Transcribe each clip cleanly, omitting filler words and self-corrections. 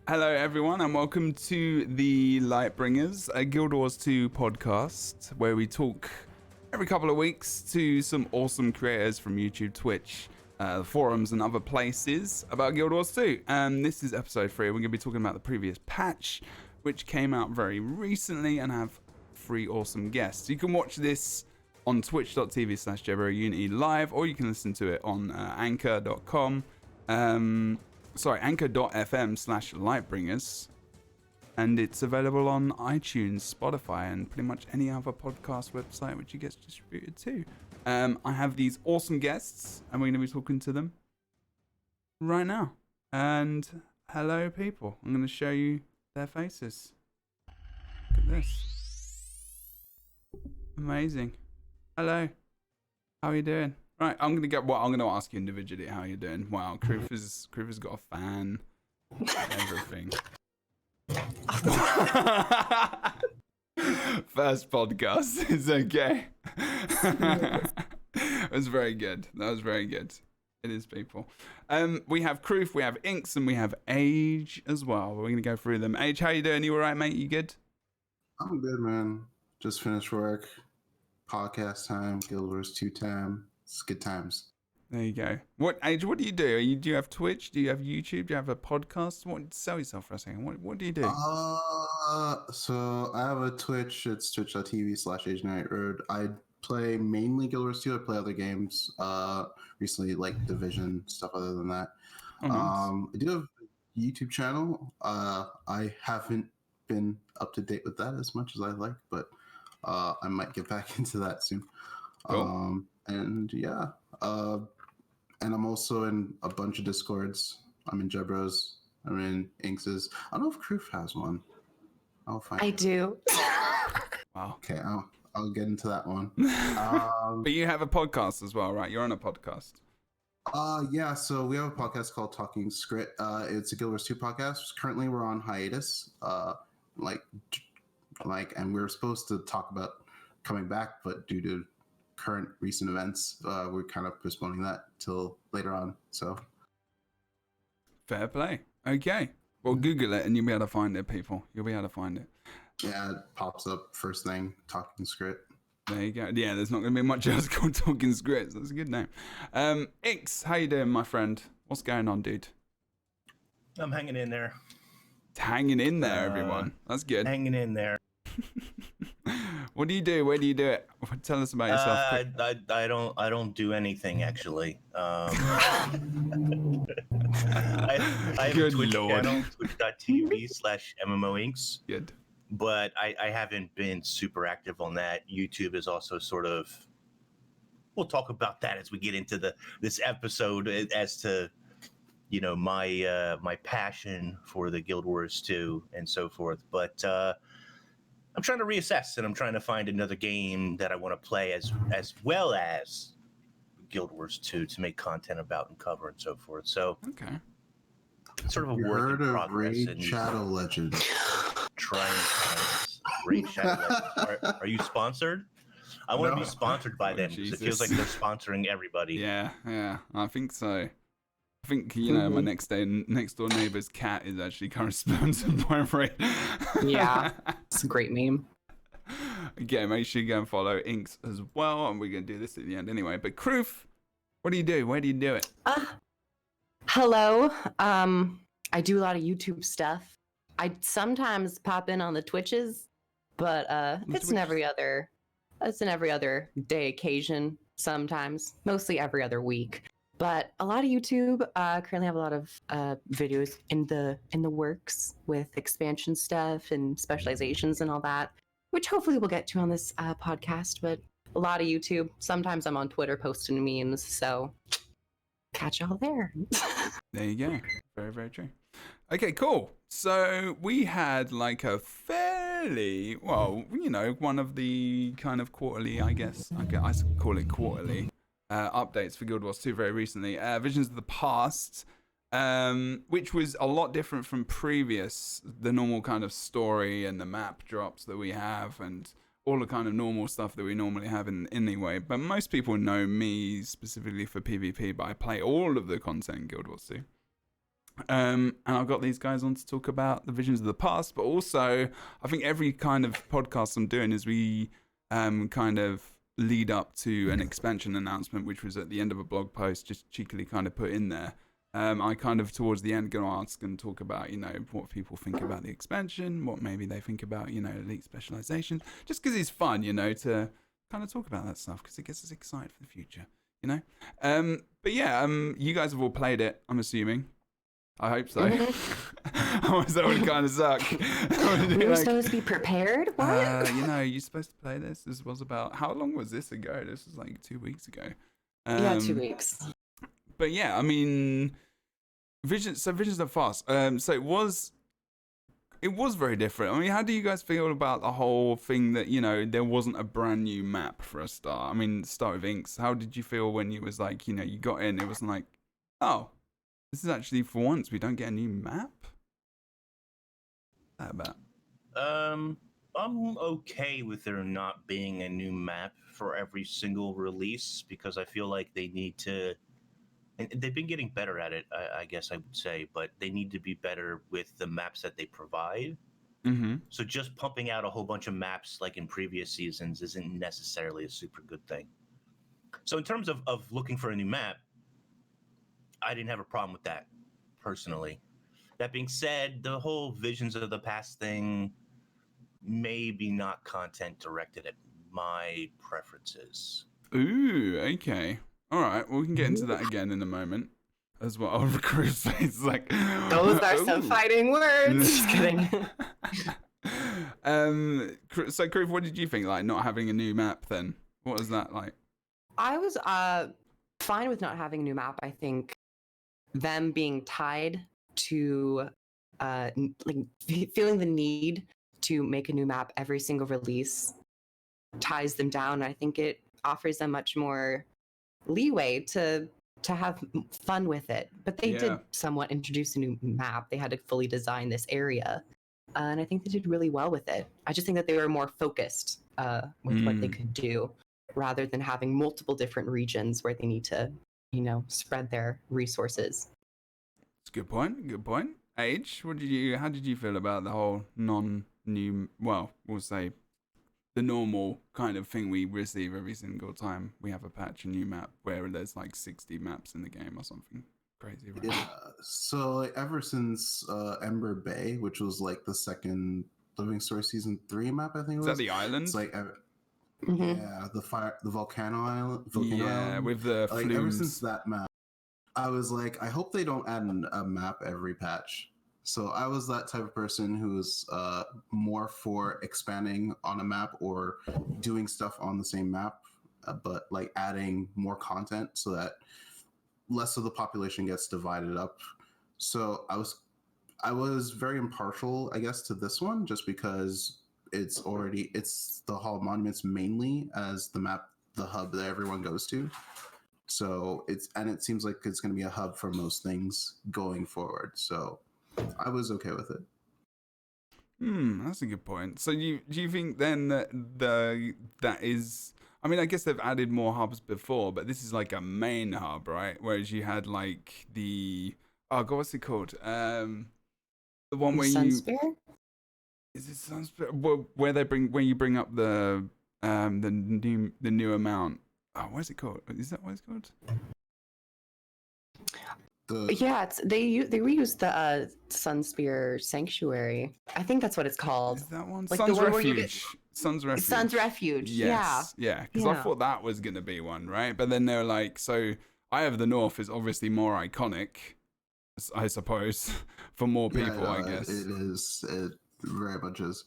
Hello, everyone, and welcome to the LightBringers, a Guild Wars 2 podcast where we talk every couple of weeks to some awesome creators from YouTube, Twitch, forums, and other places about Guild Wars 2. And this is episode 3. We're going to be talking about the previous patch, which came out very recently, and have 3 awesome guests. You can watch this on twitch.tv/Jebro Unity live, or you can listen to it on anchor.com. Anchor.fm/LightBringers, and it's available on iTunes, Spotify, and pretty much any other podcast website which it gets distributed to. I have these awesome guests, and we're going to be talking to them right now. And hello, people. I'm going to show you their faces. Look at this. Amazing. Hello. How are you doing? Right, I'm gonna ask you individually how you're doing. Wow, KROOF has got a fan. Everything. First podcast. It's okay. It was very good. That was very good. It is, people. We have KROOF, we have INKS, and we have Age as well. We're gonna go through them. Age, how you doing? You alright, mate? You good? I'm good, man. Just finished work. Podcast time. Guild Wars 2 time. It's good times. There you go. What do you do? Do you have Twitch? Do you have YouTube? Do you have a podcast? Sell yourself for a second. What do you do? So I have a Twitch. It's twitch.tv/AgeNightRoad. I play mainly Guild Wars 2. I play other games. Recently, like Division, stuff other than that. Oh, nice. I do have a YouTube channel. I haven't been up to date with that as much as I like, but I might get back into that soon. Cool. And yeah, and I'm also in a bunch of Discords. I'm in Jebro's. I'm in INKS's. I don't know if KROOF has one. I'll find. I do. Wow. Okay, I'll get into that one. But you have a podcast as well, right? You're on a podcast. Yeah. So we have a podcast called Talking Script. It's a Guild Wars 2 podcast. Currently, we're on hiatus. And we were supposed to talk about coming back, but due to current recent events, we're kind of postponing that till later on. So fair play. Okay, well, Google it and you'll be able to find it, people. You'll be able to find it. Yeah, it pops up first thing, Talking Script. There you go. Yeah, there's not going to be much else called Talking Scripts. That's a good name. INKS, how you doing, my friend? What's going on, dude? I'm hanging in there. Hanging in there, everyone. That's good. Hanging in there. What do you do? Where do you do it? Tell us about yourself. I don't do anything actually. I have Good a Twitch Lord. channel, twitch.tv/MMOinks. Good. But I haven't been super active on that. YouTube is also sort of. We'll talk about that as we get into this episode as to, my passion for the Guild Wars 2 and so forth. But I'm trying to reassess, and I'm trying to find another game that I want to play as well as Guild Wars 2 to make content about and cover and so forth. So, Okay. it's sort of a You work heard in of progress. Raid And Shadow Legends? trying Raid Shadow Legends. Are you sponsored? I want to No. be sponsored by Oh, them because it feels Jesus. like they're sponsoring everybody. Yeah, I think so. I think, my next door neighbor's cat is actually currently sponsored by Ray. Yeah, it's a great meme. Okay, make sure you go and follow INKS as well, and we're going to do this at the end anyway. But KROOF, what do you do? Where do you do it? Hello. I do a lot of YouTube stuff. I sometimes pop in on the Twitches, but it's an every other day occasion sometimes, mostly every other week. But a lot of YouTube. Currently have a lot of videos in the works with expansion stuff and specializations and all that, which hopefully we'll get to on this podcast. But a lot of YouTube. Sometimes I'm on Twitter posting memes, so catch y'all there. There you go. Very, very true. Okay, cool. So we had like a fairly, one of the kind of quarterly, I guess I call it quarterly, updates for Guild Wars 2 very recently. Visions of the Past, which was a lot different from the normal kind of story and the map drops that we have and all the kind of normal stuff that we normally have in anyway. But most people know me specifically for PvP, but I play all of the content in Guild Wars 2. And I've got these guys on to talk about the visions of the past, but also I think every kind of podcast I'm doing is we kind of lead up to an expansion announcement, which was at the end of a blog post, just cheekily kind of put in there. I kind of towards the end going to ask and talk about, what people think about the expansion, what maybe they think about, elite specialization, just because it's fun, to kind of talk about that stuff because it gets us excited for the future, But yeah, you guys have all played it, I'm assuming. I hope so. Otherwise, that would kind of suck. We were supposed to be prepared? What? You're supposed to play this. This was about, how long was this ago? This was like 2 weeks ago. Yeah, 2 weeks. But yeah, I mean, Visions of the Past. So it was very different. I mean, how do you guys feel about the whole thing that, there wasn't a brand new map for a start? I mean, start with INKS. How did you feel when you was like, you got in, it wasn't like, oh, this is actually for once we don't get a new map? How about? I'm okay with there not being a new map for every single release because I feel like they need to, and they've been getting better at it, I guess I would say, but they need to be better with the maps that they provide. Mm-hmm. So just pumping out a whole bunch of maps like in previous seasons isn't necessarily a super good thing. So in terms of looking for a new map, I didn't have a problem with that personally. That being said, the whole Visions of the Past thing, maybe not content directed at my preferences. Ooh, okay. All right, well, we can get into that again in a moment as well. KROOF's face is like... Those are some fighting words. Just kidding. So, KROOF, what did you think, like, not having a new map then? What was that like? I was fine with not having a new map. I think them being tied to feeling the need to make a new map every single release ties them down. I think it offers them much more leeway to have fun with it. But they did somewhat introduce a new map. They had to fully design this area. And I think they did really well with it. I just think that they were more focused with what they could do rather than having multiple different regions where they need to, spread their resources. It's a good point. Good point. Age, how did you feel about the whole non-new, well, we'll say the normal kind of thing we receive every single time we have a patch, a new map, where there's like 60 maps in the game or something crazy, right? Yeah, so ever since Ember Bay, which was like the second Living Story Season 3 map, I think it was. Is that the island? It's like, yeah, the volcano island. Island. With the flumes. Ever since that map, I was like, I hope they don't add a map every patch. So I was that type of person who's more for expanding on a map or doing stuff on the same map, but like adding more content so that less of the population gets divided up. So I was very impartial, I guess, to this one, just because it's the Hall of Monuments mainly as the map, the hub that everyone goes to. So it seems like it's going to be a hub for most things going forward. So I was okay with it. That's a good point. So do you think then that is, I mean, I guess they've added more hubs before, but this is like a main hub, right? Whereas you had like what's it called? The one where Sunsphere? Is it Sunsphere? Where you bring up the new amount. Oh, what is it called? Is that what it's called? They reused the Sunspear Sanctuary. I think that's what it's called. Is that one? Like Sun's the one Refuge. Sun's Refuge. Sun's Refuge. Yes. Yeah. Because I thought that was gonna be one, right? But then they're like, so Eye of the North is obviously more iconic, I suppose, for more people. I guess it is. It very much is.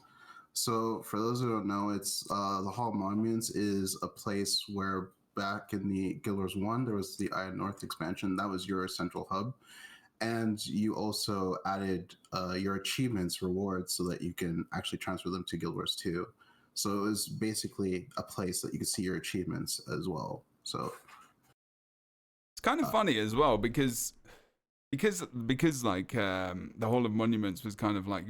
So for those who don't know, it's the Hall of Monuments is a place where back in the Guild Wars 1, there was the Eye of North expansion. That was your central hub. And you also added your achievements rewards so that you can actually transfer them to Guild Wars 2. So it was basically a place that you could see your achievements as well. So it's kind of funny as well because like the Hall of Monuments was kind of like,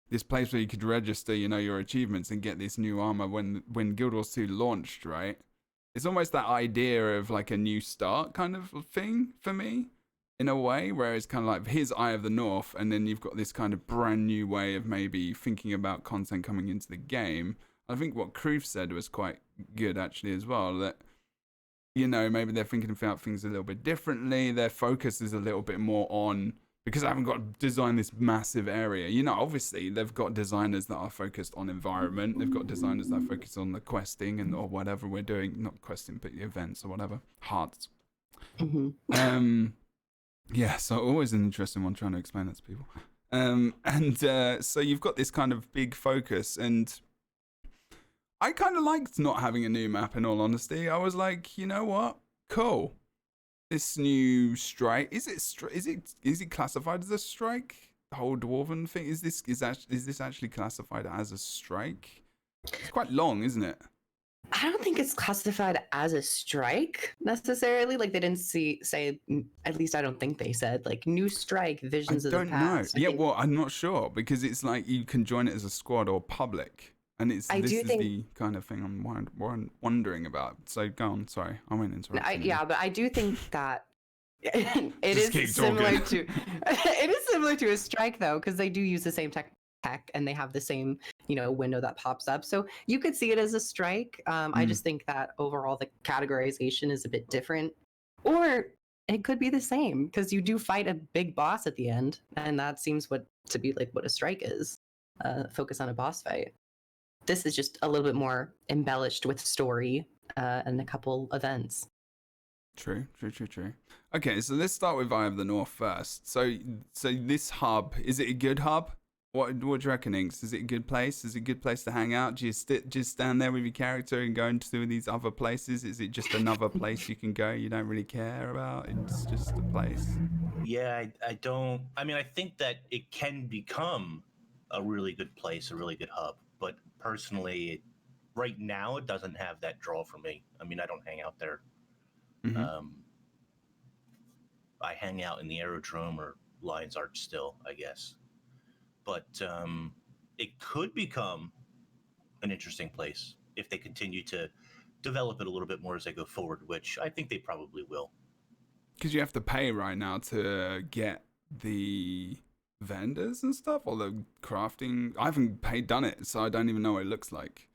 this place where you could register, your achievements and get this new armor when Guild Wars 2 launched, right? It's almost that idea of like a new start kind of thing for me in a way, where it's kind of like, here's Eye of the North, and then you've got this kind of brand new way of maybe thinking about content coming into the game. I think what KROOF said was quite good, actually, as well, that, you know, maybe they're thinking about things a little bit differently. Their focus is a little bit more on, because I haven't got to design this massive area. You know, obviously, they've got designers that are focused on environment. They've got designers that are focused on the questing and or whatever we're doing. Not questing, but the events or whatever. Hearts. Mm-hmm. Yeah, so always an interesting one trying to explain that to people. So you've got this kind of big focus, and I kind of liked not having a new map, in all honesty. I was like, you know what? Cool. This new strike, is it classified as a strike? The whole dwarven thing, is this actually classified as a strike? It's quite long, isn't it? I don't think it's classified as a strike necessarily. Like they didn't say, at least I don't think they said, like, new strike, visions of the past. Yeah, well, I'm not sure, because it's like you can join it as a squad or public, and this is the kind of thing I'm wondering about. So go on, sorry, I won't interrupt. Yeah, but I do think that it is similar to it is similar to a strike, though, because they do use the same tech, and they have the same, you know, window that pops up. So you could see it as a strike. I just think that overall the categorization is a bit different, or it could be the same, because you do fight a big boss at the end, and that seems to be like what a strike is. Focus on a boss fight. This is just a little bit more embellished with story and a couple events. True. Okay, so let's start with Eye of the North first. So this hub, is it a good hub? What do you reckon, INKS? Is it a good place? Is it a good place to hang out? Do you just stand there with your character and go into these other places? Is it just another place you can go you don't really care about? It's just a place. Yeah, I don't. I mean, I think that it can become a really good place, a really good hub. But personally, right now, it doesn't have that draw for me. I mean, I don't hang out there. Mm-hmm. I hang out in the Aerodrome or Lions Arch still, I guess. But it could become an interesting place if they continue to develop it a little bit more as they go forward, which I think they probably will. Because you have to pay right now to get the vendors and stuff, or the crafting. I haven't done it, so I don't even know what it looks like.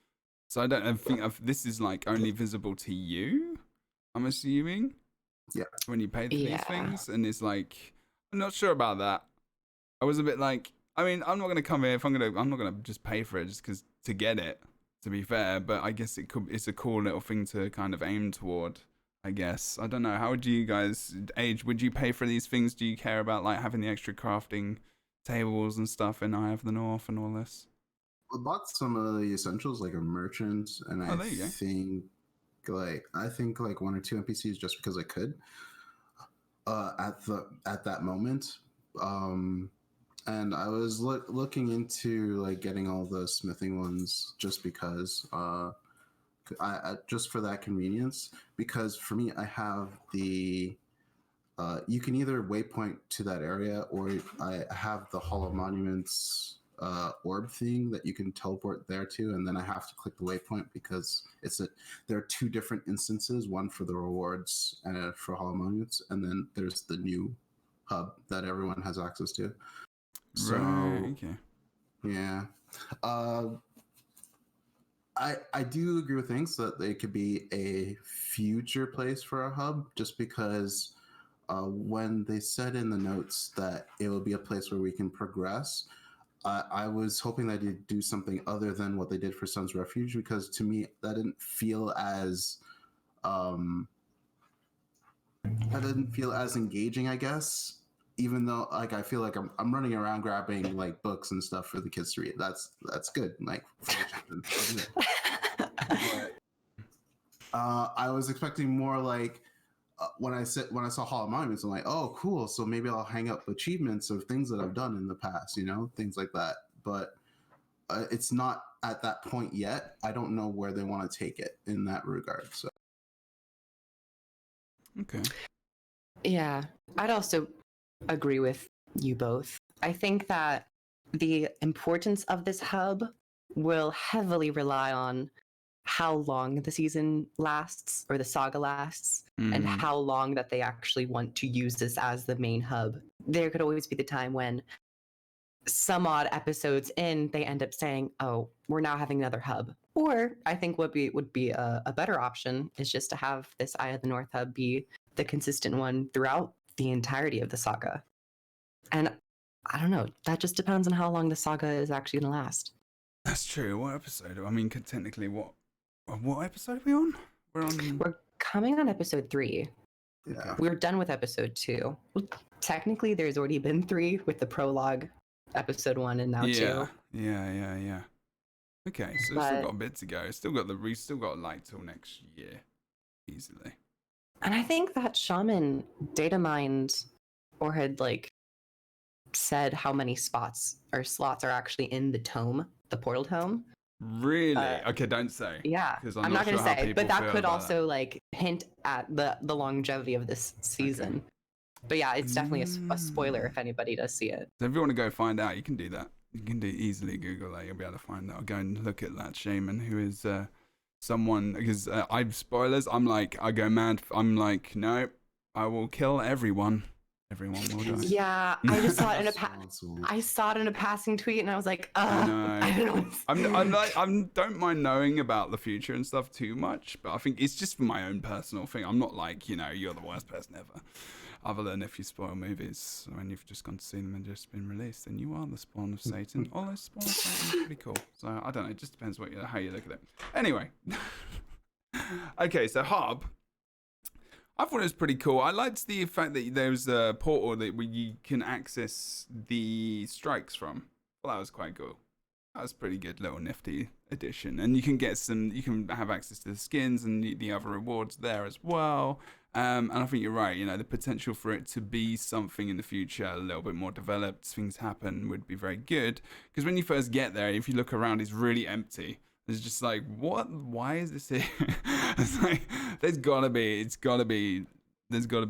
So I think this is like only visible to you, I'm assuming. Yeah. When you pay for these things, and it's like, I'm not sure about that. I was a bit like, I mean, I'm not gonna come here I'm not gonna just pay for it just because to get it. To be fair, but I guess it's a cool little thing to kind of aim toward. I guess. I don't know. How would you guys, Age? Would you pay for these things? Do you care about like having the extra crafting tables and stuff in Eye of the North and all this? I bought some of the essentials like a merchant, and I think like one or two NPCs just because I could. At that moment. And I was looking into like getting all the smithing ones just because, I just for that convenience. Because for me, I have the, you can either waypoint to that area, or I have the Hollow Monuments orb thing that you can teleport there to, and then I have to click the waypoint because there are two different instances, one for the rewards and for Hollow Monuments, and then there's the new hub that everyone has access to. So, right, okay. Yeah. I do agree with things that it could be a future place for a hub, just because when they said in the notes that it will be a place where we can progress, I was hoping that they'd do something other than what they did for Sun's Refuge, because to me that didn't feel as engaging, I guess. Even though, like, I feel like I'm running around grabbing like books and stuff for the kids to read. That's good. Like, but, I was expecting more like when I saw Hollow Monuments, I'm like, oh, cool. So maybe I'll hang up achievements of things that I've done in the past, things like that. But it's not at that point yet. I don't know where they want to take it in that regard. So, okay. Yeah, I'd also agree with you both. I think that the importance of this hub will heavily rely on how long the season lasts or the saga lasts, and how long that they actually want to use this as the main hub. There could always be the time when some odd episodes in, they end up saying, "Oh, we're now having another hub." Or I think what would be a better option is just to have this Eye of the North hub be the consistent one throughout the entirety of the saga. And I don't know. That just depends on how long the saga is actually going to last. That's true. What episode? I mean, technically, what episode are we on? We're coming on episode 3. Yeah. We're done with episode 2. Well, technically, there's already been 3 with the prologue, episode 1, and now 2. Yeah. Okay, so we've still got a bit to go. We still got like till next year, easily. And I think that Shaman data mined or had like said how many slots are actually in the tome, the portal tome. Really? Okay, don't say. Yeah, I'm not going to say, but that could also like hint at the longevity of this season. Okay. But yeah, it's definitely a spoiler if anybody does see it. So if you want to go find out, you can do that. You can easily Google that. You'll be able to find that. Or go and look at that shaman who is someone, because spoilers. I go mad. I'm like, no, I will kill everyone. Everyone will die. Yeah, I just saw it in a passing tweet, and I was like, I don't know. I don't mind knowing about the future and stuff too much, but I think it's just for my own personal thing. I'm not like, you're the worst person ever. Other than if you spoil movies when you've just gone to see them and just been released, then you are the spawn of Satan. Although spawn of Satan is pretty cool. So I don't know. It just depends how you look at it. Anyway, okay. So Hub. I thought it was pretty cool. I liked the fact that there was a portal where you can access the strikes from. Well, that was quite cool. That was a pretty good little nifty addition. And you can you can have access to the skins and the other rewards there as well. And I think you're right. The potential for it to be something in the future, a little bit more developed, things happen, would be very good. Because when you first get there, if you look around, it's really empty. It's just like, what? Why is this here? It's like, there's gotta be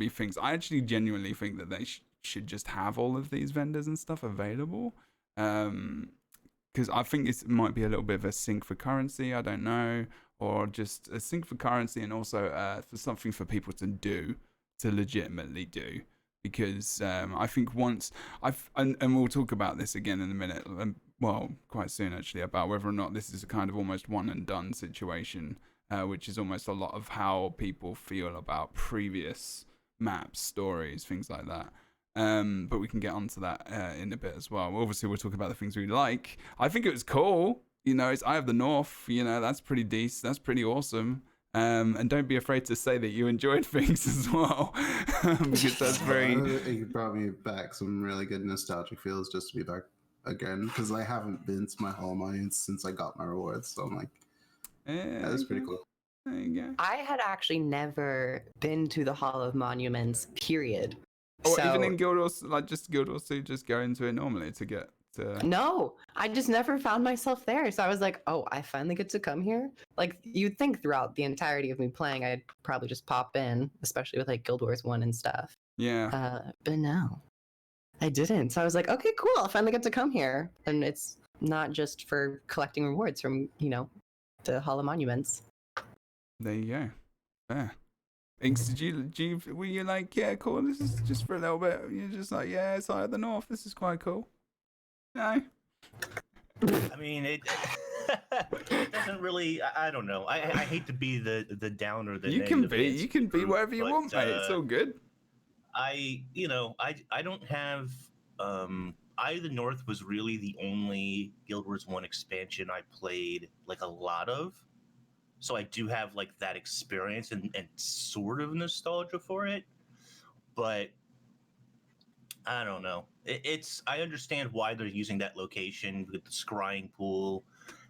things. I actually genuinely think that they should just have all of these vendors and stuff available. Because I think it might be a little bit of a sink for currency. I don't know, or just a sink for currency, and also for something for people to legitimately do. Because I think once and we'll talk about this again in a minute. Well, quite soon actually, about whether or not this is a kind of almost one and done situation, which is almost a lot of how people feel about previous maps, stories, things like that. But we can get onto that in a bit as well. Obviously, we'll talk about the things we like. I think it was cool. It's Eye of the North. That's pretty decent. That's pretty awesome. And don't be afraid to say that you enjoyed things as well, because that's very. It brought me back some really good nostalgic feels just to be back again, because I haven't been to my Hall of Monuments since I got my rewards. So I'm like, yeah, that's pretty cool. There you go. I had actually never been to the Hall of Monuments, period. Or even in Guild Wars, just Guild Wars 2, just go into it normally to get to... No, I just never found myself there. So I was like, oh, I finally get to come here? Like, you'd think throughout the entirety of me playing, I'd probably just pop in, especially with like Guild Wars 1 and stuff. Yeah. But no, I didn't. So I was like, okay, cool. I'll finally get to come here. And it's not just for collecting rewards from, the Hall of Monuments. There you go. Yeah. INKS, were you like, yeah, cool, this is just for a little bit? You're just like, yeah, it's Eye of the North. This is quite cool. No? I mean, it doesn't really, I don't know. I hate to be the downer. You can be whatever you want, mate. It's all good. I don't have Eye of the North was really the only Guild Wars 1 expansion I played like a lot of. So I do have like that experience and sort of nostalgia for it. But I don't know. I understand why they're using that location with the scrying pool,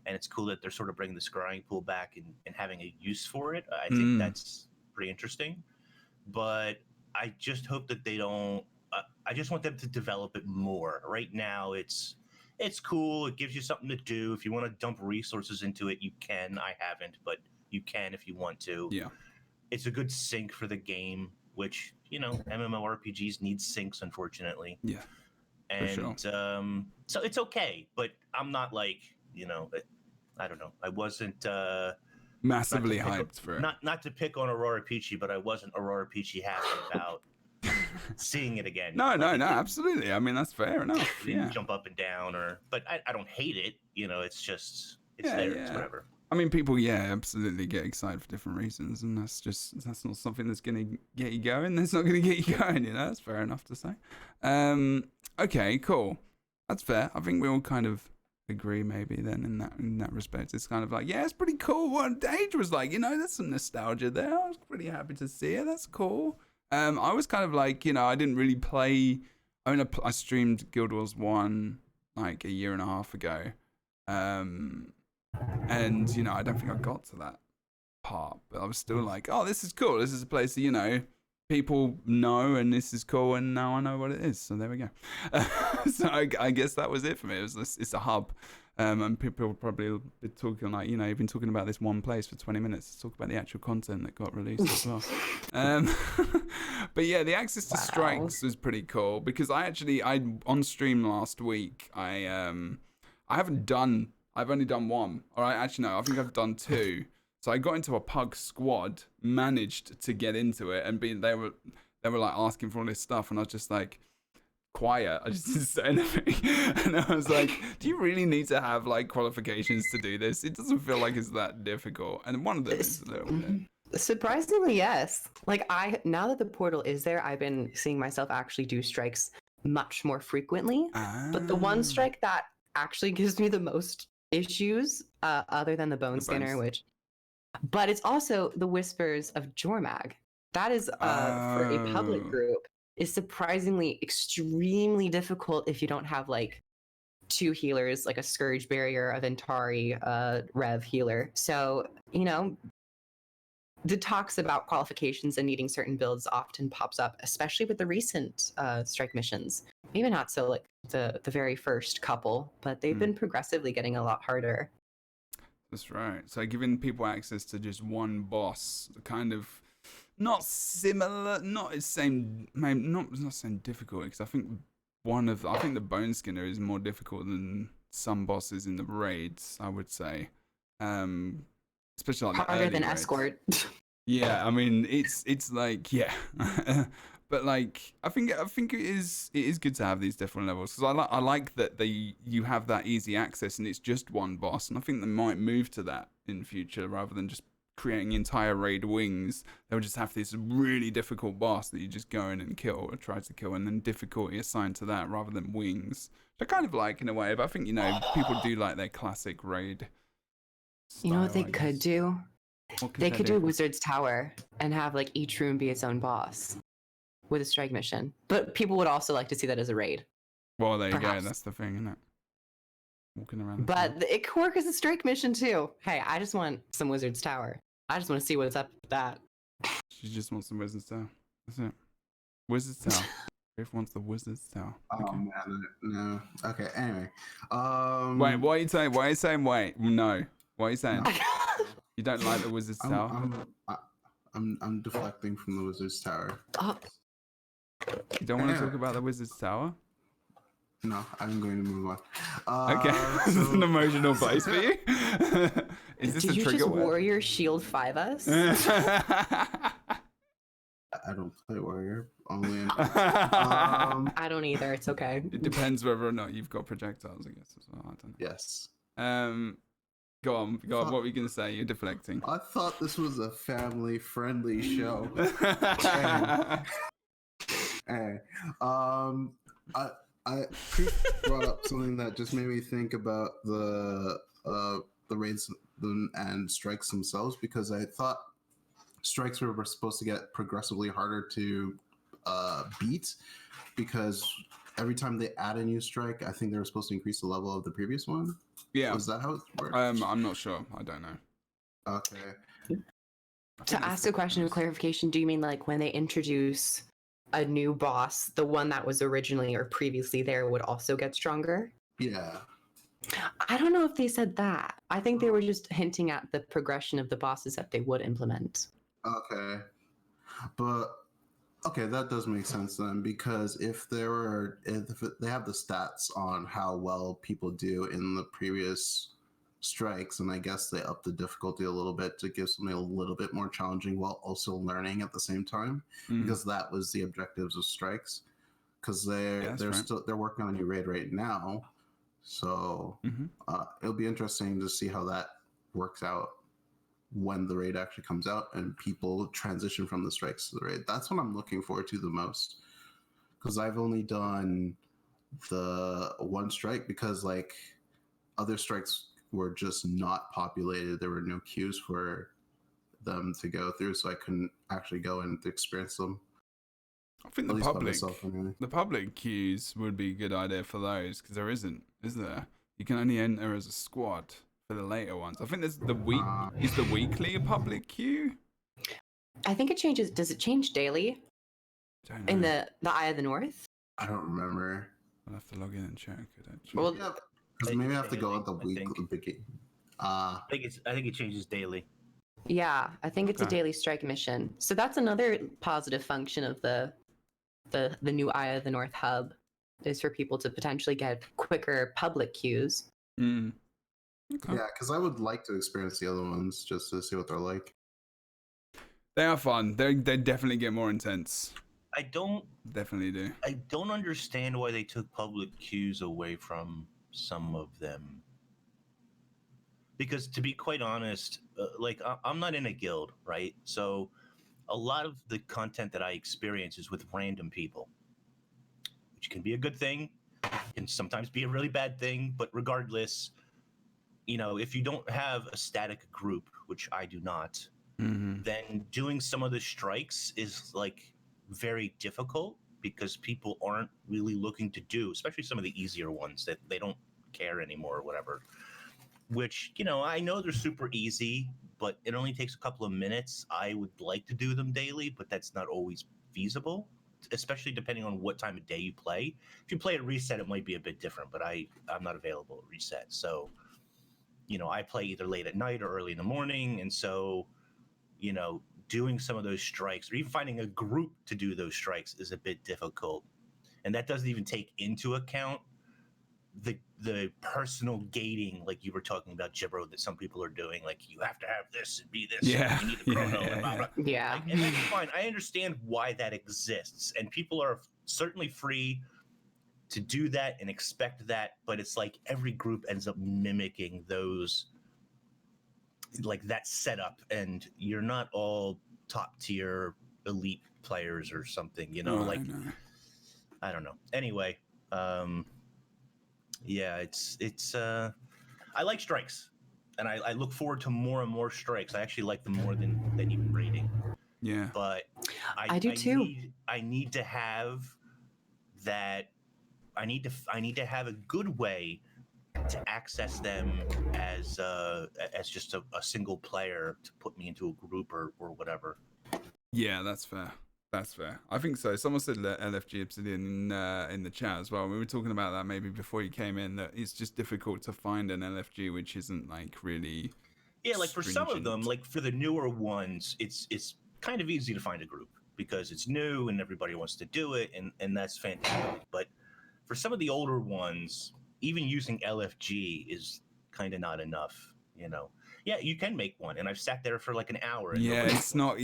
and it's cool that they're sort of bringing the scrying pool back and having a use for it. I think that's pretty interesting. But I just hope that they don't. I just want them to develop it more. Right now, it's cool. It gives you something to do. If you want to dump resources into it, you can. I haven't, but you can if you want to. Yeah. It's a good sync for the game, which, MMORPGs need syncs, unfortunately. Yeah. And for sure. So it's okay, but I'm not like, I don't know. I wasn't massively hyped for it. Not to pick on Aurora Peachy, but I wasn't Aurora Peachy happy about seeing it again. No, absolutely. I mean, that's fair enough. It didn't jump up and down, but I don't hate it. You know, it's just there. It's whatever. I mean, people, absolutely get excited for different reasons, and that's not something that's going to get you going. That's not going to get you going. You know, that's fair enough to say. Okay, cool. That's fair. I think we all kind of agree, maybe then in that respect. It's kind of like, it's pretty cool what Age was like. You know, there's some nostalgia there. I was pretty happy to see it. That's cool. I was kind of like, you know, I didn't really play. I mean, I streamed Guild Wars 1 like a year and a half ago. And, you know, I don't think I got to that part, but I was still like, oh, this is cool. This is a place that, you know, people know, and this is cool, and now I know what it is. So there we go. So I guess that was it for me. It's a hub. And people will probably be talking like, you know, you've been talking about this one place for 20 minutes. Let's talk about the actual content that got released as well. But yeah, the access to strikes was pretty cool because I on stream last week, I've only done one. All right, actually no, I think I've done two. So I got into a pug squad, managed to get into it, and they were like asking for all this stuff, and I was just like, quiet. I just didn't say anything. And I was like, do you really need to have like qualifications to do this? It doesn't feel like it's that difficult. And one of them is a little bit. Surprisingly, yes. Like now that the portal is there, I've been seeing myself actually do strikes much more frequently. But the one strike that actually gives me the most issues, other than the bone skinner, but it's also the Whispers of Jormag. That is for a public group is surprisingly extremely difficult if you don't have like two healers, like a Scourge Barrier, a Ventari, Rev healer. So, you know, the talks about qualifications and needing certain builds often pops up, especially with the recent strike missions. Maybe not so like the very first couple, but they've been progressively getting a lot harder. That's right. So giving people access to just one boss, kind of not similar, not the same, maybe not same difficult, because I think the Bone Skinner is more difficult than some bosses in the raids, I would say. Especially like harder than raids. Escort. Yeah, I mean it's like but like I think it is good to have these different levels because I like that you have that easy access and it's just one boss, and I think they might move to that in future rather than just creating entire raid wings. They'll just have this really difficult boss that you just go in and kill or try to kill, and then difficulty assigned to that rather than wings. I kind of like in a way, but I think, you know, people do like their classic raid style, you know what they could do? They could do Wizard's Tower and have like each room be its own boss with a strike mission. But people would also like to see that as a raid. Well, there you go. That's the thing, isn't it? Walking around. But it could work as a strike mission too. Hey, I just want some Wizard's Tower. I just want to see what's up with that. She just wants some Wizard's Tower. That's it. Wizard's Tower. Griff wants the Wizard's Tower. Okay. Oh man, no. Okay. Anyway. Wait, what are you saying? Why are you saying wait? No. What are you saying? You don't like the Wizard's Tower? I'm deflecting from the Wizard's Tower. You don't want to talk about the Wizard's Tower? No, I'm going to move on. Okay, this is an emotional place for you. Is this Did a you trigger just word? Warrior Shield 5 us? I don't play Warrior. Only. I don't either. It's okay. It depends whether or not you've got projectiles, I guess, as well. I don't know. Yes. Go on. What were you going to say? You're deflecting. I thought this was a family-friendly show. Hey, KROOF brought up something that just made me think about the raids and strikes themselves, because I thought strikes were supposed to get progressively harder to beat, because every time they add a new strike, I think they were supposed to increase the level of the previous one. Yeah. Was that how it worked? I'm not sure. I don't know. Okay. To ask a question of clarification, do you mean like when they introduce a new boss, the one that was originally or previously there would also get stronger? Yeah. I don't know if they said that. I think they were just hinting at the progression of the bosses that they would implement. Okay. But okay, that does make sense then, because if they have the stats on how well people do in the previous strikes, and I guess they upped the difficulty a little bit to give something a little bit more challenging while also learning at the same time, because that was the objectives of strikes. Because they're working on a new raid right now, so it'll be interesting to see how that works out when the raid actually comes out and people transition from the strikes to the raid. That's what I'm looking forward to the most, because I've only done the one strike because like other strikes were just not populated. There were no queues for them to go through, so I couldn't actually go and experience them. I think the public queues would be a good idea for those, because there isn't, is there? You can only enter as a squad for the later ones. I think there's is the weekly a public queue? I think it changes. Does it change daily? Don't know. In the Eye of the North? I don't remember. I'll have to log in and check it actually. Well, because maybe I have to go at the week. I think it changes daily. Yeah, I think it's a daily strike mission. So that's another positive function of the new Eye of the North hub, is for people to potentially get quicker public queues. Okay. Yeah, because I would like to experience the other ones just to see what they're like. They are fun. They definitely get more intense. I don't understand why they took public queues away from some of them. Because to be quite honest, like I'm not in a guild, right? So a lot of the content that I experience is with random people, which can be a good thing, can sometimes be a really bad thing. But regardless, you know, if you don't have a static group, which I do not, then doing some of the strikes is like very difficult, because people aren't really looking to do, especially some of the easier ones that they don't care anymore or whatever. Which, you know, I know they're super easy, but it only takes a couple of minutes. I would like to do them daily, but that's not always feasible, especially depending on what time of day you play. If you play at reset, it might be a bit different, but I'm not available at reset. So, you know, I play either late at night or early in the morning. And so, you know, doing some of those strikes or even finding a group to do those strikes is a bit difficult. And that doesn't even take into account the personal gating, like you were talking about, Jebro, that some people are doing, like you have to have this and be this, and you need a chrono, and blah, blah. Yeah. Like, and that's fine. I understand why that exists, and people are certainly free to do that and expect that, but it's like every group ends up mimicking those, like that setup, and you're not all top tier elite players or something, you know, I don't know. Anyway, yeah, it's I like strikes, and I look forward to more and more strikes. I actually like them more than even raiding. Yeah, but I do too. I need to have that. I need to have a good way to access them as just a single player to put me into a group or whatever. Yeah, that's fair. That's fair. I think so. Someone said LFG Obsidian in the chat as well. We were talking about that maybe before you came in, that it's just difficult to find an LFG which isn't like really. Yeah, like for some of them, like for the newer ones, it's kind of easy to find a group because it's new and everybody wants to do it, and that's fantastic. But for some of the older ones, even using LFG is kind of not enough, you know. Yeah, you can make one, and I've sat there for like an hour. And it's not.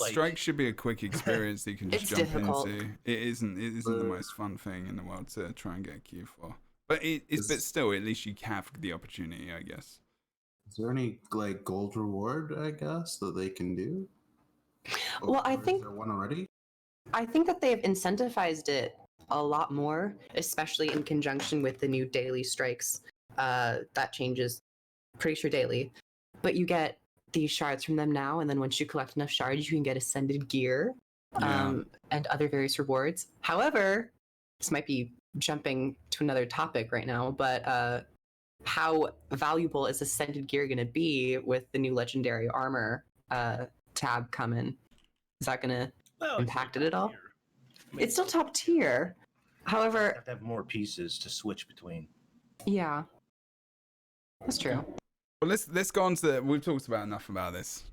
Strike should be a quick experience that you can just jump difficult. into. It isn't the most fun thing in the world to try and get a queue for. But but still, at least you have the opportunity, I guess. Is there any like gold reward, I guess, that they can do? Well, I think is there one already. I think that they've incentivized it a lot more, especially in conjunction with the new daily strikes. That changes, pretty sure daily. But you get these shards from them now, and then once you collect enough shards, you can get ascended gear and other various rewards. However, this might be jumping to another topic right now, but how valuable is ascended gear going to be with the new legendary armor tab coming? Is that going to impact it at all? It's still top tier. However, you have to have more pieces to switch between. Yeah, that's true. Well, let's go on to. We've talked about enough about this.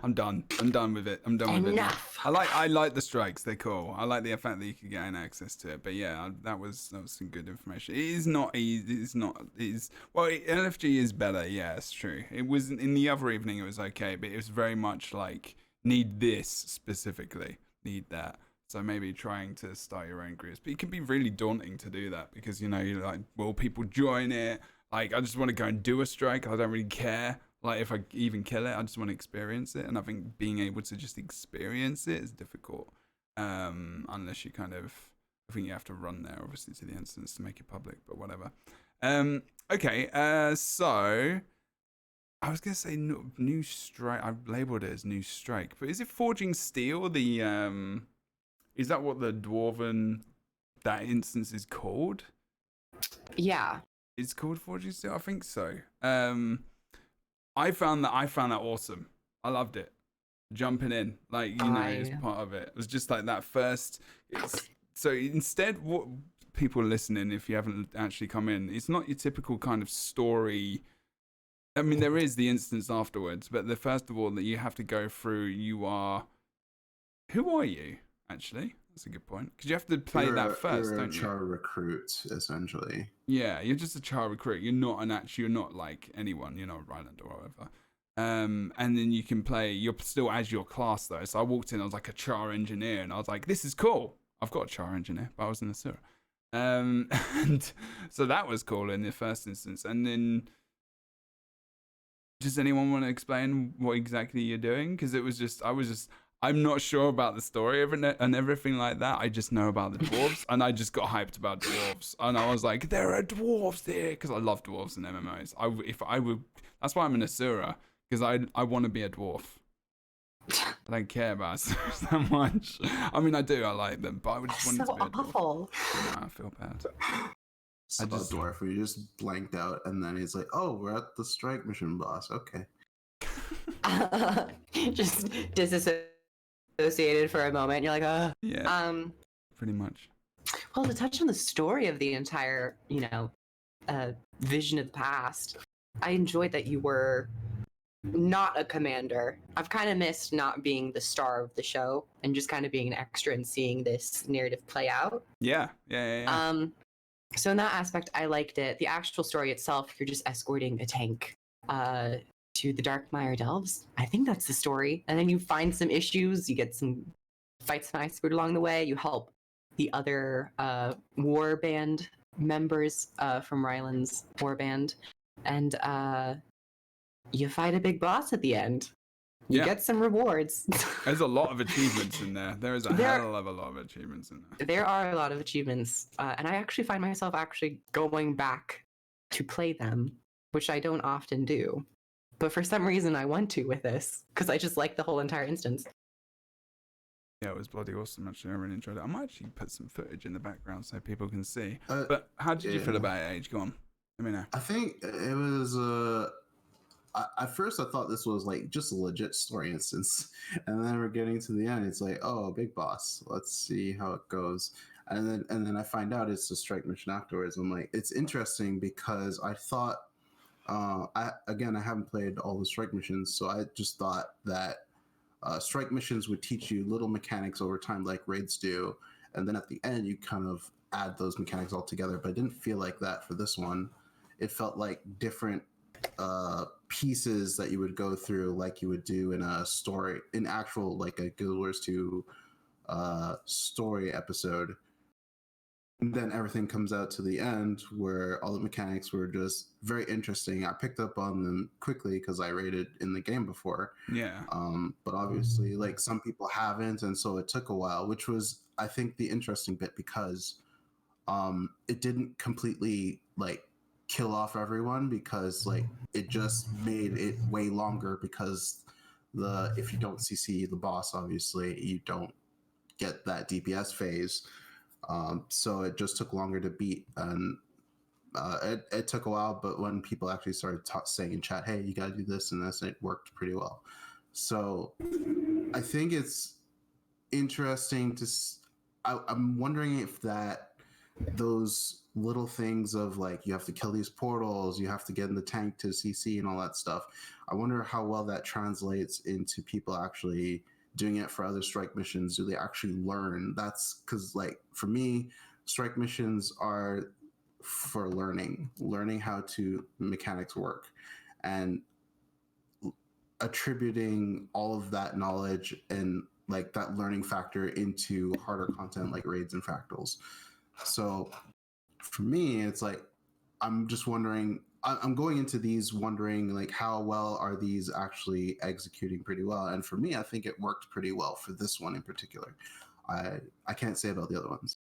I'm done. I'm done with it. I'm done with it. Now. Enough. I like the strikes. They're cool. I like the fact that you could get access to it. But yeah, that was some good information. It is not easy. It's not. It's well, LFG is better. Yeah, it's true. It was in the other evening. It was okay, but it was very much like need this specifically, need that. So maybe trying to start your own groups, but it can be really daunting to do that because you're like, will people join it? Like, I just want to go and do a strike. I don't really care. Like, if I even kill it, I just want to experience it. And I think being able to just experience it is difficult, unless you I think you have to run there obviously to the instance to make it public, but whatever. Okay. So I was gonna say new strike. I've labeled it as new strike, but is it Forging Steel? Is that what the dwarven that instance is called? Yeah. It's called Forging Steel. I think so. I found that awesome. I loved it. Jumping in, as part of it. It was just like that first. So instead, what people listening, if you haven't actually come in, it's not your typical kind of story. I mean, there is the instance afterwards, but the first of all that you have to go through, who are you? Actually, that's a good point because you have to play that first, don't you? You're a char recruit, essentially. Yeah, you're just a char recruit. You're not you're not like anyone. You're not Ryland or whatever. And then you can play. You're still as your class though. So I walked in. I was like a char engineer, and I was like, "This is cool. I've got a char engineer, but I was in the sewer." And so that was cool in the first instance. And then, does anyone want to explain what exactly you're doing? Because I'm not sure about the story and everything like that. I just know about the dwarves, and I just got hyped about dwarves, and I was like, "There are dwarves there," because I love dwarves in MMOs. That's why I'm an Asura, because I want to be a dwarf. I don't care about Asuras that much. I mean, I do. I like them, but I just wanted to be a dwarf. Awful. I feel bad. I just dwarf where you just blanked out, and then he's like, "Oh, we're at the strike mission, boss. Okay." Just disassociated for a moment. You're like, Yeah. Pretty much. Well, to touch on the story of the entire, vision of the past, I enjoyed that you were not a commander. I've kind of missed not being the star of the show and just kind of being an extra and seeing this narrative play out. Yeah. So in that aspect, I liked it. The actual story itself, you're just escorting a tank to the Darkmire Delves. I think that's the story. And then you find some issues. You get some fights and ice food along the way. You help the other war band members from Ryland's war band. And you fight a big boss at the end. You get some rewards. There's a lot of achievements in there. There is a hell of a lot of achievements in there. There are a lot of achievements. And I actually find myself going back to play them, which I don't often do. But for some reason, I want to with this, because I just like the whole entire instance. Yeah, it was bloody awesome, actually. I really enjoyed it. I might actually put some footage in the background so people can see. But how did you feel about it, Age? Go on. Let me know. I think it was... at first, I thought this was like just a legit story instance, and then we're getting to the end. It's like, oh, big boss. Let's see how it goes, and then I find out it's a strike mission afterwards. I'm like, it's interesting because I thought, I haven't played all the strike missions, so I just thought that strike missions would teach you little mechanics over time, like raids do, and then at the end you kind of add those mechanics all together. But it didn't feel like that for this one. It felt like different pieces that you would go through like you would do in a story, in actual like a Guild Wars 2 story episode. And then everything comes out to the end where all the mechanics were just very interesting. I picked up on them quickly because I raided in the game before. Yeah. But obviously like some people haven't, and so it took a while, which was I think the interesting bit, because it didn't completely like kill off everyone, because like it just made it way longer, because if you don't CC the boss, obviously you don't get that DPS phase, so it just took longer to beat, and it took a while, but when people actually started saying in chat, hey, you gotta do this and this, it worked pretty well. So I think it's interesting to I'm wondering if that those little things of like you have to kill these portals, you have to get in the tank to CC and all that stuff. I wonder how well that translates into people actually doing it for other strike missions. Do they actually learn? That's because, like, for me, strike missions are for learning how to mechanics work, and attributing all of that knowledge and like that learning factor into harder content like raids and fractals. So for me, it's like I'm just wondering. I'm going into these wondering like how well are these actually executing pretty well, and for me, I think it worked pretty well for this one in particular. I can't say about the other ones.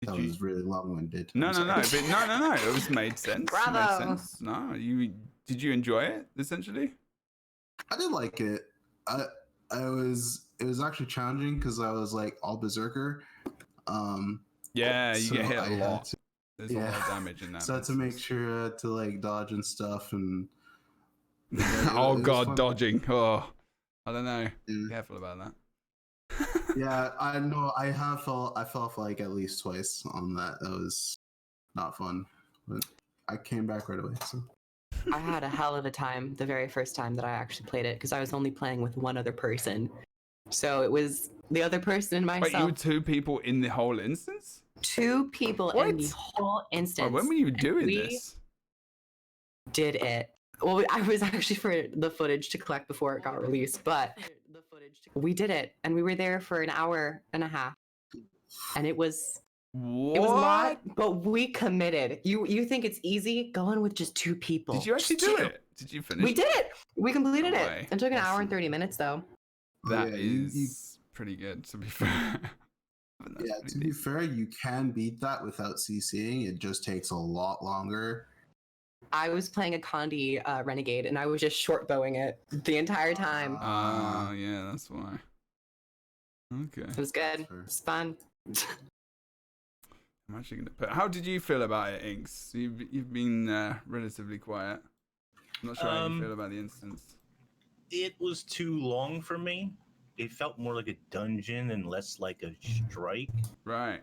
That was really long-winded. No. It was made sense. Bravo. It made sense. No, did you enjoy it essentially? I did like it. It was actually challenging because I was like all berserker. Yeah, you so get hit I a had lot. to- There's a lot of damage in that. So I had to make sure to like dodge and stuff and. Oh it was god, fun. dodging. Oh, I don't know. Yeah. Careful about that. Yeah, I know. I fell off like at least twice on that. That was not fun, but I came back right away. So I had a hell of a time the very first time that I actually played it because I was only playing with one other person. So it was the other person and myself. Wait, you were two people in the whole instance? Two people in the What? whole instance. Oh, when were you doing we this? Did it. Well, I was actually for the footage to collect before it got released, but we did it, and we were there for an hour and a half, and it was What? it was a lot, but we committed. You think it's easy? Go in with just two people. Did you actually Just do two. it? Did you finish? We did it. We completed No it. way. It took an hour Awesome. and 30 minutes though. That Yeah, is you- pretty good, to be fair. But that's yeah, pretty to be decent. fair, you can beat that without CCing. It just takes a lot longer. I was playing a Condi Renegade, and I was just short bowing it the entire time. Oh, yeah, that's why. Okay. It was good. That's fair. It was fun. I'm actually gonna put. How did you feel about it, Inks? You've been relatively quiet. I'm not sure how you feel about the instance. It was too long for me. It felt more like a dungeon and less like a strike Right.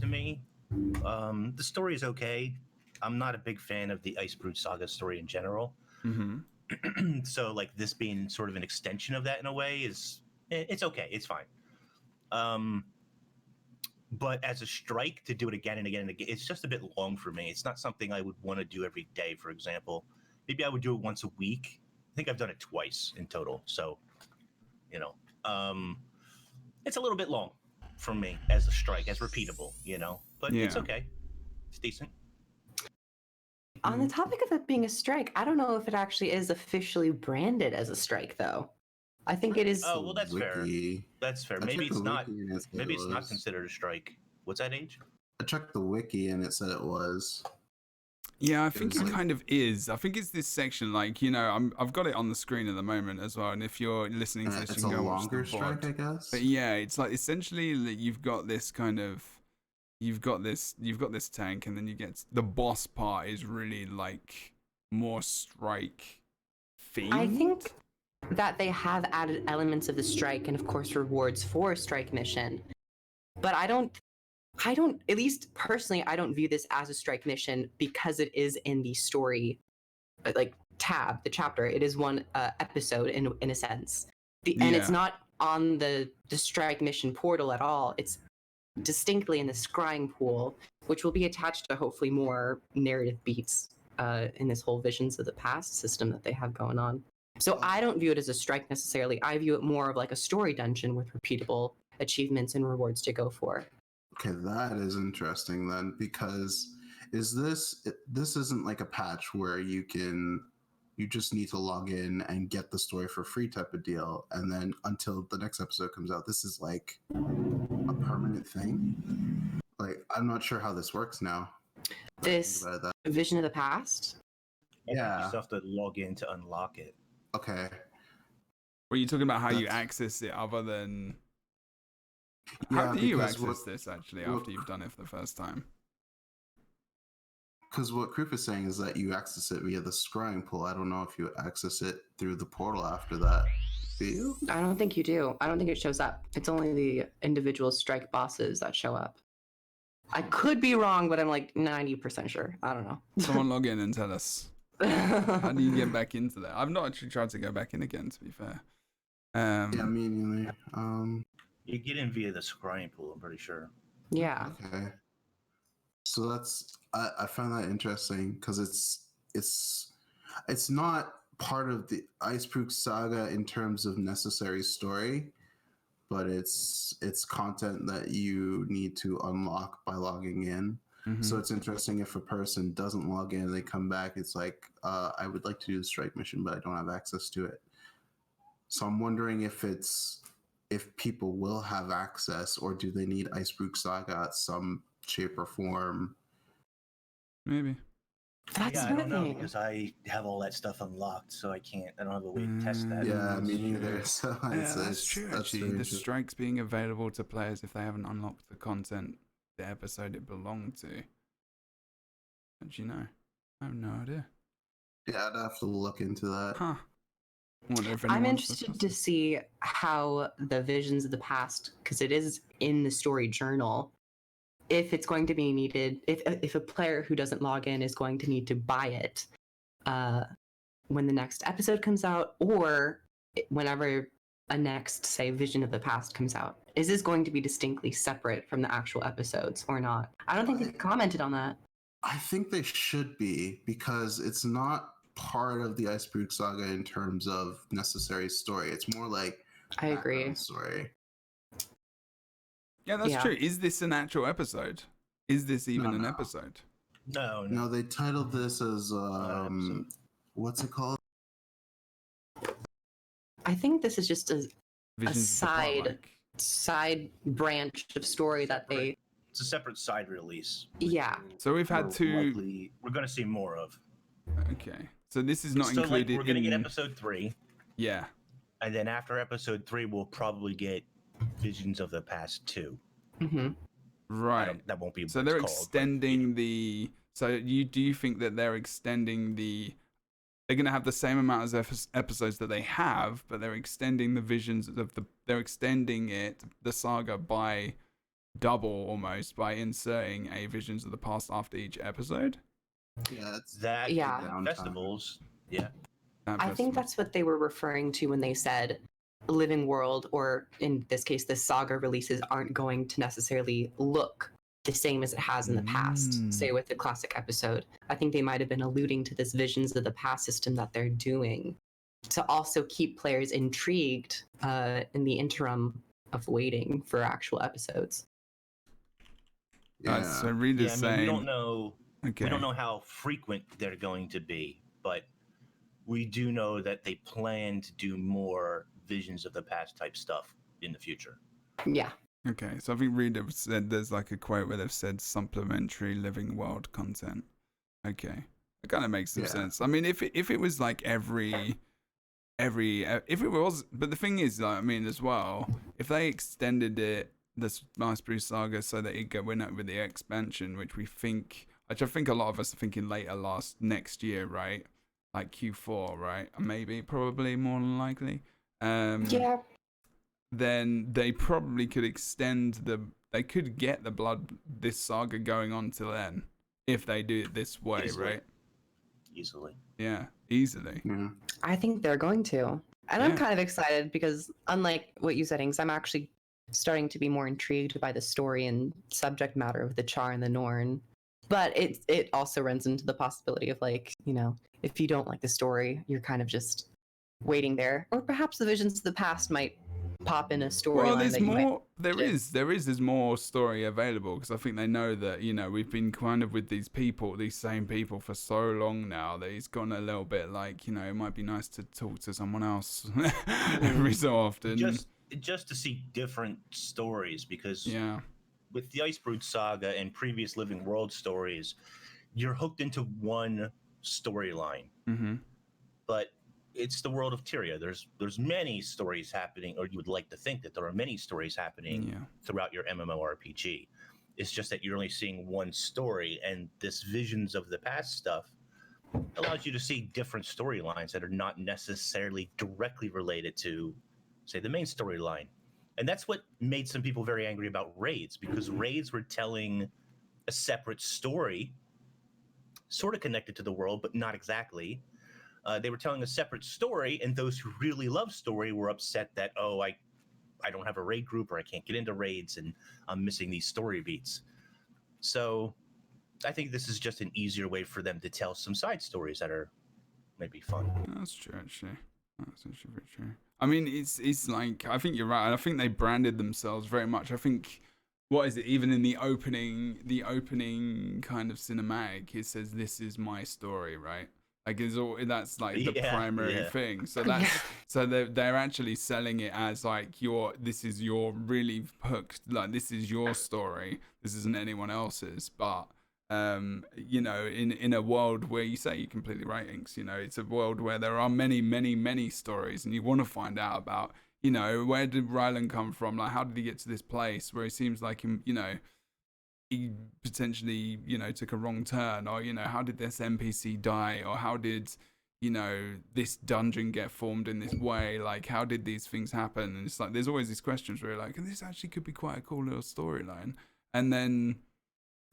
to me. The story is okay. I'm not a big fan of the Ice Brood Saga story in general. Mm-hmm. So like this being sort of an extension of that in a way is it's okay. It's fine. But as a strike to do it again and again and again, it's just a bit long for me. It's not something I would want to do every day, for example. Maybe I would do it once a week. I think I've done it twice in total. So, you know, it's a little bit long for me as a strike, as repeatable, you know, but it's Yeah. okay. It's decent. On the topic of it being a strike, I don't know if it actually is officially branded as a strike, though. I think it is. Oh, well, that's fair. Wiki. That's fair. I Maybe checked it's the not. wiki and it said Maybe it it's not was. considered a strike. What's that age? I checked the wiki and it said it was. Yeah, I think was it like- kind of is. I think it's this section, like, you know, I've got it on the screen at the moment as well. And if you're listening to this, It's you a can go watch longer the strike, VOD. I guess. But yeah, it's like essentially that you've got this kind of, you've got this tank, and then you get the boss part is really like more strike themed. I think that they have added elements of the strike and, of course, rewards for a strike mission. But I don't, at least personally, I don't view this as a strike mission because it is in the story, like tab, the chapter. It is one episode in a sense, and it's Yeah. not on the strike mission portal at all. It's distinctly in the scrying pool, which will be attached to hopefully more narrative beats in this whole Visions of the Past system that they have going on. So I don't view it as a strike necessarily. I view it more of like a story dungeon with repeatable achievements and rewards to go for. Okay, that is interesting then, because this isn't like a patch where you just need to log in and get the story for free type of deal, and then until the next episode comes out, this is like a permanent thing. Like, I'm not sure how this works now. This Think about Vision of the Past. Yeah. You still have to log in to unlock it. that. Okay. Were you talking about how you That's- access it other than... How Yeah, do you because access this, actually, after you've done it for the first time? Because what KROOF is saying is that you access it via the scrying pool. I don't know if you access it through the portal after that. Do you? I don't think you do. I don't think it shows up. It's only the individual strike bosses that show up. I could be wrong, but I'm like 90% sure. I don't know. Someone log in and tell us. How do you get back into that? I've not actually tried to go back in again, to be fair. Yeah, me neither. You get in via the scrying pool, I'm pretty sure. Yeah. Okay. So that's I find that interesting because it's not part of the Icebrook saga in terms of necessary story, but it's content that you need to unlock by logging in. So it's interesting if a person doesn't log in and they come back, it's like, I would like to do the strike mission, but I don't have access to it. So I'm wondering if people will have access, or do they need Icebrook Saga at some shape or form? Maybe. That's I another don't know thing. because I have all that stuff unlocked, so I don't have a way to test that. Yeah, me neither. So That's true, actually. very The interesting. strikes being available to players if they haven't unlocked the content, the episode it belonged to. How do you know? I have no idea. Yeah, I'd have to look into that. Huh. Wonder if I'm anyone's interested discussed to it. see how the visions of the past, because it is in the story journal, if it's going to be needed, if a player who doesn't log in is going to need to buy it when the next episode comes out, or whenever a next, say, Vision of the Past comes out. Is this going to be distinctly separate from the actual episodes or not? I don't think they commented on that. I think they should be, because it's not part of the Icebrook Saga in terms of necessary story. It's more like I agree. background story. Yeah, that's Yeah. true. Is this an actual episode? Is this even No, an no. episode? No. No, they titled this as episode. what's it called? I think this is just a Visions of the Plot, side- like- side branch of story that they. It's a separate side release. Yeah. So we've had two. We're going to see more of. Okay. So this is not So, like, included we're going to in. get episode 3, Yeah. and then after episode 3, we'll probably get Visions of the Past 2. Hmm. Right. That won't be. So what they're it's called, extending the. So do you think that they're extending the? They're going to have the same amount of episodes that they have, but they're extending the visions of the. They're extending the saga by double almost by inserting a Visions of the Past after each episode. Yeah, it's That Yeah. downtime. festivals. Yeah. I think that's what they were referring to when they said Living World, or in this case, the saga releases aren't going to necessarily look the same as it has in the past, say with the classic episode. I think they might have been alluding to this Visions of the Past system that they're doing to also keep players intrigued in the interim of waiting for actual episodes. Yeah. So Reader's Yeah, I mean, saying. we don't know. Okay. We don't know how frequent they're going to be, but we do know that they plan to do more Visions of the Past type stuff in the future. Yeah. Okay, so I think Reader said there's like a quote where they've said supplementary living world content. Okay, it kind of makes some Yeah. sense. I mean, if it was like if it was, but the thing is, like, I mean, as well, if they extended this Icebrook saga so that it went out with the expansion, which I think a lot of us are thinking later next year, right? Like Q4, right? Maybe, probably more than likely. Yeah. Then they probably could they could get this saga going on till then if they do it this way, Easily. right? Easily. Yeah, easily. Yeah. I think they're going to. And I'm Yeah. kind of excited because, unlike what you said, Inks, I'm actually starting to be more intrigued by the story and subject matter of the Char and the Norn. But it also runs into the possibility of, like, if you don't like the story, you're kind of just waiting there. Or perhaps the Visions of the Past might pop in a storyline. Well, there's that you might- more. There's more story available because I think they know that we've been kind of with these same people for so long now that it's gone a little bit like it might be nice to talk to someone else every so often. Just to see different stories, because yeah, with the Icebrook saga and previous Living World stories, you're hooked into one storyline. mm-hmm. But it's the world of Tyria. There's many stories happening, or you would like to think that there are many stories happening Yeah. throughout your MMORPG. It's just that you're only seeing one story, and this Visions of the Past stuff allows you to see different storylines that are not necessarily directly related to, say, the main storyline. And that's what made some people very angry about raids, because raids were telling a separate story, sort of connected to the world, but not exactly. They were telling a separate story, and those who really love story were upset that, oh, I don't have a raid group, or I can't get into raids, and I'm missing these story beats. So I think this is just an easier way for them to tell some side stories that are maybe fun. That's true, actually. That's actually very true. I mean, it's like, I think you're right. I think they branded themselves very much. I think, what is it? Even in the opening kind of cinematic, it says, "This is my story," right? Like, that's like the primary thing. So that's so they're actually selling it as like this is your really hooked, like this is your story. This isn't anyone else's, but. You know, in a world where you're completely right, Inks, you know, it's a world where there are many stories, and you want to find out about, you know, where did Rylan come from? Like, how did he get to this place where it seems like him, you know, he potentially, you know, took a wrong turn, or, you know, how did this NPC die, or how did, you know, this dungeon get formed in this way? Like, how did these things happen? And it's like, there's always these questions where you're like, this actually could be quite a cool little storyline. And then,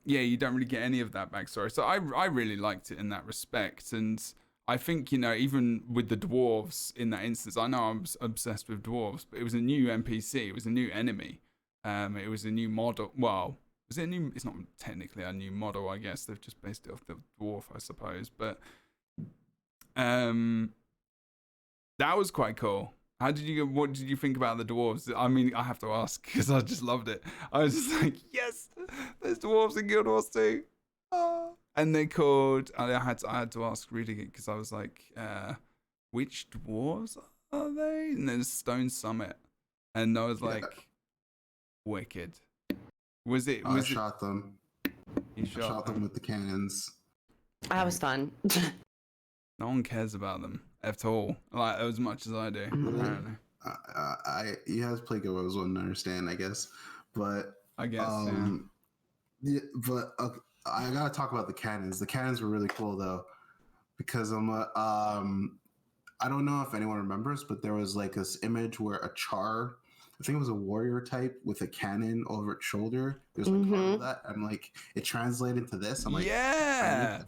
yeah, you don't really get any of that backstory. So I really liked it in that respect. And I think, you know, even with the dwarves in that instance, I know I'm obsessed with dwarves, but it was a new NPC. It was a new enemy. It was a new model. Well, was it a new? It's not technically a new model, I guess. They've just based it off the dwarf, I suppose. But that was quite cool. What did you think about the dwarves? I mean, I have to ask because I just loved it. I was just like, yes, there's dwarves in Guild Wars 2. Oh. And they called, I had to ask reading it because I was like, which dwarves are they? And then Stone Summit. And I was like, wicked. Was it? I shot them. You shot them with the cannons. That was fun. No one cares about them at all, like as much as I do. Apparently, you have to play Guild Wars 1 to understand, I guess. But I guess, but I gotta talk about the cannons. The cannons were really cool though, because I don't know if anyone remembers, but there was like this image where a char, I think it was a warrior type with a cannon over its shoulder. There's like part of that, and like it translated to this. I'm like, yeah.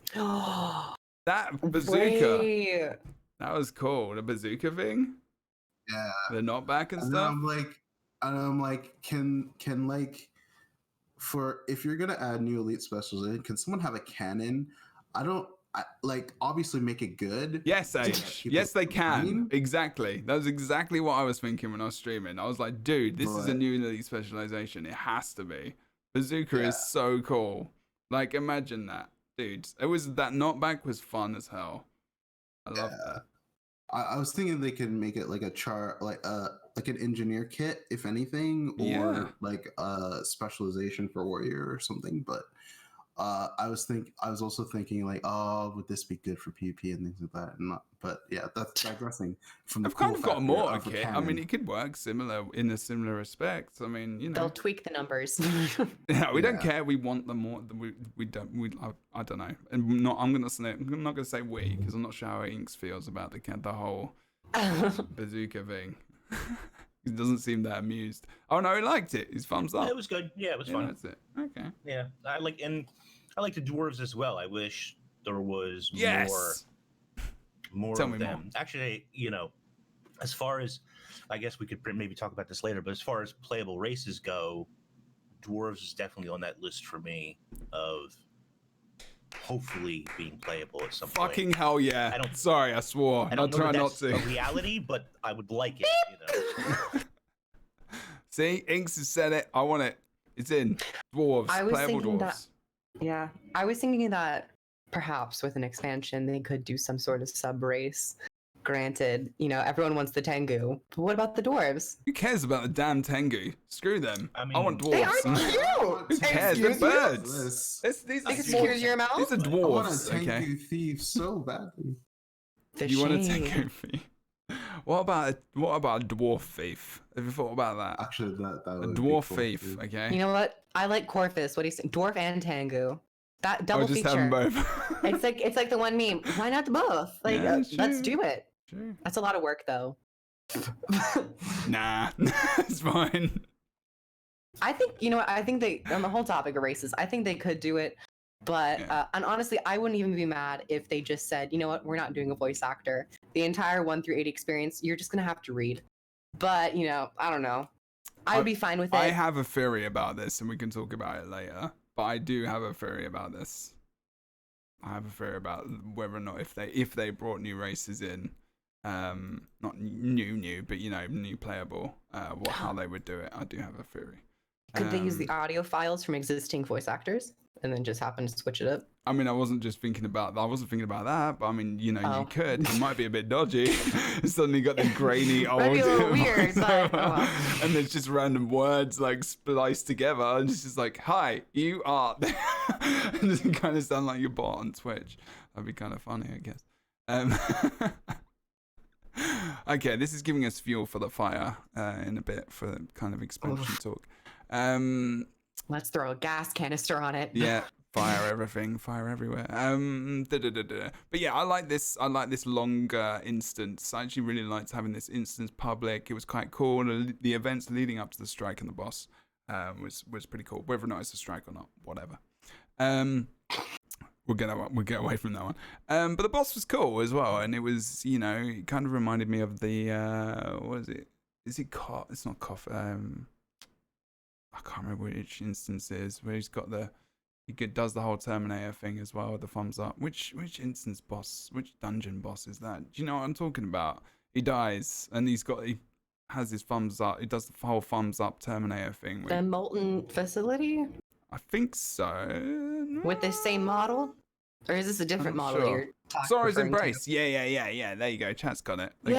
That bazooka. Wait. That was cool. The bazooka thing. Yeah. The knockback and stuff. I'm like, can like, for if you're gonna add new elite specials in, can someone have a cannon? Like obviously make it good. Yes, H. Yes, they can. Exactly. That was exactly what I was thinking when I was streaming. I was like, dude, this is a new elite specialization. It has to be. Bazooka is so cool. Like, imagine that. Dude, that knockback was fun as hell. I love that. I was thinking they could make it like a like an engineer kit, if anything, or like a specialization for warrior or something. But I was also thinking like, oh, would this be good for PvP and things like that? But yeah, that's digressing from the. I've kind of got a mortar kit. I mean, it could work in a similar respect. I mean, you know, they'll tweak the numbers. Yeah, we don't care. We want them more. We don't. I don't know. I'm not gonna say we because I'm not sure how Inks feels about the whole bazooka thing. He doesn't seem that amused. Oh no, he liked it. His thumbs up. It was good. Yeah, it was fun. That's it. Okay. Yeah, I like the dwarves as well. I wish there was more of them. Actually, you know, as far as, I guess we could maybe talk about this later, but as far as playable races go, dwarves is definitely on that list for me of hopefully being playable at some point. Fucking hell yeah. Sorry, I swore. I don't know if that's a reality, but I would like it, you know. See, Inks has said it. I want it. It's in. Dwarves. Playable dwarves. I was thinking that perhaps with an expansion they could do some sort of sub race. Granted, you know, everyone wants the Tengu, but what about the dwarves? Who cares about the damn Tengu? Screw them. I want dwarves. They are cute. Who cares? They're birds. Excuse your mouth. These are dwarves. I want a Tengu thief so badly. You want a Tengu thief? What about a dwarf thief? Have you thought about that? Actually, that would a dwarf cool, thief. dude. Okay. You know what? I like Corvus. What do you think? Dwarf and Tengu. That double just feature. have them both. it's like the one meme. Why not the both? Like, let's do it. Sure. That's a lot of work, though. Nah, it's fine. I think, I think they, on the whole topic of races, I think they could do it. But, and honestly, I wouldn't even be mad if they just said, you know what, we're not doing a voice actor. The entire 1 through 8 experience, you're just going to have to read. But, I don't know. I would be fine with it. I have a theory about this, and we can talk about it later. But I do have a theory about this. I have a theory about whether or not if they brought new races in, not new, but new playable, how they would do it. I do have a theory. Could they use the audio files from existing voice actors and then just happen to switch it up? I mean, I wasn't thinking about that, but I mean, you could. It might be a bit dodgy. Suddenly got the grainy old. Might be a little weird, but and there's just random words like spliced together, and it's just like, "Hi, you are." And it kind of sound like your bot on Twitch. That'd be kind of funny, I guess. Okay, this is giving us fuel for the fire in a bit for the kind of expansion talk. Let's throw a gas canister on it. Yeah, fire everything, fire everywhere. But yeah, I like this longer instance. I actually really liked having this instance public. It was quite cool. The events leading up to the strike and the boss was pretty cool. Whether or not it's a strike or not, whatever. We'll get away from that one. But the boss was cool as well, and it was, it kind of reminded me of the what is it? Is it KROOF? It's not KROOF. I can't remember which instance it is where does the whole Terminator thing as well with the thumbs up. Which instance boss? Which dungeon boss is that? Do you know what I'm talking about? He dies and he has his thumbs up. He does the whole thumbs up Terminator thing. The Molten Facility? I think so. With the same model? Or is this a different model sure. you're talking Sorry's referring Embrace. to? Yeah. There you go. Chat's got it. They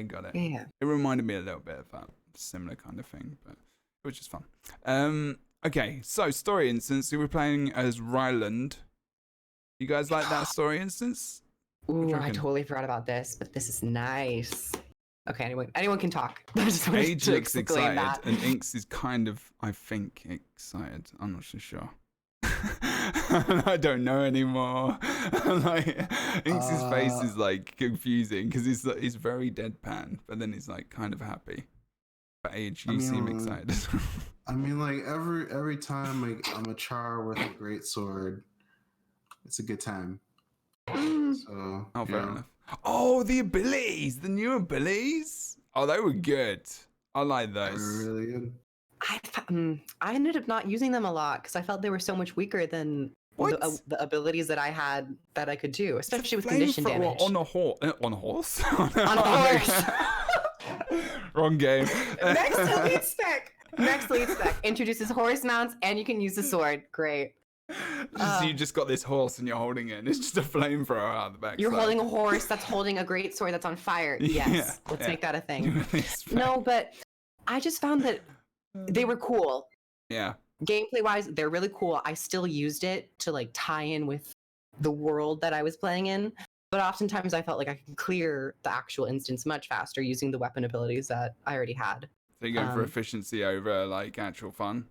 got it. Yeah. It reminded me a little bit of that similar kind of thing, but it was just fun. Okay, so story instance. We were playing as Ryland. You guys like that story instance? Ooh, I totally forgot about this, but this is nice. Okay, anyone can talk. I just wanted Age to looks explain excited, that. and INKS is kind of, I think, excited. I'm not so sure. I don't know anymore. Like INKS' face is like confusing because he's very deadpan, but then he's like kind of happy. But Age, you seem excited. I mean, like every time I'm a char with a great sword, it's a good time. So fair enough. Oh, the abilities, the new abilities. Oh, they were good. I like those. They're really good. I ended up not using them a lot because I felt they were so much weaker than the abilities that I had that I could do, especially with condition damage. On a horse? On a horse? On a horse. Wrong game. Next lead spec introduces horse mounts, and you can use the sword. Great. You just got this horse and you're holding it, and it's just a flamethrower out the back. You're holding a horse that's holding a great sword that's on fire. Yes, let's make that a thing. No, but I just found that they were cool. Yeah. Gameplay wise, they're really cool. I still used it to like tie in with the world that I was playing in, but oftentimes I felt like I could clear the actual instance much faster using the weapon abilities that I already had. So you're going for efficiency over like actual fun?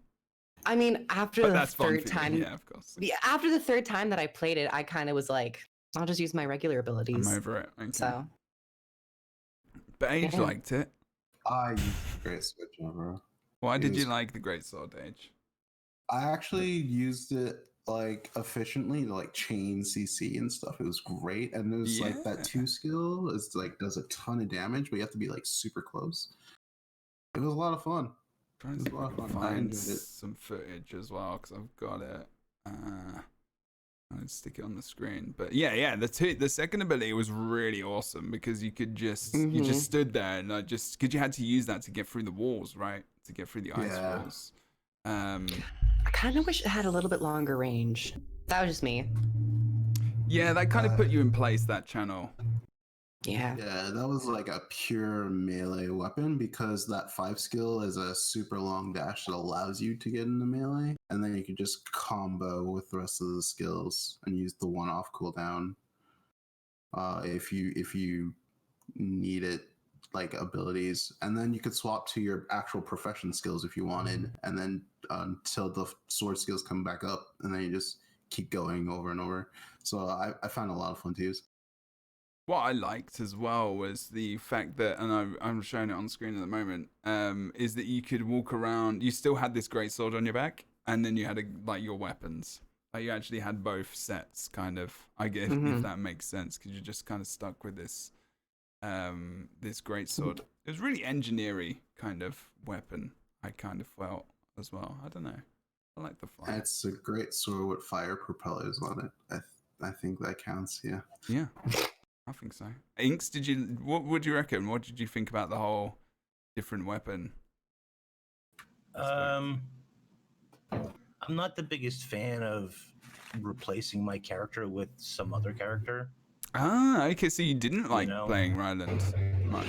I mean, after the third time, yeah, of course. Yeah, after the third time that I played it, I kind of was like, I'll just use my regular abilities. I'm over it. Okay. So, but Age liked it. I used the Great Sword, bro. Why did you like the Great Sword, Age? I actually used it like efficiently to like chain CC and stuff. It was great, and there's like that 2 skill is like does a ton of damage, but you have to be like super close. It was a lot of fun. Trying to find some footage as well because I've got it. I'll stick it on the screen. But yeah, the second ability was really awesome because you could just you just stood there and because you had to use that to get through the walls, right? To get through the ice walls. I kind of wish it had a little bit longer range. That was just me. Yeah, that kind of put you in place, that channel. Yeah, that was like a pure melee weapon because that 5 skill is a super long dash that allows you to get into melee, and then you can just combo with the rest of the skills and use the one-off cooldown if you need it, like abilities, and then you could swap to your actual profession skills if you wanted, and then until the sword skills come back up, and then you just keep going over and over. So I found a lot of fun to use. what I liked as well was the fact that, and I'm showing it on screen at the moment, is that you could walk around. You still had this great sword on your back, and then you had like your weapons. Like you actually had both sets, kind of. I guess if that makes sense, because you're just kind of stuck with this, this great sword. It was really engineering kind of weapon. I kind of felt as well. I don't know. I like the fire. It's a great sword with fire propellers on it. I think that counts. Yeah. Yeah. I think so. INKS, what would you reckon? What did you think about the whole different weapon? I'm not the biggest fan of replacing my character with some other character. Ah, okay, so you didn't like playing Ryland much.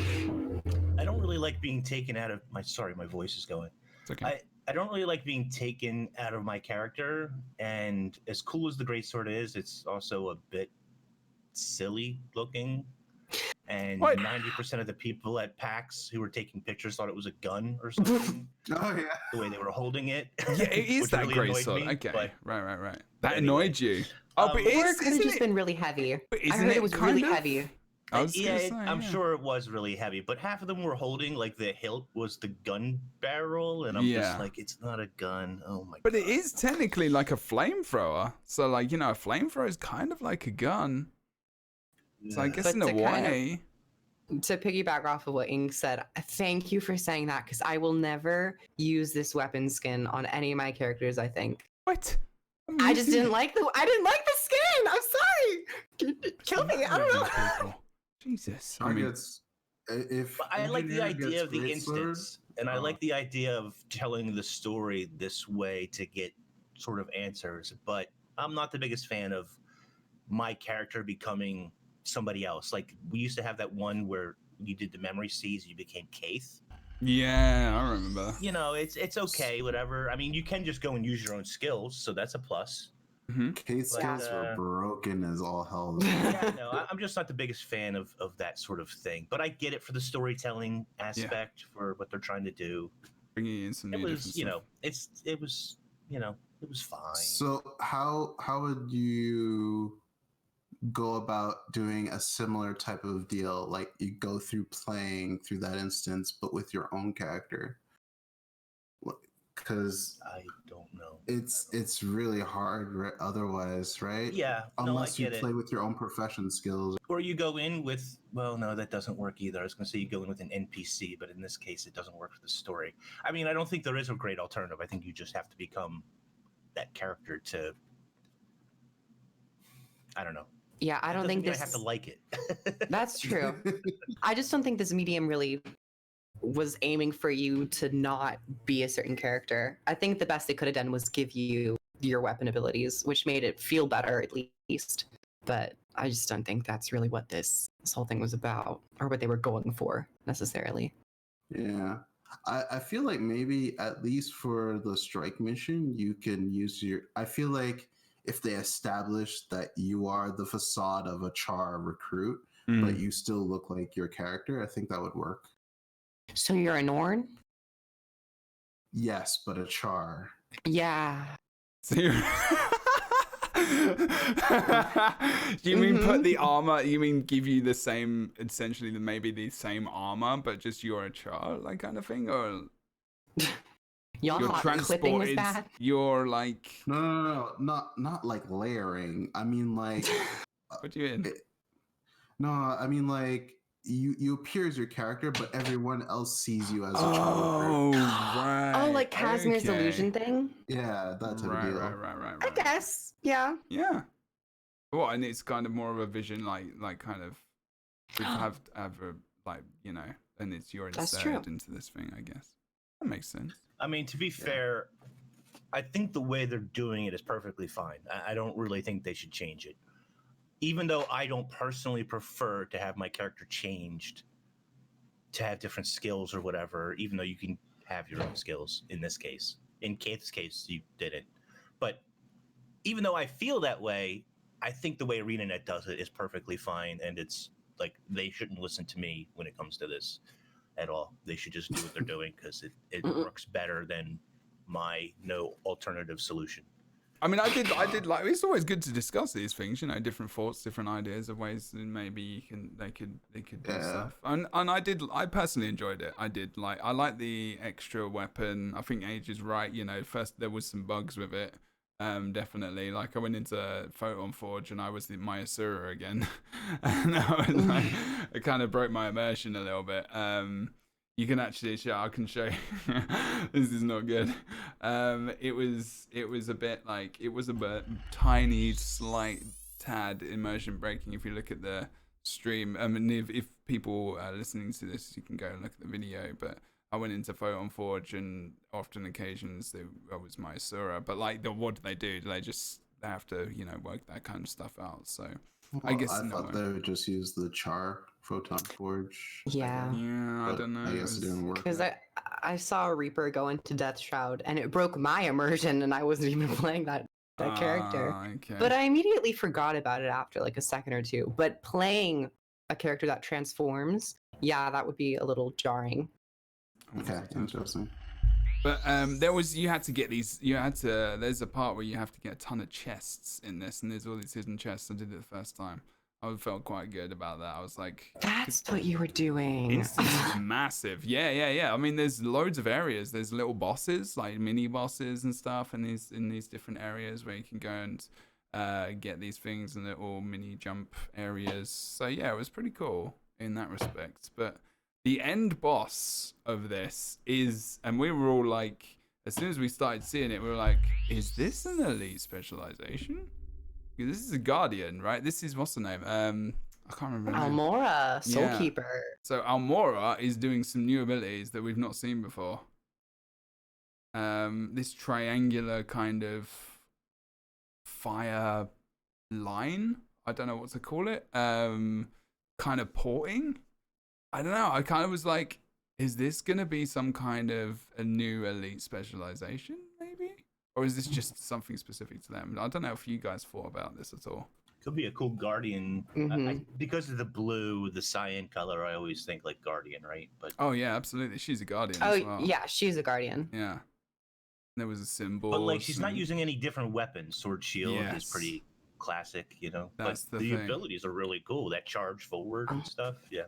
I don't really like being taken out of my voice is going. It's okay. I don't really like being taken out of my character, and as cool as the greatsword is, it's also a bit silly looking, and 90% of the people at PAX who were taking pictures thought it was a gun or something. Oh yeah, the way they were holding it. Yeah, it is that really great sword. Okay, but, right. That annoyed you. Oh, but or it could have just been really heavy. I heard it was really heavy. I'm sure it was really heavy, but half of them were holding like the hilt was the gun barrel, and I'm just like, it's not a gun. Oh my! But it is technically like a flamethrower. So like a flamethrower is kind of like a gun. So I guess in a way. To piggyback off of what INKS said, thank you for saying that, because I will never use this weapon skin on any of my characters. I think. What? I just didn't like the. I didn't like the skin. I'm sorry. Kill me. I don't know. Jesus. I mean, if I like the idea of the instance, and I like the idea of telling the story this way to get sort of answers. But I'm not the biggest fan of my character becoming somebody else. Like we used to have that one where you did the memory seeds, you became Keith. Yeah, I remember. It's okay, whatever. I mean, you can just go and use your own skills, so that's a plus. Keith's skills were broken as all hell. Yeah, no, I'm just not the biggest fan of that sort of thing. But I get it for the storytelling aspect, for what they're trying to do. Bringing in some new different stuff. It was fine. So how would you go about doing a similar type of deal? Like you go through playing through that instance, but with your own character? Because I don't know. It's really hard otherwise, right? Yeah. Unless you play with your own profession skills. Or you go in with, well, no, that doesn't work either. I was going to say you go in with an NPC, but in this case, it doesn't work for the story. I mean, I don't think there is a great alternative. I think you just have to become that character to, I don't know. Yeah, I don't think I have to like it. That's true. I just don't think this medium really was aiming for you to not be a certain character. I think the best they could have done was give you your weapon abilities, which made it feel better at least. But I just don't think that's really what this whole thing was about, or what they were going for necessarily. Yeah. I feel like maybe at least for the strike mission, you can use I feel like if they establish that you are the facade of a char recruit, but you still look like your character, I think that would work. So you're a Norn? Yes, but a char. Yeah. So you mean put the armor? You mean give you the same, essentially maybe the same armor, but just you're a char, like kind of thing, or Y'all you're transported? You're like no, not like layering. I mean like. What do you mean? I mean like. You appear as your character, but everyone else sees you as a child. Oh, right. Oh, like Casimir's illusion thing? Yeah, that type of deal. Right. I guess. Yeah. Yeah. Well, and it's kind of more of a vision, like kind of have a, like, and it's you're inserted into this thing, I guess. That makes sense. I mean, to be fair, I think the way they're doing it is perfectly fine. I don't really think they should change it. Even though I don't personally prefer to have my character changed to have different skills or whatever, even though you can have your own skills in this case. In Keith's case, you didn't. But even though I feel that way, I think the way ArenaNet does it is perfectly fine, and it's like they shouldn't listen to me when it comes to this at all. They should just do what they're doing because it works better than my no alternative solution. I mean, I did like. It's always good to discuss these things, you know, different thoughts, different ideas of ways that maybe they could do stuff. And I personally enjoyed it. I like the extra weapon. I think Age is right. You know, first there was some bugs with it. Definitely. Like I went into Photon Forge and I was my Asura again, and I was like, it kind of broke my immersion a little bit. You can actually show. I can show you. This is not good. It was a bit like it was a bit tiny, slight tad immersion breaking. If you look at the stream, I mean, if people are listening to this, you can go and look at the video. But I went into Photon Forge, and often occasions I was my Asura. But like, what do they do? Do they have to work that kind of stuff out? So. Well, I guess I thought they would just use the char Photon Forge. Yeah. Yeah, I don't know. I guess it didn't work. Because I saw a Reaper go into Death Shroud and it broke my immersion and I wasn't even playing that character. Okay. But I immediately forgot about it after like a second or two. But playing a character that transforms, yeah, that would be a little jarring. Okay, interesting. But there's a part where you have to get a ton of chests in this, and there's all these hidden chests. I did it the first time. I felt quite good about that. I was like, that's what you were doing. Instance is massive. Yeah. I mean, there's loads of areas. There's little bosses, like mini bosses and stuff, in these different areas where you can go and get these things and little mini jump areas. So yeah, it was pretty cool in that respect. But the end boss of this is, and we were all like, as soon as we started seeing it, we were like, is this an elite specialization? Because this is a guardian, right? This is, what's the name? I can't remember. Almora, Soulkeeper. Yeah. So Almora is doing some new abilities that we've not seen before. This triangular kind of fire line. I don't know what to call it. Kind of porting. I don't know. I kind of was like, is this going to be some kind of a new elite specialization, maybe? Or is this just something specific to them? I don't know if you guys thought about this at all. Could be a cool guardian. Because of the blue, the cyan color, I always think like guardian, right? But oh, yeah, absolutely. She's a guardian as well. Yeah, she's a guardian. Yeah. There was a symbol. But like, she's not using any different weapons. Sword shield is pretty classic, That's but the abilities are really cool. That charge forward and stuff. Yeah.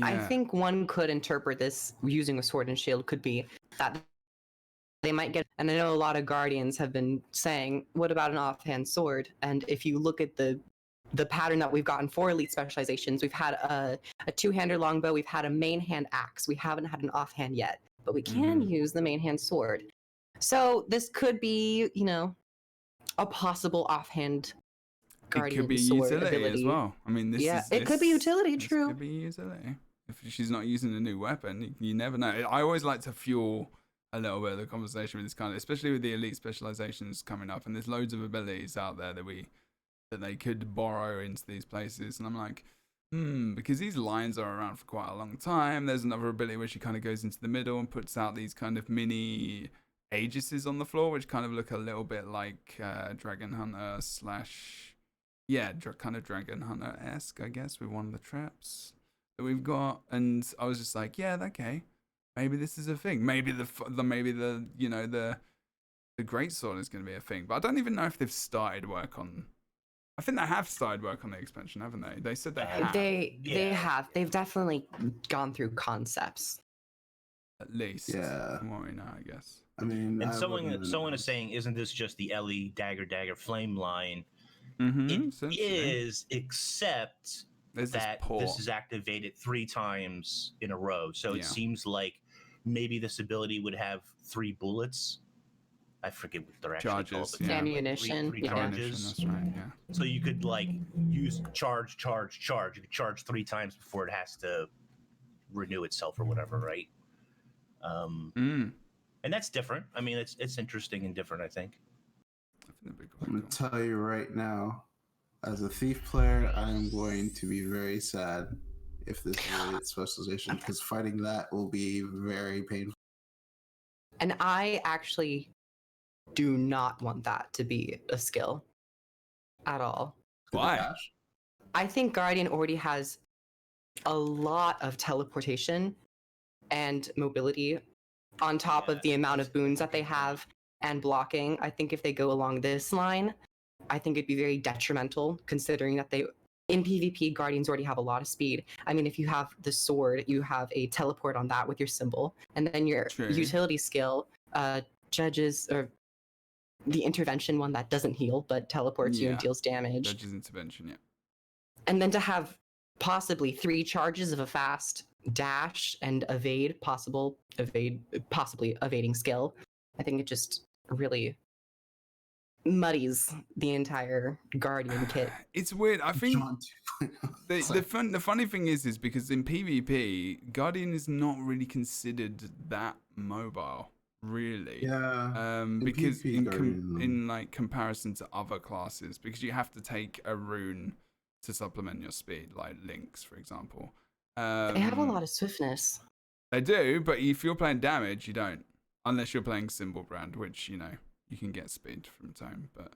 I think one could interpret this using a sword and shield could be that they might get, and I know a lot of guardians have been saying, what about an offhand sword? And if you look at the pattern that we've gotten for elite specializations, we've had a two-hander longbow, we've had a main hand axe, we haven't had an offhand yet, but we can use the main hand sword. So this could be, a possible offhand guardian it could be sword utility ability as well. I mean, it could be utility. True. Could be utility. If she's not using a new weapon, you never know. I always like to fuel a little bit of the conversation with this kind of, especially with the elite specializations coming up, and there's loads of abilities out there that they could borrow into these places, and I'm like, because these lines are around for quite a long time. There's another ability where she kind of goes into the middle and puts out these kind of mini Aegises on the floor, which kind of look a little bit like Dragon Hunter kind of Dragon Hunter-esque, I guess, with one of the traps that we've got. And I was just like, yeah, okay, maybe this is a thing. Maybe the greatsword is going to be a thing. But I don't even know if they've started work on. I think they have started work on the expansion, haven't they? They said they have. They have. They've definitely gone through concepts. At least. Yeah. From what we know, I guess. I mean, and someone is saying, isn't this just the Ellie dagger flame line? It is, except that this is activated 3 times in a row. So it seems like maybe this ability would have 3 bullets. I forget what they're actually called. Ammunition. Three charges. That's right, yeah. So you could like use charge. You could charge 3 times before it has to renew itself or whatever, right? And that's different. I mean, it's interesting and different, I think. I'm going to tell you right now, as a thief player, I'm going to be very sad if this is a specialization, because fighting that will be very painful. And I actually do not want that to be a skill at all. Why? I think Guardian already has a lot of teleportation and mobility on top of the amount of boons that they have. and blocking. I think if they go along this line, I think it'd be very detrimental, considering that in PvP, Guardians already have a lot of speed. I mean, if you have the sword, you have a teleport on that with your symbol, and then your True. utility skill, Judges, or the intervention one that doesn't heal but teleports you and deals damage. Judge's intervention, yeah. And then to have possibly 3 charges of a fast dash and possibly evading skill. I think it just really muddies the entire Guardian kit. It's weird. I think the funny thing is because in PvP, Guardian is not really considered that mobile, really. Yeah. Because PvP, in like comparison to other classes, because you have to take a rune to supplement your speed, like Lynx, for example. They have a lot of swiftness. They do, but if you're playing damage, you don't, unless you're playing Symbol Brand, which you can get speed from Tome, but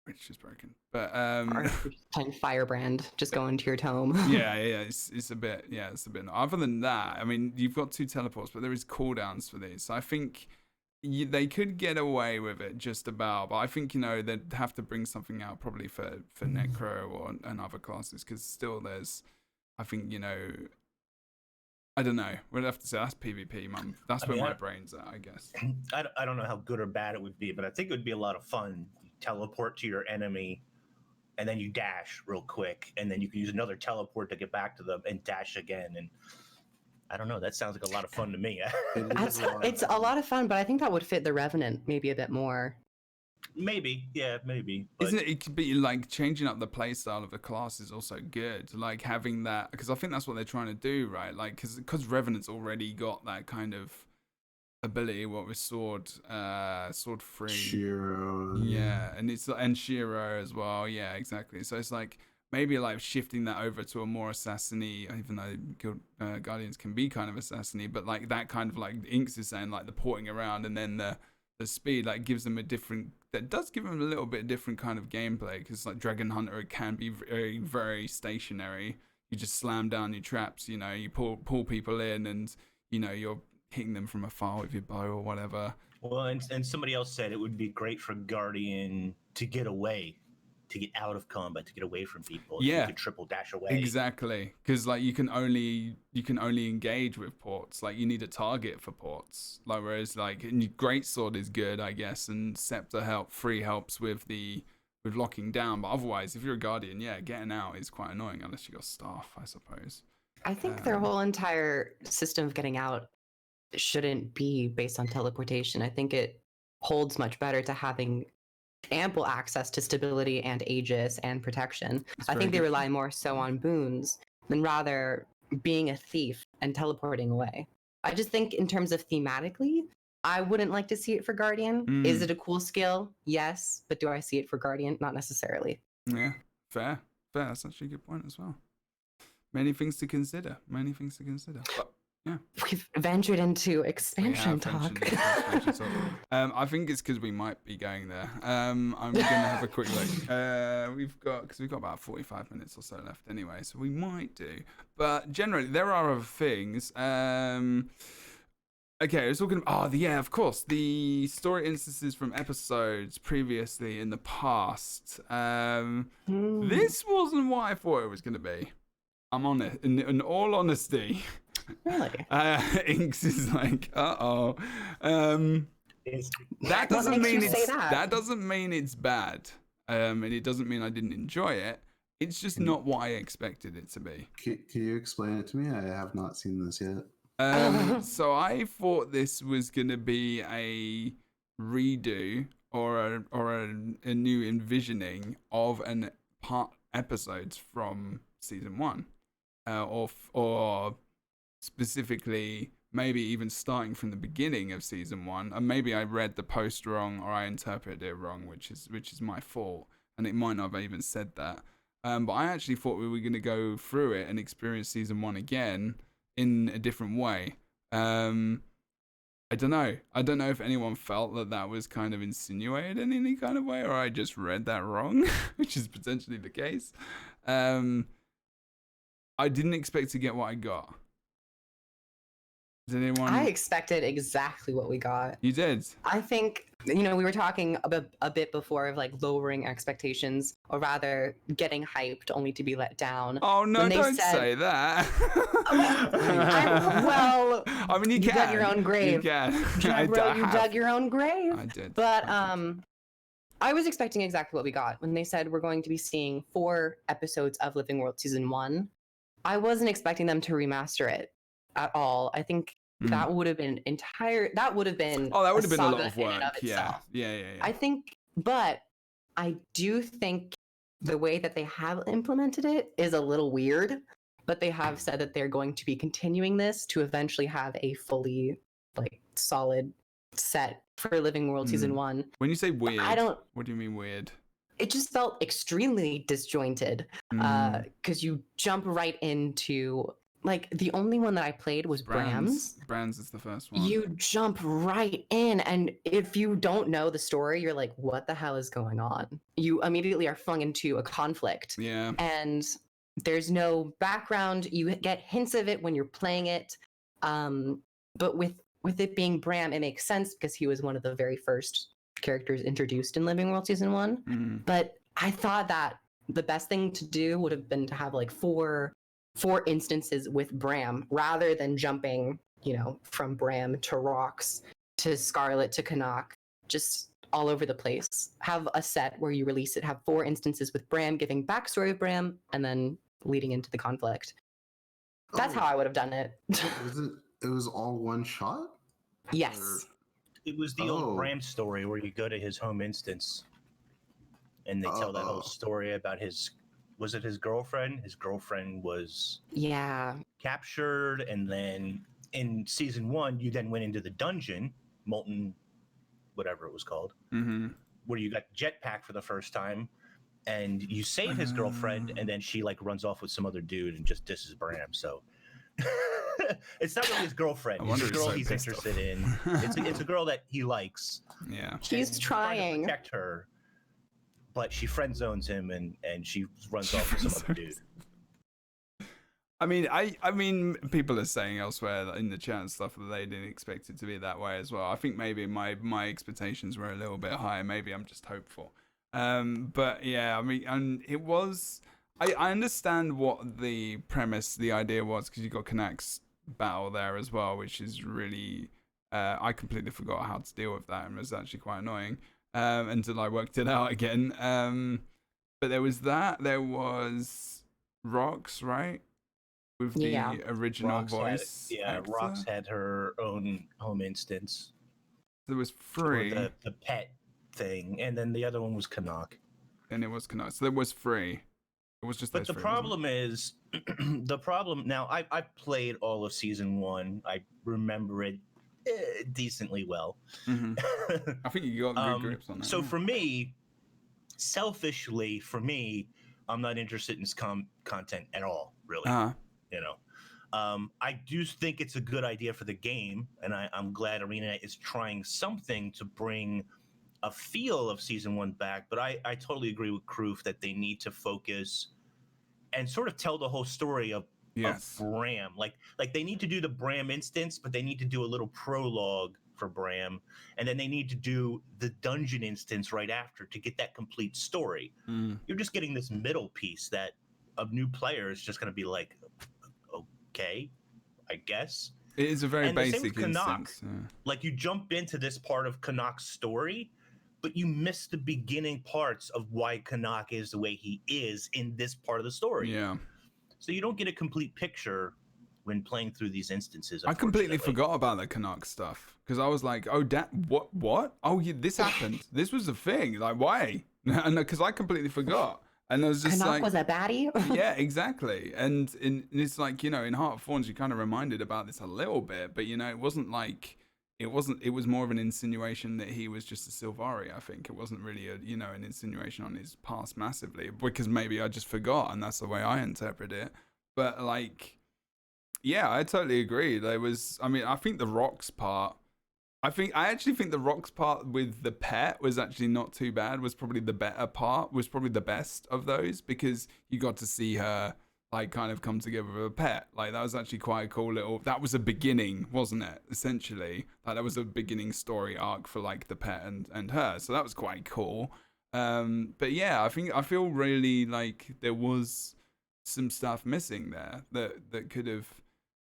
which is broken. But or if you're just playing Firebrand, just go into your tome. yeah, it's a bit. Other than that, I mean, you've got 2 teleports, but there is cooldowns for these. So I think they could get away with it just about, but I think they'd have to bring something out probably for Necro and other classes, because still there's, I think I don't know. We'll have to say that's PvP, man. That's where my brain's at, I guess. I don't know how good or bad it would be, but I think it would be a lot of fun. Teleport to your enemy, and then you dash real quick, and then you can use another teleport to get back to them and dash again. And I don't know. That sounds like a lot of fun to me. It's a lot of fun, but I think that would fit the Revenant maybe a bit more. Maybe, yeah, maybe. But Isn't it? It could be like changing up the playstyle of the class is also good. Like having that, because I think that's what they're trying to do, right? Like because Revenant's already got that kind of ability. What with sword 3, Shiro. yeah, and Shiro as well. Yeah, exactly. So it's like maybe like shifting that over to a more assassin-y, even though Guardians can be kind of assassin-y, but like that kind of like INKS is saying, like the porting around and then the speed, like gives them that does give them a little bit different kind of gameplay, because like Dragon Hunter, it can be very, very stationary. You just slam down your traps, you pull people in, and you're hitting them from afar with your bow or whatever. Well, and somebody else said it would be great for Guardian to get away, to get out of combat, to get away from people. Yeah, you could triple dash away. Exactly, because like you can only engage with ports. Like you need a target for ports. Like whereas like Greatsword is good, I guess, and Scepter free helps with locking down. But otherwise, if you're a Guardian, getting out is quite annoying unless you got staff, I suppose. I think their whole entire system of getting out shouldn't be based on teleportation. I think it holds much better to having ample access to stability and Aegis and protection. I think they rely more so on boons than rather being a thief and teleporting away. I just think in terms of thematically, I wouldn't like to see it for Guardian. Is it a cool skill? Yes. But do I see it for Guardian? Not necessarily. Yeah, fair. That's actually a good point as well. Many things to consider. But, yeah. We've ventured into expansion talk. I think it's because we might be going there. I'm going to have a quick look. We've got about 45 minutes or so left anyway, so we might do. But generally, there are other things. Okay, we're talking. Of course, the story instances from episodes previously in the past. This wasn't what I thought it was going to be. I'm on it. In all honesty. Really? INKS is like, that doesn't mean that doesn't mean it's bad. And it doesn't mean I didn't enjoy it. It's just not what I expected it to be. Can you explain it to me? I have not seen this yet. So I thought this was gonna be a redo or a new envisioning of an episodes from season 1, or specifically maybe even starting from the beginning of season 1, and maybe I read the post wrong or I interpreted it wrong, which is my fault, and it might not have even said that. But I actually thought we were going to go through it and experience season 1 again in a different way. I don't know if anyone felt that was kind of insinuated in any kind of way, or I just read that wrong, which is potentially the case. I didn't expect to get what I got. Did anyone? I expected exactly what we got. You did. I think, we were talking a bit before of like lowering expectations, or rather getting hyped only to be let down. Oh no! When they Don't said- say that. Well, I mean, you you can. dug your own grave. You can. Jebro, you have. dug your own grave. I did. But I did. I was expecting exactly what we got when they said we're going to be seeing 4 episodes of Living World Season 1. I wasn't expecting them to remaster it at all. I think that would have been that would have been Oh, that would have been a lot saga of in and work. of itself. Yeah. I think, but I do think the way that they have implemented it is a little weird, but they have said that they're going to be continuing this to eventually have a fully solid set for Living World Season 1. When you say weird, I don't. What do you mean weird? It just felt extremely disjointed because you jump right into the only one that I played was Bram's. Brands is the first one. You jump right in, and if you don't know the story, you're like, what the hell is going on? You immediately are flung into a conflict. Yeah. And there's no background. You get hints of it when you're playing it. But with it being Bram, it makes sense because he was one of the very first characters introduced in Living World Season 1. But I thought that the best thing to do would have been to have 4 instances with Bram rather than jumping, from Bram to Rox to Scarlet to Canuck, just all over the place. Have a set where you release it, have 4 instances with Bram, giving backstory of Bram, and then leading into the conflict. That's how I would have done it. It was all one shot? Yes. It was the old Bram story where you go to his home instance and they tell that whole story about was it his girlfriend? His girlfriend was captured, and then in season 1, you then went into the dungeon, Molten, whatever it was called, where you got Jetpack for the first time, and you save his girlfriend, and then she runs off with some other dude and just disses Bram. So it's not really his girlfriend. It's a girl he's interested in. It's a girl that he likes. Yeah, he's trying to protect her, but she friend zones him, and she runs off with some other dude. I mean, people are saying elsewhere in the chat and stuff that they didn't expect it to be that way as well. I think maybe my expectations were a little bit high. Maybe I'm just hopeful. But yeah, I mean, and it was. I understand what the premise, the idea was, because you got Kanak's battle there as well, which is really. I completely forgot how to deal with that, and it was actually quite annoying. Until I worked it out again. But there was that. There was Rox, right? With the original voice. Rox had her own home instance. There was 3. The pet thing, and then the other one was Canuck. And it was Canuck. So there was 3. It was just. But the problem is, now I played all of season 1. I remember it decently well. I think you got good grips on that. So for me, selfishly, I'm not interested in this content at all, really. I do think it's a good idea for the game, and I'm glad Arena is trying something to bring a feel of season 1 back. But I totally agree with KROOF that they need to focus and sort of tell the whole story of Bram. Like they need to do the Bram instance, but they need to do a little prologue for Bram, and then they need to do the dungeon instance right after to get that complete story. You're just getting this middle piece that a new player is just going to be like, okay, I guess. It is a very basic instance. Like you jump into this part of Canuck's story, but you miss the beginning parts of why Canuck is the way he is in this part of the story. Yeah. So you don't get a complete picture when playing through these instances. I completely forgot about the Canuck stuff because I was like, "Oh, what? Oh, yeah, this happened. This was a thing. Like, why?" And because I completely forgot, and I was just Canuck was a baddie. Yeah, exactly. And it's like, in Heart of Thorns, you kind of reminded about this a little bit, but it wasn't like it was more of an insinuation that he was just a Sylvari. I think it wasn't really an insinuation on his past massively, because maybe I just forgot, and that's the way I interpret it. But yeah, I totally agree. There was, I think the Rox part, I actually think the Rox part with the pet was actually not too bad, was probably the better part, was probably the best of those, because you got to see her like kind of come together with a pet. Like that was actually quite a cool little. That was a beginning, wasn't it? Essentially, like that was a beginning story arc for like the pet and her. So that was quite cool. But yeah, I feel really like there was some stuff missing there that could have.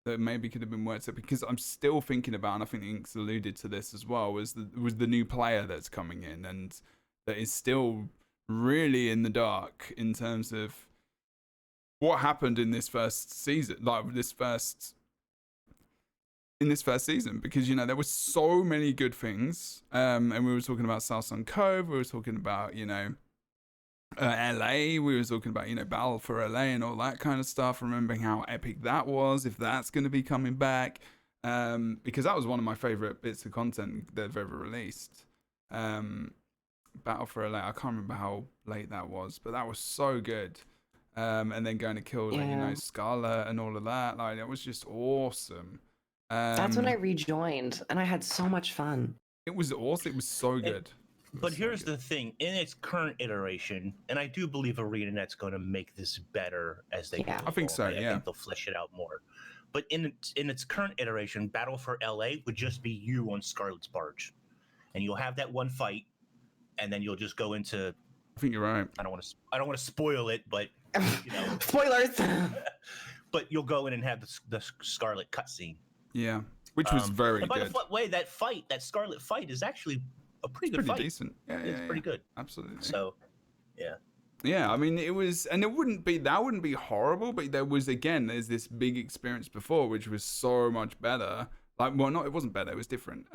That maybe could have been worked out, because I'm still thinking about, and I think INKS alluded to this as well, was the new player that's coming in, and that is still really in the dark in terms of what happened in this first season, in this first season, because there were so many good things, and we were talking about Southside Cove, we were talking about LA, we were talking about Battle for LA and all that kind of stuff, remembering how epic that was, if that's going to be coming back, because that was one of my favorite bits of content they've ever released. Battle for LA, I can't remember how late that was, but that was so good. And then going to kill Scarlet and all of that, like it was just awesome. That's when I rejoined, and I had so much fun. It was awesome. It was so good. But here's the thing: in its current iteration, and I do believe ArenaNet's going to make this better as they go. I think so. I think they'll flesh it out more. But in its current iteration, Battle for LA would just be you on Scarlet's barge, and you'll have that one fight, and then you'll just go into. I think you're right. I don't want to spoil it, but spoilers. But you'll go in and have the Scarlet cutscene. Yeah, which was very and by good. the way, that Scarlet fight is actually a pretty good fight. Decent. Yeah, it's pretty good. Absolutely. So, yeah. Yeah, I mean, it was, and that wouldn't be horrible, but there's this big experience before, which was so much better. Like, well, it wasn't better, it was different.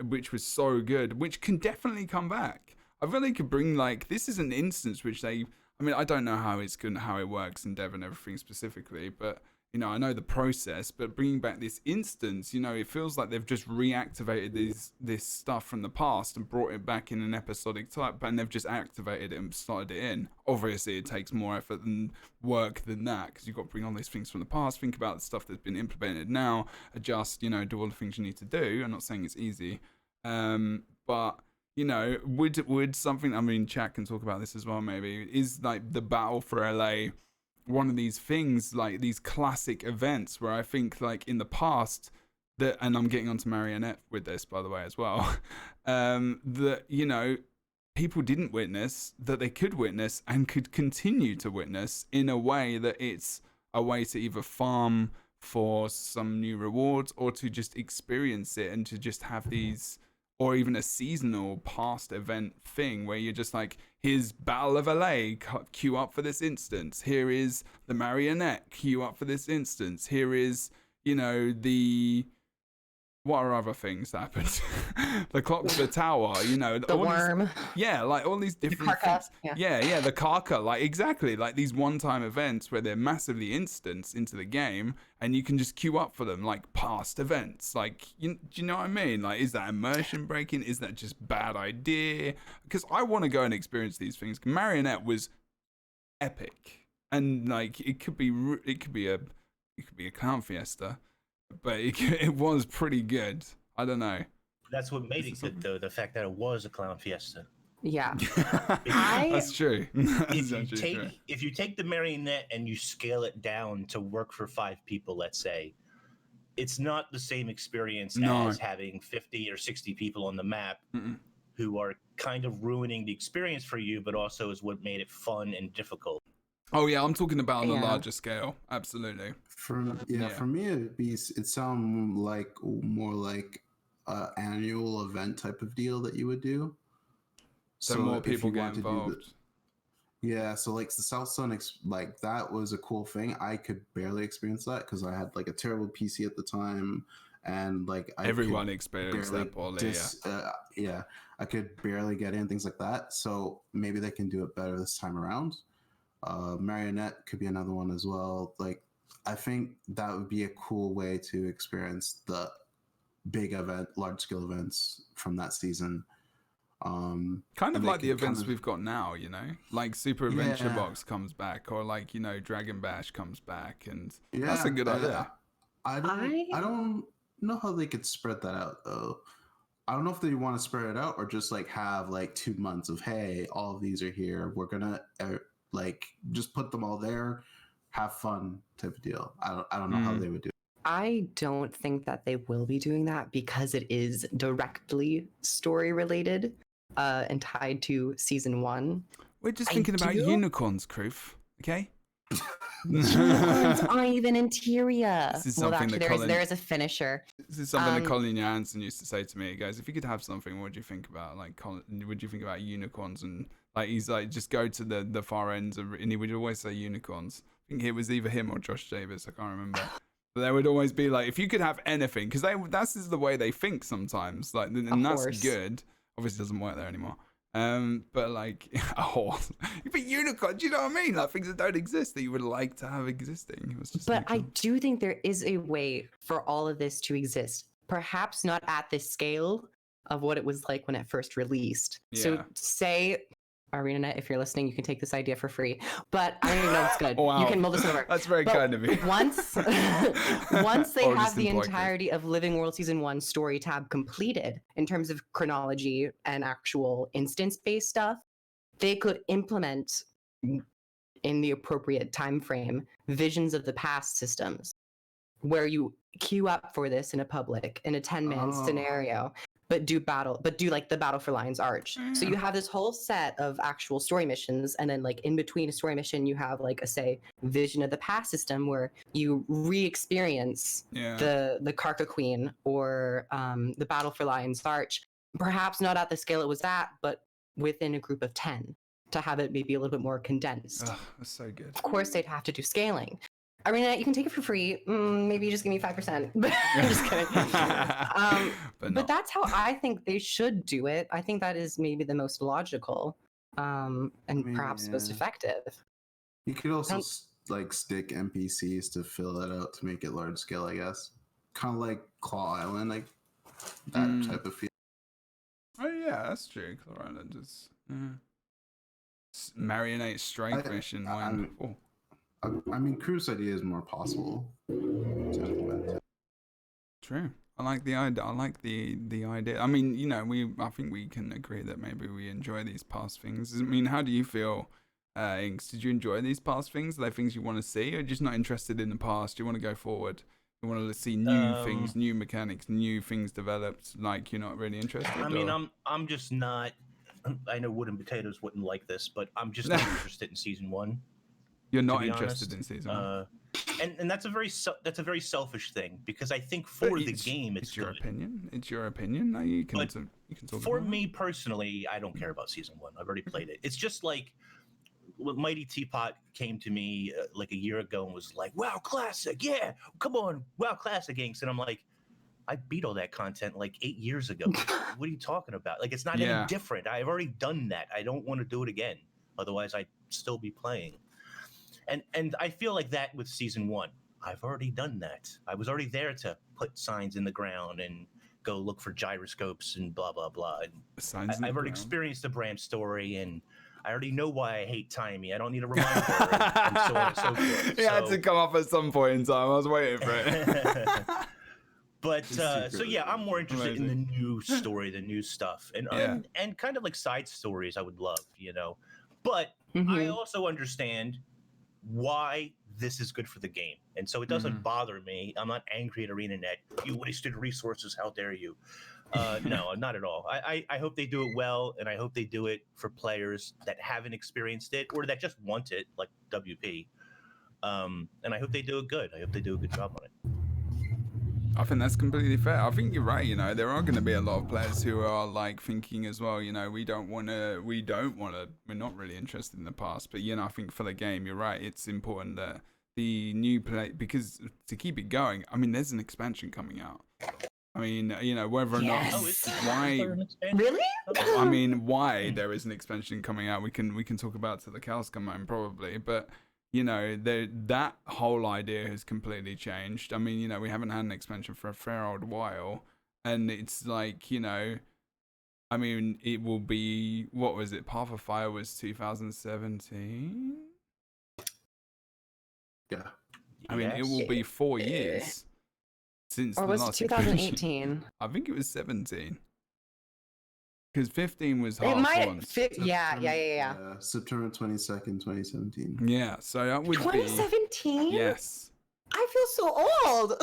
Which was so good, which can definitely come back. I feel they could bring, like, this is an instance which I don't know how it works in Dev and everything specifically, but I know the process, but bringing back this instance, it feels like they've just reactivated this stuff from the past and brought it back in an episodic type, and they've just activated it and started it in. Obviously, it takes more effort and work than that, because you've got to bring all these things from the past, think about the stuff that's been implemented now, adjust, do all the things you need to do. I'm not saying it's easy, but would something, chat can talk about this as well, maybe, is like the Battle for LA one of these things, like these classic events where I think, like, in the past, that, and I'm getting onto Marionette with this, by the way, as well, that, people didn't witness, that they could witness and could continue to witness in a way that it's a way to either farm for some new rewards or to just experience it and to just have these, or even a seasonal past event thing where you're just like, here's Battle of LA, queue up for this instance. Here is the Marionette, queue up for this instance. Here is, what are other things that happened? The clock to the tower, the worm. Like all these different things. Yeah, the Karka, like exactly, like these one-time events where they're massively instanced into the game, and you can just queue up for them, like past events. Like, do you know what I mean? Like, is that immersion breaking? Is that just bad idea? Because I want to go and experience these things. Marionette was epic, and like it could be a clown fiesta. But it was pretty good. I don't know. That's what made it good, though. The fact that it was a clown fiesta. Yeah. That's true. If you take the Marionette and you scale it down to work for 5 people, let's say, it's not the same experience as having 50 or 60 people on the map who are kind of ruining the experience for you, but also is what made it fun and difficult. Oh yeah, I'm talking about on a larger scale. Absolutely. For me, it sound like more like an annual event type of deal that you would do. So more people get involved. So like the South Sun, like that was a cool thing. I could barely experience that because I had like a terrible PC at the time, and like everyone experienced that poorly. I could barely get in, things like that. So maybe they can do it better this time around. Marionette could be another one as well. Like, I think that would be a cool way to experience the big event, large scale events from that season. Kind of like the events we've got now, like Super Adventure Box comes back, or like, Dragon Bash comes back, and that's a good idea. I don't know how they could spread that out though. I don't know if they want to spread it out or just like have like 2 months of, hey, all of these are here. We're gonna like just put them all there, have fun type of deal. I don't know how they would do it. I don't think that they will be doing that because it is directly story related and tied to season 1. We're just thinking about unicorns, KROOF. Okay. Unicorns aren't even interior. This is Well, something actually, there is a finisher. This is something that Colin Johansson used to say to me. He goes, if you could have something, what do you think about? Like, would you think about unicorns? And like, he's like, just go to the far ends of, and he would always say unicorns. I think it was either him or Josh Davis. I can't remember. But they would always be like, if you could have anything, because that's just the way they think sometimes. Like, and that's good. Obviously, it doesn't work there anymore. But like a horse, but unicorn. Do you know what I mean? Like things that don't exist that you would like to have existing. It was just. But I do think there is a way for all of this to exist. Perhaps not at the scale of what it was like when it first released. Yeah. So say, ArenaNet, if you're listening, you can take this idea for free. But I don't even know it's good. Wow. You can mull this over. That's very kind of you. Once they have the entirety of Living World Season 1 story tab completed in terms of chronology and actual instance-based stuff, they could implement in the appropriate time frame visions of the past systems where you queue up for this in a 10-man scenario. But do like the Battle for Lion's Arch. So you have this whole set of actual story missions, and then like in between a story mission, you have like a vision of the past system where you re-experience the Karka Queen or the Battle for Lion's Arch. Perhaps not at the scale it was at, but within a group of 10 to have it maybe a little bit more condensed. Oh, that's so good. Of course, they'd have to do scaling. Arena, you can take it for free. Maybe you just give me 5%. I'm just kidding. But that's how I think they should do it. I think that is maybe the most logical and perhaps most effective. You could also like stick NPCs to fill it out to make it large scale, I guess. Kind of like Claw Island, like that type of feel. Oh yeah, that's true. Claw Island is marionette strike mission. I mean, KROOF's idea is more possible to implement. True. I like the idea. the idea. I mean, I think we can agree that maybe we enjoy these past things. I mean, how do you feel, INKS? Did you enjoy these past things? Are they things you want to see, or just not interested in the past? You want to go forward? You want to see new things, new mechanics, new things developed? Like you're not really interested? I mean, I'm just not. I know Wood and Potatoes wouldn't like this, but I'm just not interested in season 1. You're not interested in season 1, and that's a very selfish thing because I think for the game it's your good. opinion. It's your opinion. No, you can talk for about me personally, I don't care about season 1. I've already played it. It's just like when Mighty Teapot came to me like a year ago and was like, "Wow, classic! Yeah, come on, wow, classic INKS," and I'm like, I beat all that content like 8 years ago. What are you talking about? Like, it's not any different. I've already done that. I don't want to do it again. Otherwise, I'd still be playing. And I feel like that with season 1. I've already done that. I was already there to put signs in the ground and go look for gyroscopes and blah, blah, blah. And I've already experienced the Bram story, and I already know why I hate Timey. I don't need a reminder, and so on and so forth. It had to come up at some point in time. I was waiting for it. But so yeah, I'm more interested in the new story, the new stuff, and kind of like side stories. I would love, But I also understand why this is good for the game, and so it doesn't bother me. I'm not angry at ArenaNet. You wasted resources. How dare you? No, not at all. I hope they do it well, and I hope they do it for players that haven't experienced it or that just want it, like WP. And I hope they do it good. I hope they do a good job on it. I think that's completely fair. I think you're right. There are going to be a lot of players who are like thinking as well. We're not really interested in the past, but I think for the game, you're right. It's important that the new play, because to keep it going, I mean, there's an expansion coming out. I mean, whether or not why really? I mean, why there is an expansion coming out, we can talk about till the cows come home probably, but. That whole idea has completely changed. I mean, we haven't had an expansion for a fair old while, and it's like, I mean, it will be, what was it? Path of Fire was 2017. Yeah. I mean, it will be 4 years since or the was last 2018? I think it was 17. Because 15 was It half might once. fit. Yeah. September 22nd, 2017. Yeah, so that would be 2017. yes. I feel so old.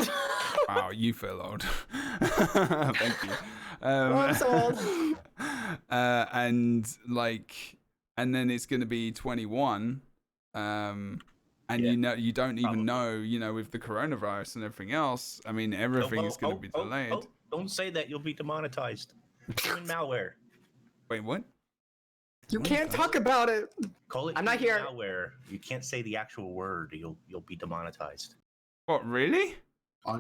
Wow, you feel old. Thank you. I'm so old. And then it's going to be 21. And you don't even know, with the coronavirus and everything else. I mean, everything is going to be delayed. Don't say that; you'll be demonetized. Human malware. Wait, what? You can't talk about it. Call it. I'm not here. Malware. You can't say the actual word. You'll be demonetized. What, really?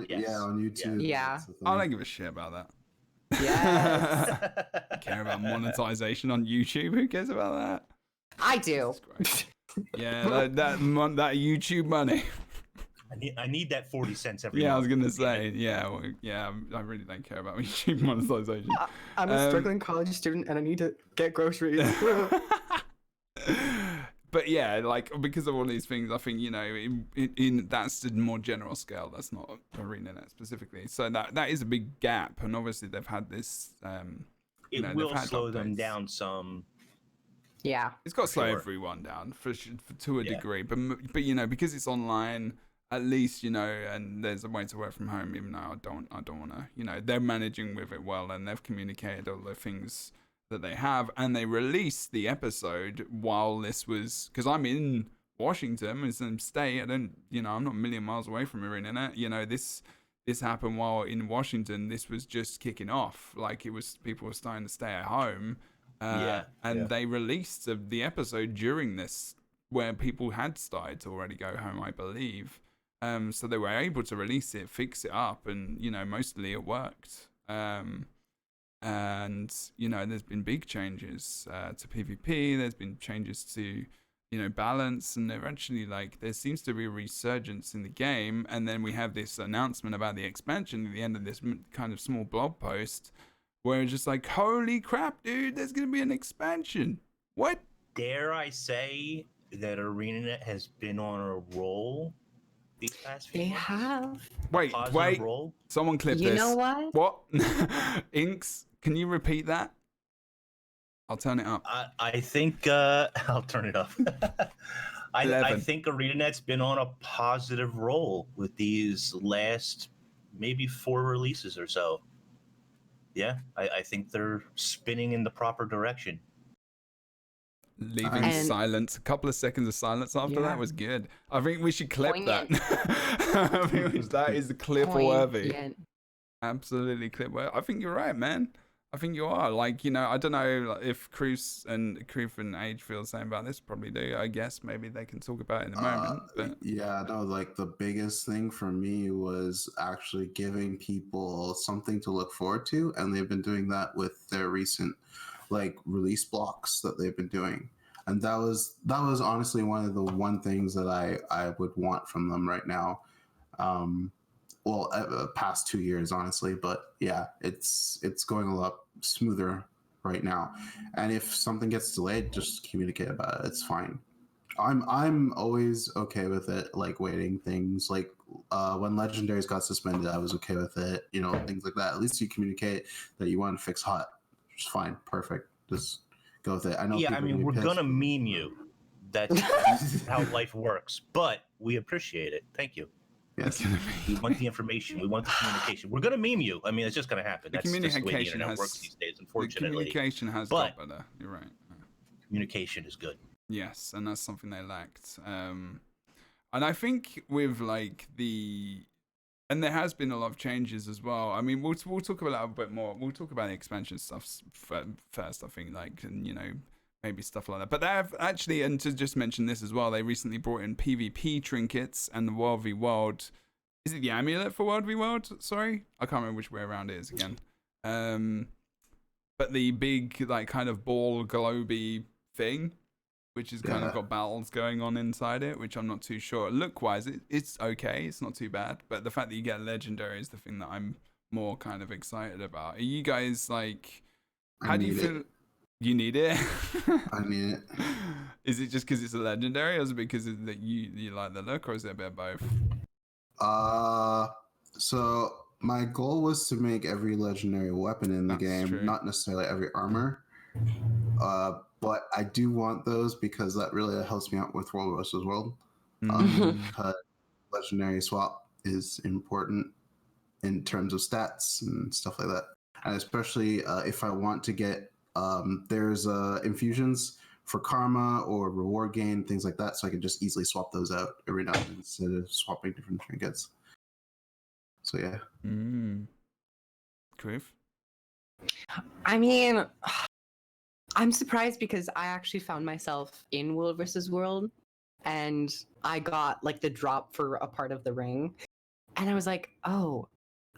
Yes. Yeah, on YouTube. Yeah. I don't give a shit about that. Yes. I care about monetization on YouTube. Who cares about that? I do. Yeah, that YouTube money. I need that 40 cents every Yeah, month. I was gonna say, I really don't care about YouTube monetization. I'm a struggling college student and I need to get groceries. But yeah, because of all these things, I think in that's a more general scale. That's not ArenaNet specifically. So that is a big gap, and obviously they've had this. It will slow them down some. Yeah, it's got to slow everyone down to a degree, but because it's online. At least and there's a way to work from home. Even though I don't want to. They're managing with it well, and they've communicated all the things that they have, and they released the episode while this was because I'm in Washington, it's in state. I'm not a million miles away from ArenaNet. This happened while in Washington. This was just kicking off. Like people were starting to stay at home, they released the episode during this where people had started to already go home, I believe. So they were able to release it, fix it up, and mostly it worked. And there's been big changes to PvP. There's been changes to balance, and eventually there seems to be a resurgence in the game. And then we have this announcement about the expansion at the end of this kind of small blog post, where it's just like, holy crap, dude! There's gonna be an expansion. What? Dare I say that ArenaNet has been on a roll? These past few months? have. Wait. Roll? Someone clip this. You know what? What? INKS, can you repeat that? I'll turn it up. I think I'll turn it up. I think ArenaNet's been on a positive roll with these last maybe 4 releases or so. Yeah, I think they're spinning in the proper direction. Leaving silence. A couple of seconds of silence after that was good. I think we should clip Poignant. that. I think that is clip worthy. Absolutely clip worthy. I think you're right, man. I think you are. I don't know if KROOF and Age feel the same about this. Probably do. I guess maybe they can talk about it in a moment. But yeah, no, the biggest thing for me was actually giving people something to look forward to, and they've been doing that with their recent release blocks that they've been doing, and that was honestly one of the things that I would want from them right now. Past 2 years, honestly, but yeah, it's going a lot smoother right now. And if something gets delayed, just communicate about it. It's fine. I'm always okay with it. Waiting things when legendaries got suspended, I was okay with it. Things like that. At least you communicate that you want to fix hot. It's fine, perfect. Just go with it. I know. Yeah, I mean, we're gonna meme you. That's how life works. But we appreciate it. Thank you. Yes. We want the information. We want the communication. We're gonna meme you. I mean, it's just gonna happen. That's just the way the internet works these days, unfortunately. The communication has got better. You're right. Communication is good. Yes, and that's something they lacked. And I think with and there has been a lot of changes as well. I mean, we'll talk about that a bit more. We'll talk about the expansion stuff first, I think, and maybe stuff like that. But they have actually, and to just mention this as well, they recently brought in PvP trinkets and the World v World. Is it the amulet for World v World? Sorry, I can't remember which way around it is again. But the big kind of ball globy thing, which has kind of got battles going on inside it, which I'm not too sure. Look-wise, it's okay. It's not too bad. But the fact that you get legendary is the thing that I'm more kind of excited about. Are you guys how do you feel? You need it? I need it. Is it just because it's a legendary, or is it because that you like the look, or is it a bit of both? So My goal was to make every legendary weapon in the That's game, true. not necessarily every armor. But I do want those because that really helps me out with World vs. World. Because legendary swap is important in terms of stats and stuff like that. And especially if I want to get, there's infusions for karma or reward gain, things like that. So I can just easily swap those out every now and then instead of swapping different trinkets. So yeah. KROOF? I mean, I'm surprised because I actually found myself in World versus World, and I got like the drop for a part of the ring, and I was like, oh,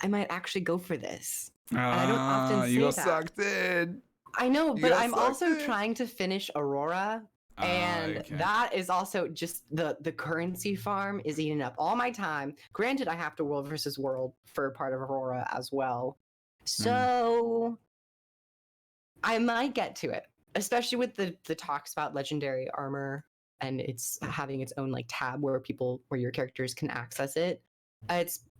I might actually go for this. And I don't often say you got that. sucked in. I know, You but got I'm sucked also in. trying to finish Aurora, and Okay. that is also just the currency farm is eating up all my time. Granted, I have to World versus World for part of Aurora as well, so I might get to it, especially with the talks about legendary armor and it's having its own like tab where your characters can access it.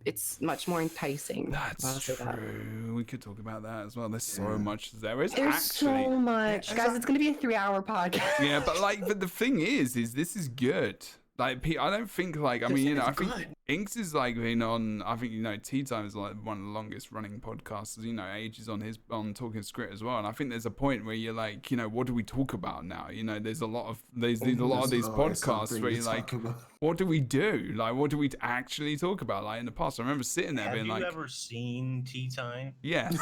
It's much more enticing. That's true. We could talk about that as well. There's so much there. There's actually so much, guys. It's gonna be a 3-hour podcast. Yeah, but the thing is this is good. Like, I don't think like I mean, you know, I think INKS is like been on. I think, you know, Tea Time is like one of the longest running podcasts. You know, ages on Talking Script as well. And I think there's a point where you're like, you know, what do we talk about now? You know, there's a lot of these podcasts where you're like, what do we do? Like, what do we actually talk about? Like in the past, I remember sitting there being like, have you ever seen Tea Time? Yes.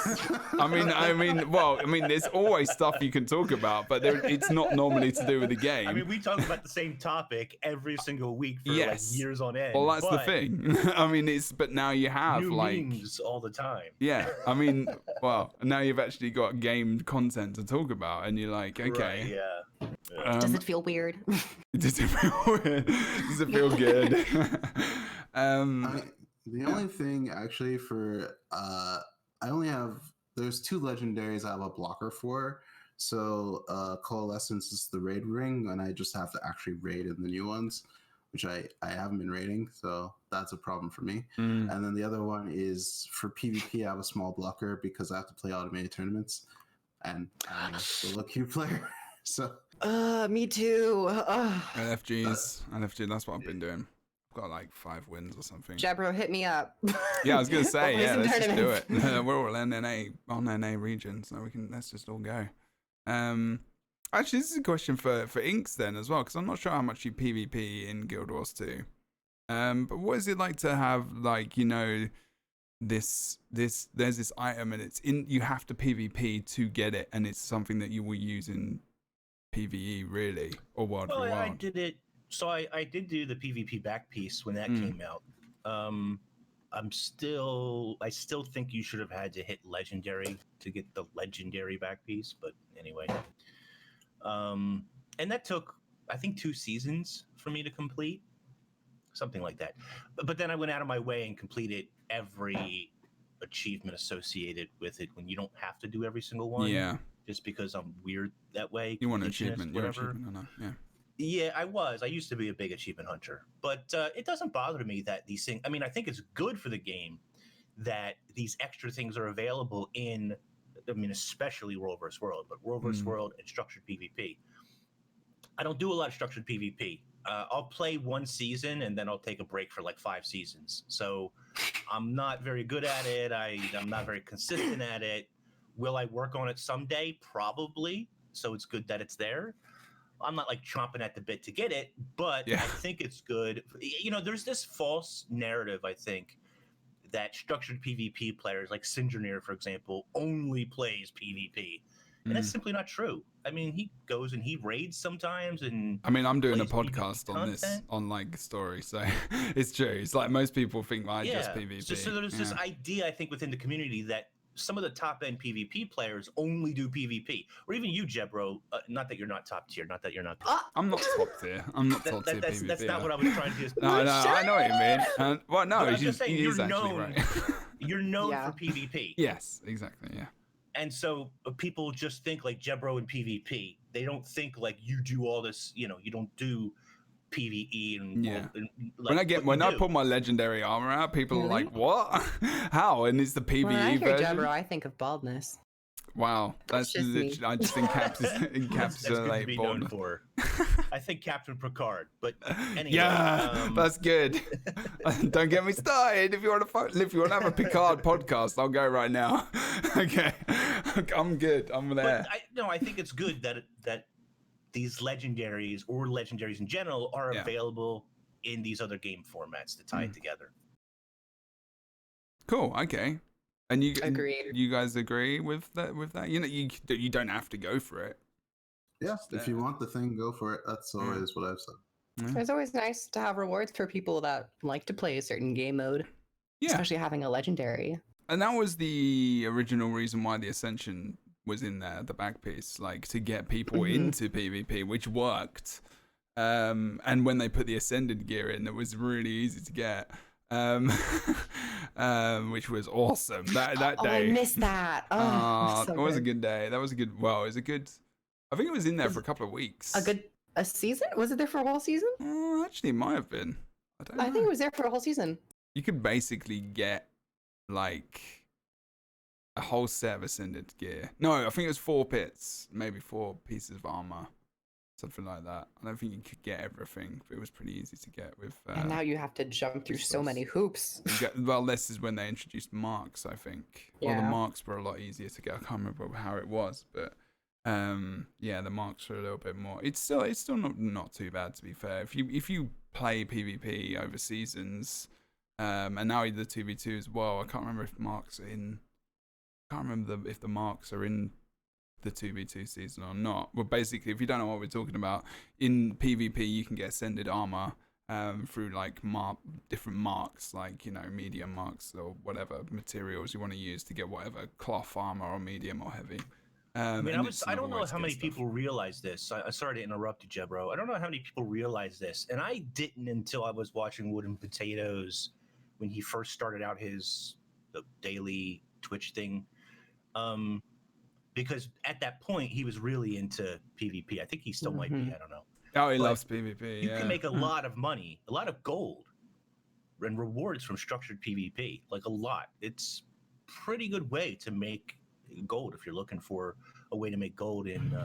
I mean, there's always stuff you can talk about, but it's not normally to do with the game. I mean, we talk about the same topic every single week for like years on end. Well, that's the thing. I mean, but now you have new like memes all the time. Yeah. I mean, well, now you've actually got game content to talk about, and you're like, okay. Right, Does it feel weird? Does it feel weird? Does it feel good? The only thing actually for there's 2 legendaries I have a blocker for. So Coalescence is the raid ring, and I just have to actually raid in the new ones, which I haven't been raiding, so that's a problem for me. And then the other one is for PvP. I have a small blocker because I have to play automated tournaments, and I'm a solo queue player. So me too. LFG, that's what I've been doing. I've got like 5 wins or something. Jebro, hit me up. Yeah, I was gonna say, We'll let's just do it. tournaments. We're all on NA region, so let's just all go. Actually, this is a question for INKS then as well, because I'm not sure how much you PvP in Guild Wars 2. But what is it like to have, like, you know, there's this item and you have to PvP to get it, and it's something that you will use in PvE really, or World for World? I did it. So I did do the PvP back piece when that came out. I still think you should have had to hit legendary to get the legendary back piece, but anyway. And that took, I think, 2 seasons for me to complete, something like that. But then I went out of my way and completed every achievement associated with it when you don't have to do every single one. Yeah. Just because I'm weird that way. You want an achievement, whatever. Yeah. Yeah, I used to be a big achievement hunter, but it doesn't bother me that these things, I mean, I think it's good for the game that these extra things are available in, I mean, especially World vs. World, but World vs. World and structured PvP. I don't do a lot of structured PvP. I'll play 1 season and then I'll take a break for like 5 seasons. So I'm not very good at it. I'm not very consistent at it. Will I work on it someday? Probably. So it's good that it's there. I'm not like chomping at the bit to get it, but I think it's good. You know, there's this false narrative, I think, that structured PvP players like Sinjernir, for example, only plays PvP. And that's simply not true. I mean, he goes and he raids sometimes, and I mean, I'm doing a podcast on this, on like story, so it's true. It's like most people think just PvP. So there's this idea, I think, within the community that some of the top-end PvP players only do PvP, or even you, Jebro. Not that you're not top tier, not that you're not. I'm not top tier. I'm not top tier PvP. That's not what I was trying to do. No, I know what you mean. Well, no, I'm just saying you're known. Right. You're known for PvP. Yes, exactly. Yeah. And so people just think like Jebro in PvP. They don't think like you do all this. You know, you don't do PvE and, Yeah. and like, when I pull my legendary armor out, people are Really? like, "What? How?" And it's the PvE When I hear version. Jebro, I think of baldness. Wow, that's just me. literally I just that's good to encapsulate be known baldness. for. I think Captain Picard, but anyway. Yeah, that's good. Don't get me started. If you want to have a Picard podcast, I'll go right now. Okay, I'm good. I'm there. But I think it's good that these legendaries or legendaries in general are available in these other game formats to tie it together. Cool. Okay. And Agreed. You guys agree with that? You know, you don't have to go for it. Yeah, if you want the thing, go for it. That's always what I've said. It's always nice to have rewards for people that like to play a certain game mode, Yeah. especially having a legendary. And that was the original reason why the Ascension was in there, the back piece, like to get people into PvP, which worked. And when they put the Ascended gear in, it was really easy to get. Which was awesome. That day. I missed that. Oh, so it was a good day. That was a good. Well, it was a good. I think it was in there for a couple of weeks. A season? Was it there for a whole season? Actually, it might have been. I think it was there for a whole season. You could basically get like a whole set of Ascended gear. No, I think it was 4 pits, maybe 4 pieces of armor. Something like that. I don't think you could get everything, but it was pretty easy to get with. And now you have to jump through so many hoops. Well, this is when they introduced marks, I think. Yeah. Well, the marks were a lot easier to get. I can't remember how it was, but the marks are a little bit more. It's still not too bad, to be fair. If you play PvP over seasons, and now the 2v2 as well. I can't remember if marks are in. I can't remember if the marks are in the 2v2 season or not. Well, basically, if you don't know what we're talking about, in PvP you can get Ascended armor through like different marks, like, you know, medium marks or whatever materials you want to use to get whatever cloth armor or medium or heavy. I don't know how many people realize this. I sorry to interrupt you, Jebro. I don't know how many people realize this, and I didn't until I was watching Wood and Potatoes when he first started out his daily Twitch thing. Because at that point he was really into PvP. I think he still might be. I don't know. Oh, he loves PvP. You can make a lot of money, a lot of gold, and rewards from structured PvP. Like a lot. It's pretty good way to make gold if you're looking for a way to make gold in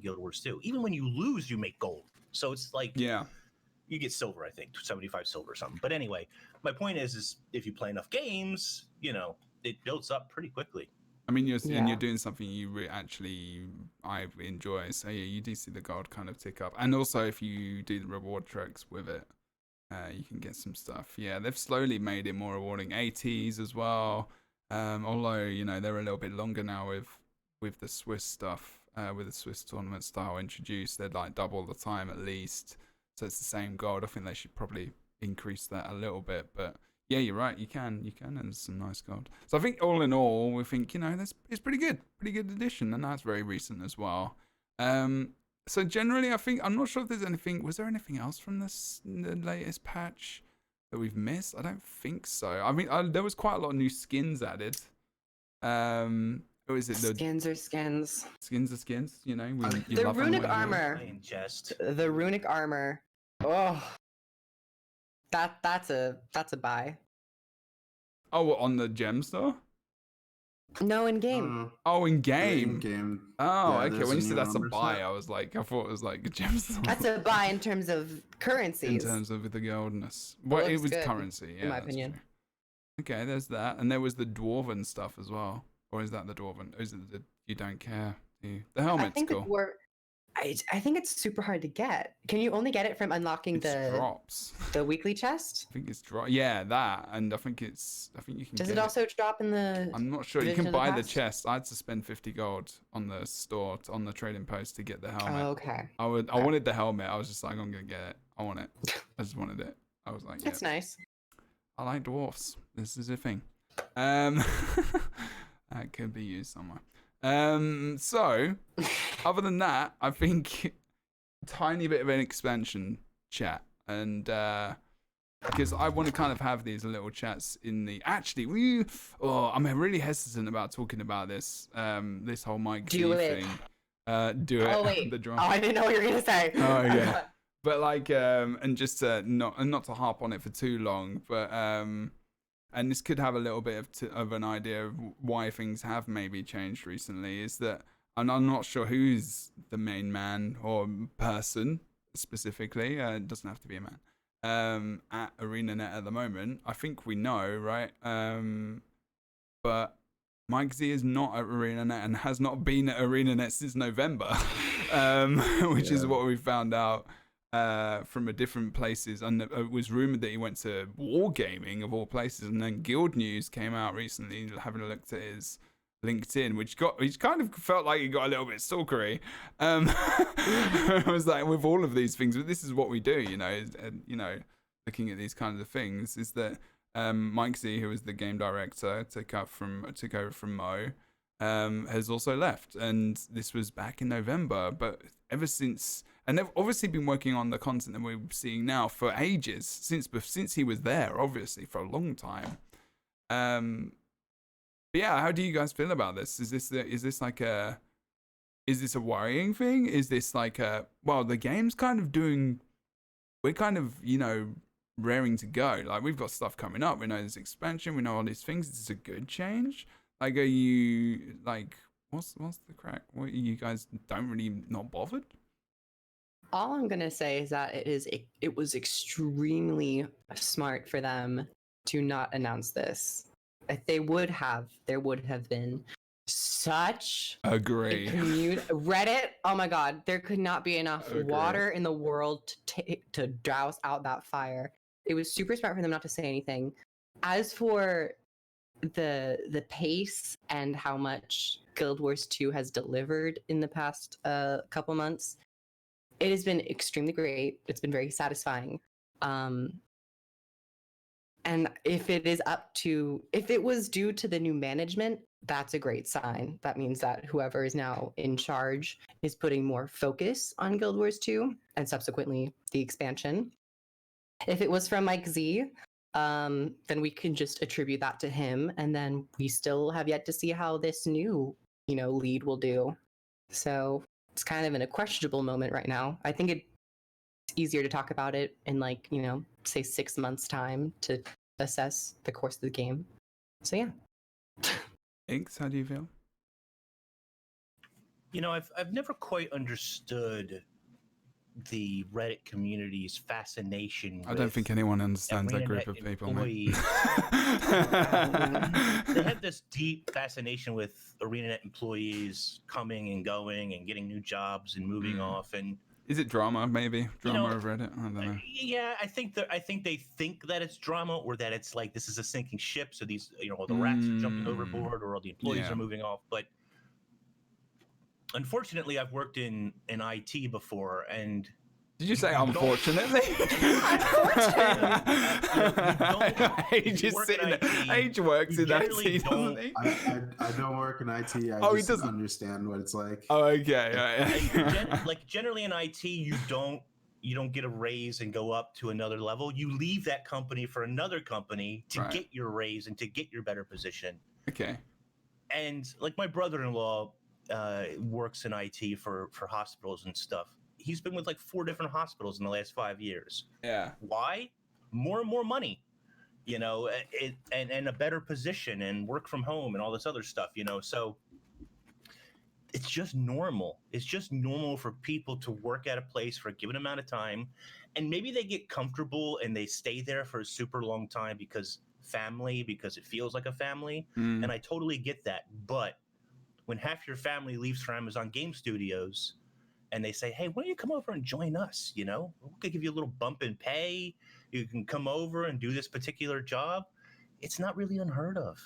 Guild Wars 2. Even when you lose, you make gold. So it's like you get silver. I think 75 silver or something. But anyway, my point is if you play enough games, you know, it builds up pretty quickly. I mean, and you're doing something I enjoy. So yeah, you do see the gold kind of tick up. And also, if you do the reward treks with it, you can get some stuff. Yeah, they've slowly made it more rewarding. ATs as well. Although, you know, they're a little bit longer now with the Swiss stuff, with the Swiss tournament style introduced. They're like double the time at least. So it's the same gold. I think they should probably increase that a little bit, but yeah, you're right. You can, and there's some nice gold. So I think all in all, we think, you know, it's pretty good addition, and that's very recent as well. So generally, I think I'm not sure if there's anything. Was there anything else from the latest patch that we've missed? I don't think so. I mean, there was quite a lot of new skins added. Or is it the skins are skins? Skins are skins. You know, the runic armor. The runic armor. Oh. That's a buy. Oh, on the gem store? No, in game. Oh, in game. Oh, yeah, okay. When you said that's a buy, I thought it was like a gem store. That's a buy in terms of currencies. In terms of the goldness. Well, it was good, currency, yeah. In my opinion. True. Okay, there's that, and there was the dwarven stuff as well. Or is that the dwarven? Or is it the you don't care? The helmet's cool. I think it's super hard to get. Can you only get it from unlocking the drops? The weekly chest? I think it's drop. Yeah, that, and I think you can. Does it also drop in the? I'm not sure. You can buy the chest. I had to spend 50 gold on the store on the trading post to get the helmet. Oh, okay. I wanted the helmet. I was just like, I'm gonna get it. I want it. I just wanted it. I was like, that's nice. I like dwarfs. This is a thing. That could be used somewhere. So other than that, I think tiny bit of an expansion chat, and because I want to kind of have these little chats in the I'm really hesitant about talking about this this whole mic thing. Do it. Oh wait. The drum. Oh, I didn't know what you were gonna say. Oh yeah. But like, and just to not to harp on it for too long, but and this could have a little bit of an idea of why things have maybe changed recently. Is that I'm not sure who's the main man or person specifically. It doesn't have to be a man. At ArenaNet at the moment, I think we know, right? But Mike Z is not at ArenaNet and has not been at ArenaNet since November, which is what we found out from a different places. And it was rumored that he went to Wargaming of all places, and then Guild News came out recently, having a look at his LinkedIn, which kind of felt like he got a little bit stalkery. I was like, with all of these things, but this is what we do, looking at these kinds of things, is that Mike Z, who was the game director, took over from Mo, has also left, and this was back in November. But ever since, and they've obviously been working on the content that we're seeing now for ages, since he was there, obviously for a long time. But yeah, how do you guys feel about this? Is this a worrying thing? Is this like the game's kind of doing, we're kind of, raring to go. Like, we've got stuff coming up. We know there's expansion. We know all these things. Is this a good change? Like, are you like, what's the crack? What, you guys don't really not bothered? All I'm gonna say is that it was extremely smart for them to not announce this. If there would have been such agree Reddit. Oh my God, there could not be enough water in the world to douse out that fire. It was super smart for them not to say anything. As for the pace and how much Guild Wars 2 has delivered in the past couple months, it has been extremely great. It's been very satisfying. And if it was due to the new management, that's a great sign. That means that whoever is now in charge is putting more focus on Guild Wars 2 and subsequently the expansion. If it was from Mike Z, then we can just attribute that to him. And then we still have yet to see how this new, lead will do. So it's kind of in a questionable moment right now. I think it's easier to talk about it in say 6 months time to assess the course of the game. So yeah. INKS, how do you feel? I've never quite understood the Reddit community's fascination. I don't think anyone understands that group of people. They have this deep fascination with ArenaNet employees coming and going and getting new jobs and moving off. And is it drama? Maybe drama of Reddit. I don't know. Yeah, I think they think that it's drama, or that it's like this is a sinking ship. So these, all the rats are jumping overboard, or all the employees are moving off. But unfortunately, I've worked in IT before, and did you say unfortunately? Age is sitting there. Age works in IT, doesn't he? I don't work in IT. I just understand what it's like. Oh, okay. Like generally in IT, you don't get a raise and go up to another level. You leave that company for another company to get your raise and to get your better position. Okay. And like my brother-in-law works in IT for hospitals and stuff. He's been with like 4 different hospitals in the last 5 years. Yeah. Why? More and more money, and a better position and work from home and all this other stuff, So it's just normal. It's just normal for people to work at a place for a given amount of time, and maybe they get comfortable and they stay there for a super long time because it feels like a family. And I totally get that. But when half your family leaves for Amazon Game Studios and they say, hey, why don't you come over and join us? We could give you a little bump in pay. You can come over and do this particular job. It's not really unheard of,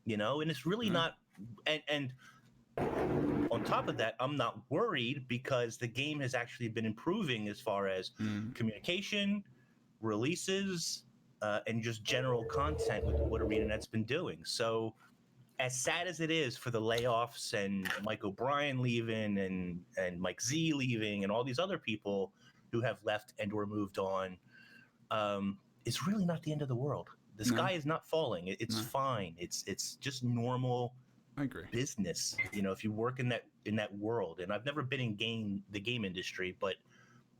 and it's really not. And on top of that, I'm not worried because the game has actually been improving as far as communication, releases, and just general content with what ArenaNet's been doing. So as sad as it is for the layoffs and Mike O'Brien leaving and Mike Z leaving and all these other people who have left and or moved on, it's really not the end of the world. The sky is not falling. It's fine. It's just normal business. If you work in that world, and I've never been in the game industry, but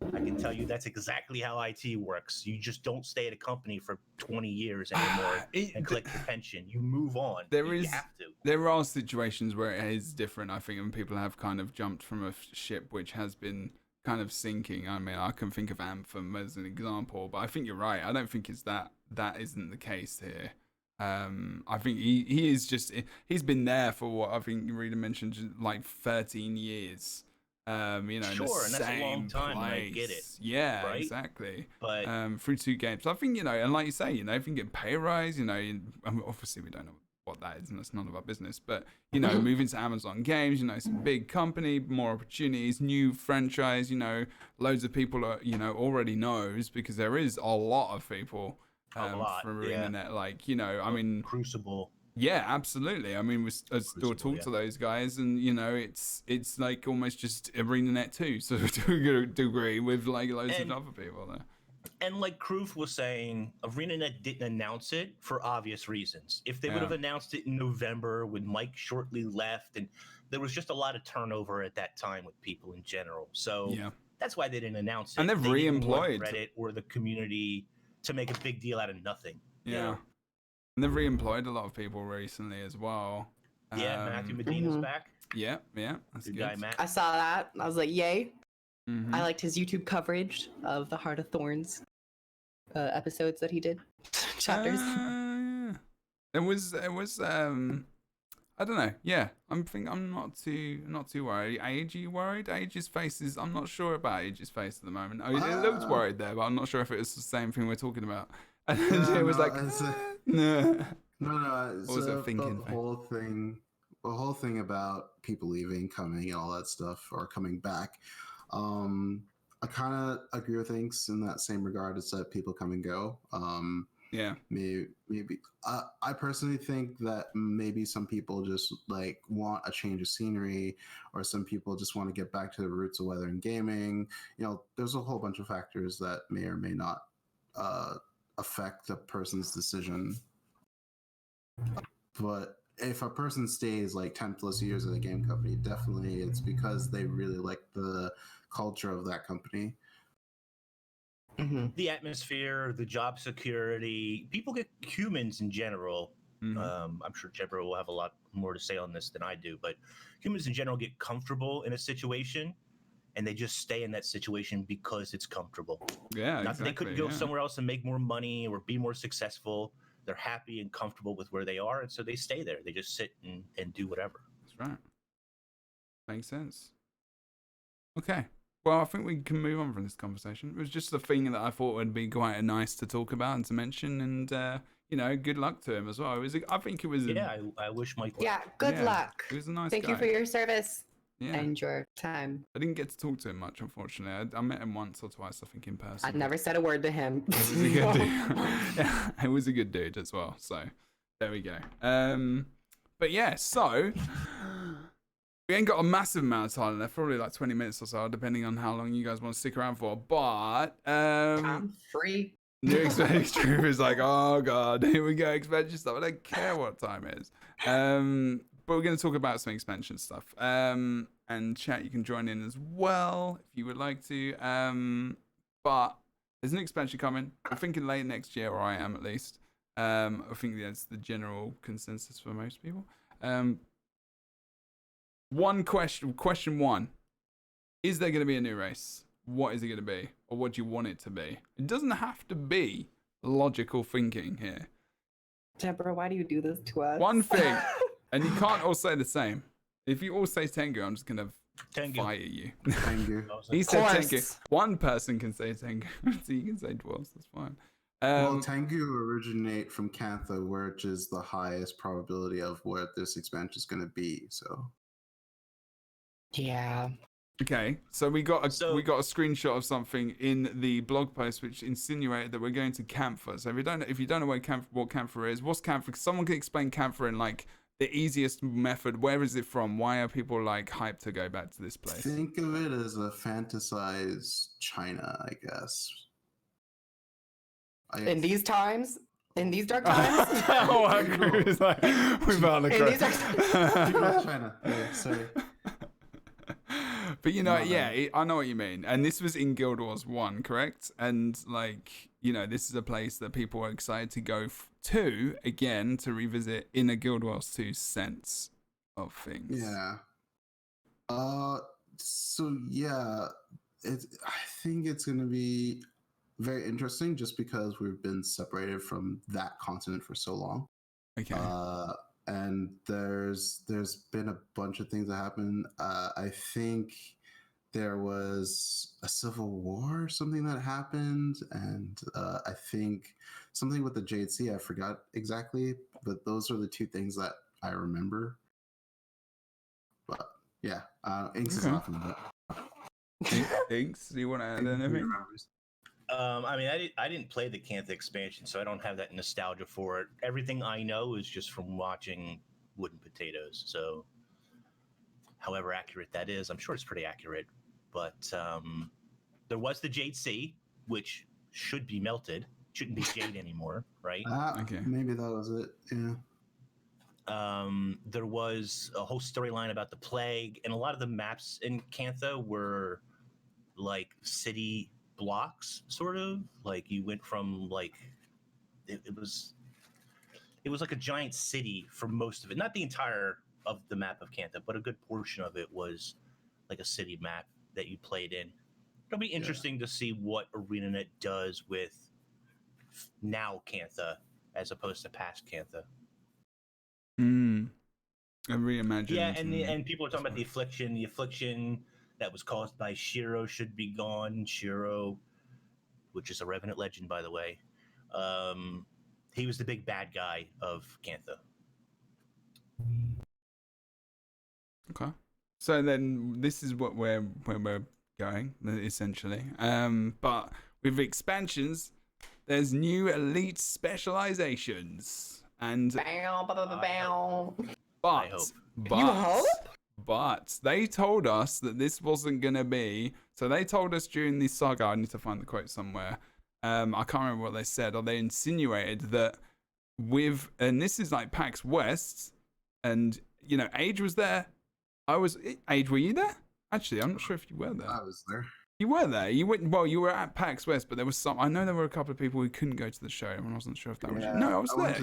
I can tell you that's exactly how IT works. You just don't stay at a company for 20 years anymore and collect your pension. You move on. You have to. There are situations where it is different, I think, and people have kind of jumped from a ship which has been kind of sinking. I mean, I can think of Anthem as an example, but I think you're right. I don't think it's that isn't the case here. I think he is just, he's been there for what I think Rita mentioned, like 13 years. You know, sure, and that's a long time. I get it. Yeah, right? Exactly. But through 2 games, I think, you know, and like you say, you know, if you can get pay rise, you know, obviously we don't know what that is, and that's none of our business. But you know, moving to Amazon Games, you know, it's a big company, more opportunities, new franchise. You know, loads of people are, you know, already knows because there is a lot of people from internet, like, you know, I mean, Crucible. Yeah, absolutely. I mean, we still talk to those guys, and you know, it's like almost just ArenaNet 2, so to a degree, with like loads of other people there. And like KROOF was saying, ArenaNet didn't announce it for obvious reasons. If they would have announced it in November when Mike shortly left, and there was just a lot of turnover at that time with people in general, so that's why they didn't announce it. And they've re-employed Reddit or the community to make a big deal out of nothing. Yeah. You know? And they've re-employed a lot of people recently as well. Yeah, Matthew Medina's back. Yeah, that's good. Guy, Matt. I saw that. I was like, yay. Mm-hmm. I liked his YouTube coverage of the Heart of Thorns episodes that he did. Chapters. It was I don't know. Yeah, I'm not too worried. Age, are you worried? Age's face is, I'm not sure about Age's face at the moment. It looked worried there, but I'm not sure if it was the same thing we're talking about. And it was like, no. What was it thinking? The whole thing about people leaving, coming, and all that stuff, or coming back. I kind of agree with things in that same regard as that people come and go. Maybe I personally think that maybe some people just like want a change of scenery, or some people just want to get back to the roots of weather and gaming. You know, there's a whole bunch of factors that may or may not affect a person's decision. But if a person stays like 10 plus years at a game company, definitely it's because they really like the culture of that company. The atmosphere, the job security, people get, humans in general. I'm sure Jebro will have a lot more to say on this than I do, but humans in general get comfortable in a situation, and they just stay in that situation because it's comfortable. Yeah, not that they couldn't go somewhere else and make more money or be more successful. They're happy and comfortable with where they are, and so they stay there. They just sit and do whatever. That's right. Makes sense. Okay. Well, I think we can move on from this conversation. It was just a thing that I thought would be quite nice to talk about and to mention, and you know, good luck to him as well. I think it was. I wish Mike. Yeah, good luck. He was a nice Thank guy. you for your service Yeah. and your time. I didn't get to talk to him much, unfortunately. I met him once or twice, I think, in person. I never said a word to him. It was a good dude. Yeah, it was a good dude as well. So there we go. But yeah, so we ain't got a massive amount of time left, probably like 20 minutes or so, depending on how long you guys want to stick around for. But I'm free. New Expac is like, oh god, here we go, expansion stuff. I don't care what time it is. But we're going to talk about some expansion stuff. And chat, you can join in as well if you would like to. But there's an expansion coming. I'm thinking late next year, or I am at least. I think that's the general consensus for most people. Question one. Is there going to be a new race? What is it going to be? Or what do you want it to be? It doesn't have to be logical thinking here. Jebro, why do you do this to us? One thing. And you can't all say the same. If you all say Tengu, I'm just going to fire you. Tengu. He said Tengu. One person can say Tengu. So you can say dwarves. That's fine. Well, Tengu originate from Cantha, which is the highest probability of what this expansion is going to be. So. Yeah. Okay, so we got a screenshot of something in the blog post which insinuated that we're going to Camphor. So if you don't know what Camphor is, what's Camphor? Someone can explain Camphor in like the easiest method. Where is it from? Why are people like hyped to go back to this place? Think of it as a fantasized China, I guess. In these times, in these dark times. Oh, I agree. It's like, we found the China. Yeah, sorry. But you know, I know what you mean. And this was in Guild Wars 1, correct? And like, you know, this is a place that people are excited to go to again to revisit in a Guild Wars 2 sense of things. Yeah. So yeah, I think it's gonna be very interesting just because we've been separated from that continent for so long. Okay. And there's been a bunch of things that happened. I think there was a civil war or something that happened, and I think something with the Jade Sea. I forgot exactly, but those are the two things that I remember. But yeah, INKS is laughing a bit. INKS, do you want to add anything? I mean, I didn't play the Cantha expansion, so I don't have that nostalgia for it. Everything I know is just from watching Wooden Potatoes. So, however accurate that is, I'm sure it's pretty accurate. But there was the Jade Sea, which should be melted. Shouldn't be jade anymore, right? Okay. Maybe that was it. Yeah. There was a whole storyline about the plague, and a lot of the maps in Cantha were like city blocks, sort of like you went from like it was like a giant city for most of it, not the entire of the map of Cantha, but a good portion of it was like a city map that you played in. It'll be interesting to see what ArenaNet does with now Cantha as opposed to past Cantha. I reimagined. Yeah, and people are talking about the affliction. The affliction that was caused by Shiro should be gone. Shiro, which is a Revenant legend, by the way, he was the big bad guy of Cantha. Okay, so then this is where we're going essentially. But with expansions, there's new elite specializations, and I hope. You hope? But they told us that this wasn't going to be... So they told us during the saga, I need to find the quote somewhere. I can't remember what they said, or they insinuated that with... And this is like PAX West, and, you know, Age was there. Age, were you there? Actually, I'm not sure if you were there. I was there. You were there. You went. Well, you were at PAX West, but there was some. I know there were a couple of people who couldn't go to the show. I wasn't sure if that was. No, I was there.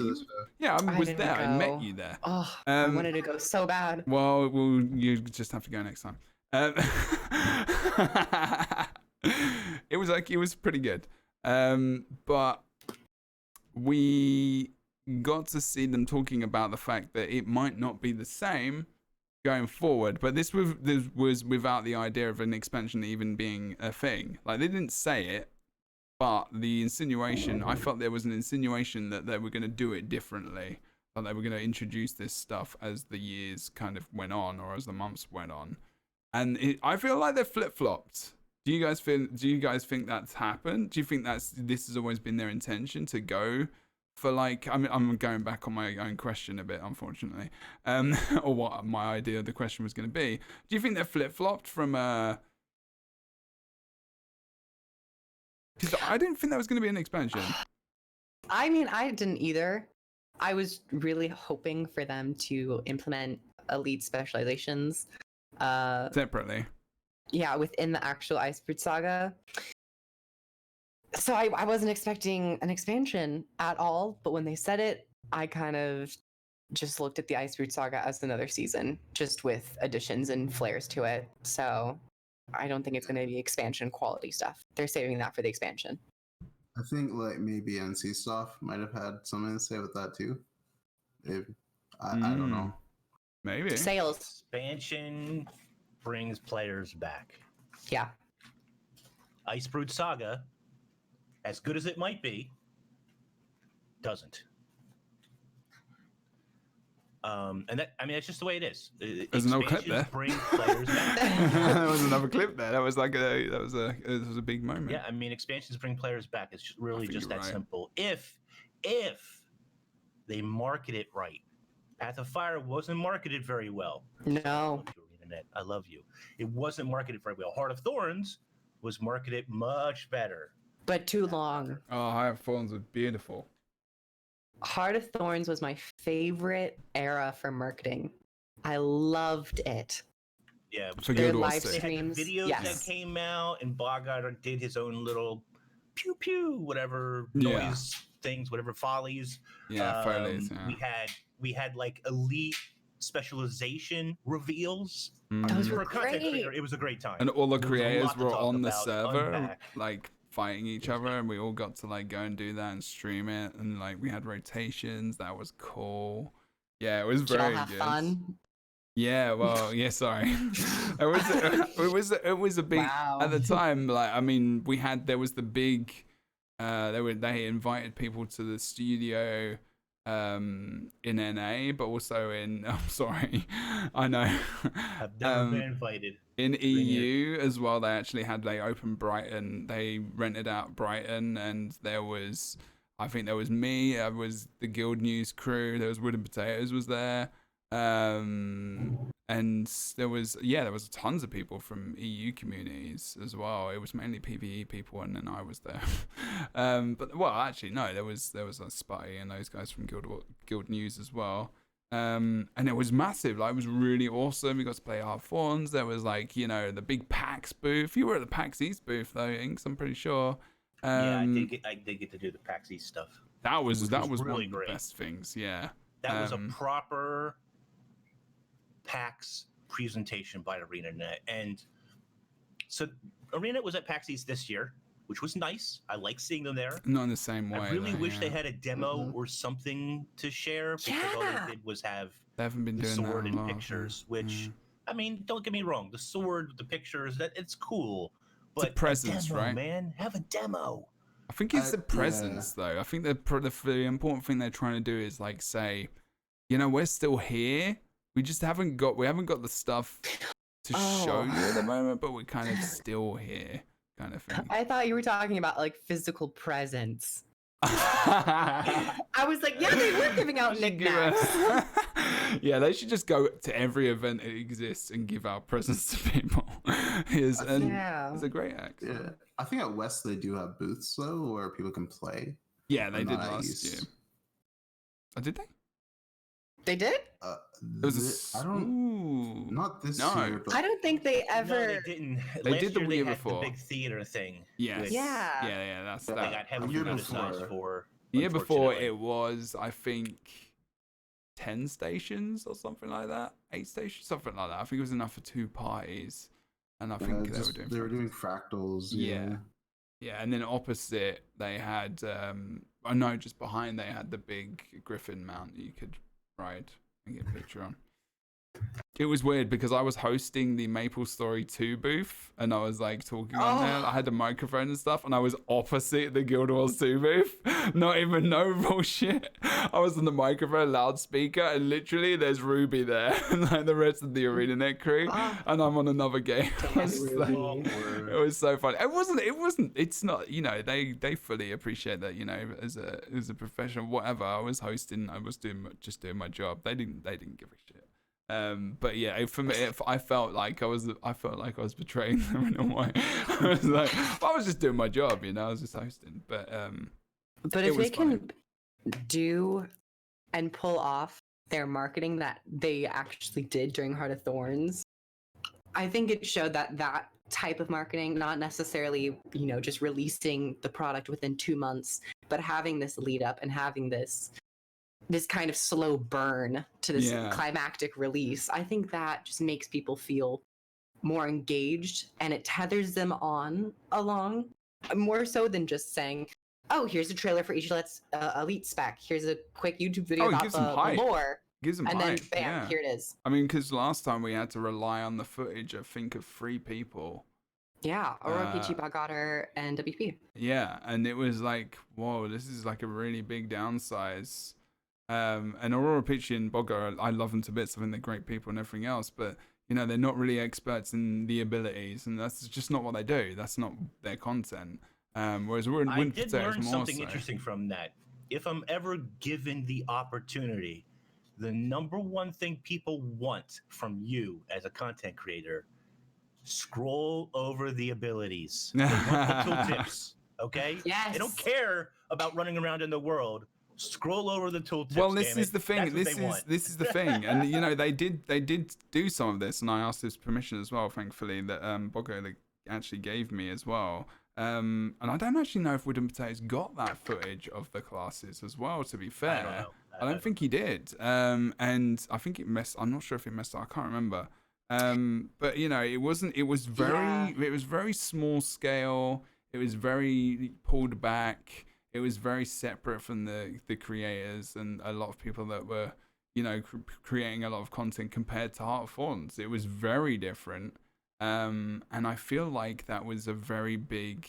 Yeah, I was there. I met you there. Oh, I wanted to go so bad. Well, you just have to go next time. It was pretty good. But we got to see them talking about the fact that it might not be the same going forward, but this was without the idea of an expansion even being a thing. Like, they didn't say it, but the insinuation, I felt there was an insinuation that they were going to do it differently, that they were going to introduce this stuff as the years kind of went on, or as the months went on, and I feel like they flip-flopped. Do you guys think that's happened? Do you think this has always been their intention to go for, like, I'm going back on my own question a bit, unfortunately, or what my idea of the question was going to be. Do you think they're flip-flopped from because I didn't think that was going to be an expansion. I mean, I didn't either. I was really hoping for them to implement elite specializations separately. Yeah, within the actual Icebrood Saga. So I wasn't expecting an expansion at all, but when they said it, I kind of just looked at the Icebrood Saga as another season, just with additions and flares to it. So I don't think it's going to be expansion quality stuff. They're saving that for the expansion. I think like maybe NC Soft might have had something to say with that too. I don't know. Maybe. Sales. Expansion brings players back. Yeah. Icebrood Saga, as good as it might be, doesn't. And that, I mean, it's just the way it is. There's no clip there. Bring players back. There was another clip there. That was like it was a big moment. Yeah, I mean, expansions bring players back. It's really just that simple. If they market it right. Path of Fire wasn't marketed very well. No. I love you. It wasn't marketed very well. Heart of Thorns was marketed much better. But too long. Oh, Heart of Thorns was beautiful. Heart of Thorns was my favorite era for marketing. I loved it. Yeah, For Their Guild Wars live 2. they had streams. videos Yes. that came out, and Bogart did his own little pew pew, whatever Yeah. noise things, whatever follies. Yeah, Foley's, yeah. We had like elite specialization reveals. Those For were a content great. creator, it was a great time. And all the There was a creators lot to were talk on the about, server, unpack. like fighting each other, and we all got to like go and do that and stream it, and like we had rotations. That was cool. Yeah, it was Did y'all very have good. fun? Yeah, well, yeah, sorry. It was a big Wow. at the time. Like, I mean, there was the big. They invited people to the studio in NA, but also in. I'm sorry, I know. I've never been invited. In EU as well, they opened Brighton. They rented out Brighton, and I think there was me. There was the Guild News crew. There was Wood and Potatoes was there. And there was tons of people from EU communities as well. It was mainly PvE people, and then I was there. But well, actually no, there was a Spotty and those guys from Guild News as well. And it was massive. Like, it was really awesome. We got to play our Fawns. There was like, you know, the big PAX booth. You were at the PAX East booth though, Inks, I'm pretty sure. Yeah, I did get to do the PAX East stuff. That was really one of the great. best things. Yeah. That was a proper PAX presentation by ArenaNet. And so ArenaNet was at PAX East this year, which was nice. I like seeing them there. Not in the same way. I really though, wish yeah. they had a demo or something to share, because all they did was have They haven't been the doing sword that a and lot, pictures, yeah. which, I mean, don't get me wrong, the sword, the pictures, that it's cool. It's a But presence, demo, right? man, have a demo. I think it's the presence, though. I think the important thing they're trying to do is like say, you know, we're still here. We just haven't got the stuff to show you at the moment, but we're kind of still here, kind of thing. I thought you were talking about like physical presence. I was like, yeah, they were giving out knickknacks. Yeah, they should just go to every event that exists and give out presents to people. It's a great act. Yeah, I think at West they do have booths though, where people can play. Yeah, they did Not at last East. year. Oh, did they? They did? It was I don't. Not this No. year. But I don't think they No, ever. they didn't. They Last did the year they year had before. the big theater thing. Yes. which Yeah. Yeah, that's Yeah. They that. got heavily year criticized before. for. The year before unfortunately. it was, I think, 10 stations or something like that. 8 stations, something like that. I think it was enough for 2 parties. And I think they were doing fractals. Yeah. Yeah, and then opposite they had just behind they had the big griffin mount that you could ride and get a picture on. It was weird because I was hosting the Maple Story 2 booth and I was like talking on there. I had the microphone and stuff and I was opposite the Guild Wars 2 booth. Not even no bullshit. I was on the microphone loudspeaker and literally there's Ruby there and like the rest of the ArenaNet crew and I'm on another game. It was so funny. It's not, you know, they fully appreciate that, you know, as a professional, whatever. I was hosting, I was doing my job. They didn't give a shit. But yeah, for me, I felt like I was betraying them in a way. I was like, I was just doing my job, you know. I was just hosting, but if they can do and pull off their marketing that they actually did during Heart of Thorns, I think it showed that type of marketing, not necessarily, you know, just releasing the product within 2 months, but having this lead up and having this kind of slow burn to this climactic release. I think that just makes people feel more engaged and it tethers them along more so than just saying, oh, here's a trailer for each elite spec. Here's a quick YouTube video about the lore. Gives them and hype. then bam, here it is. I mean, because last time we had to rely on the footage, I think, of 3 people. Yeah, Aurora, Peachy, Bogotter, and WP. Yeah, and it was like, whoa, this is like a really big downsize. And Aurora, Peachy, and Bogger, I love them to bits. I think they're great people and everything else, but you know, they're not really experts in the abilities, and that's just not what they do. That's not their content. Whereas I did learn something interesting from that. If I'm ever given the opportunity, the number one thing people want from you as a content creator, scroll over the abilities. They want the tooltips, okay? Yes. They don't care about running around in the world. Scroll over the tooltips. Well, this damn is it. the thing. This is the thing, and you know they did do some of this, and I asked his permission as well. Thankfully, that Bogo actually gave me as well. And I don't actually know if Wooden Potatoes got that footage of the classes as well. To be fair, I don't think he did. And I think it messed. I'm not sure if it messed up. I can't remember. But you know, it wasn't. It was very small scale. It was very pulled back. It was very separate from the creators and a lot of people that were, you know, creating a lot of content compared to Heart of Thorns. It was very different. And I feel like that was a very big.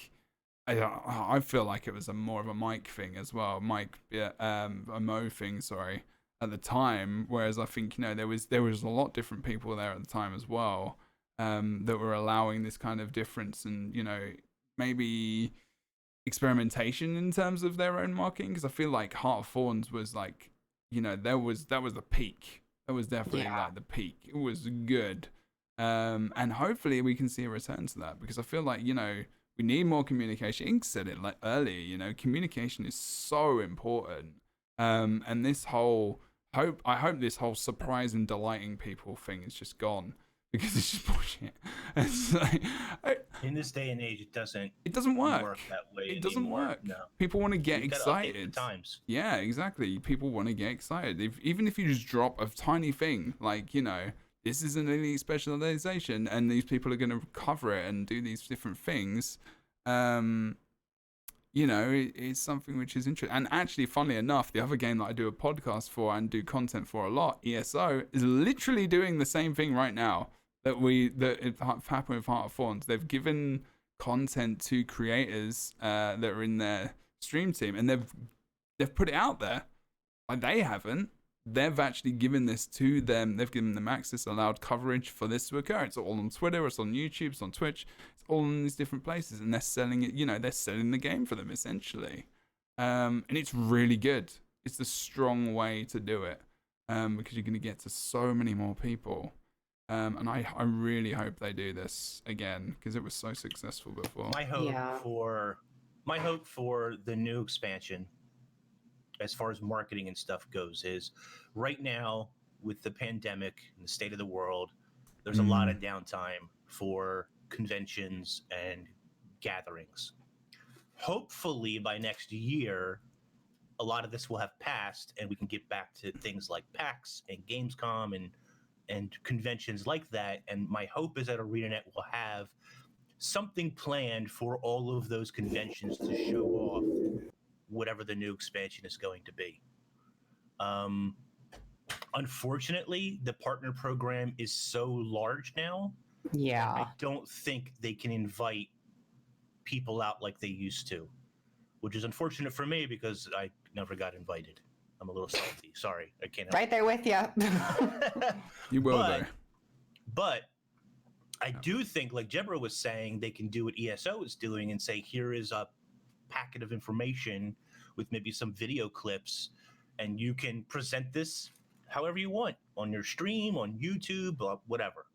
I feel like it was more of a Mike thing as well. A Mo thing, sorry, at the time. Whereas I think, you know, there was a lot different people there at the time as well, that were allowing this kind of difference and, you know, maybe experimentation in terms of their own marketing, because I feel like Heart of Thorns was like, you know, that was the peak. That was definitely like the peak. It was good, and hopefully we can see a return to that, because I feel like, you know, we need more communication. Ink said it like earlier, you know, communication is so important, and this whole I hope this whole surprise and delighting people thing is just gone, because it's just bullshit. It's like, in this day and age, it doesn't work that way. It doesn't anymore. work. No. People want to get You've gotta update excited. the times. Yeah, exactly. People want to get excited. Even if you just drop a tiny thing, like, you know, this is an elite specialization, and these people are going to cover it and do these different things. You know, it's something which is interesting. And actually, funnily enough, the other game that I do a podcast for and do content for a lot, ESO, is literally doing the same thing right now that it happened with Heart of Thorns. They've given content to creators that are in their stream team, and they've put it out there. Like, they haven't. They've actually given this to them. They've given them access, allowed coverage for this to occur. It's all on Twitter, it's on YouTube, it's on Twitch, it's all in these different places, and they're selling it. You know, they're selling the game for them essentially, and it's really good. It's a strong way to do it, because you're going to get to so many more people. And I really hope they do this again, because it was so successful before. My hope for the new expansion, as far as marketing and stuff goes, is right now with the pandemic and the state of the world, there's a lot of downtime for conventions and gatherings. Hopefully by next year, a lot of this will have passed and we can get back to things like PAX and Gamescom and conventions like that. And my hope is that ArenaNet will have something planned for all of those conventions to show off whatever the new expansion is going to be. Unfortunately, the partner program is so large now. Yeah. I don't think they can invite people out like they used to, which is unfortunate for me because I never got invited. I'm a little salty. Sorry, I can't help Right there with you. You will, though. But I do think, like Jebro was saying, they can do what ESO is doing and say, here is a packet of information with maybe some video clips, and you can present this however you want on your stream, on YouTube, whatever.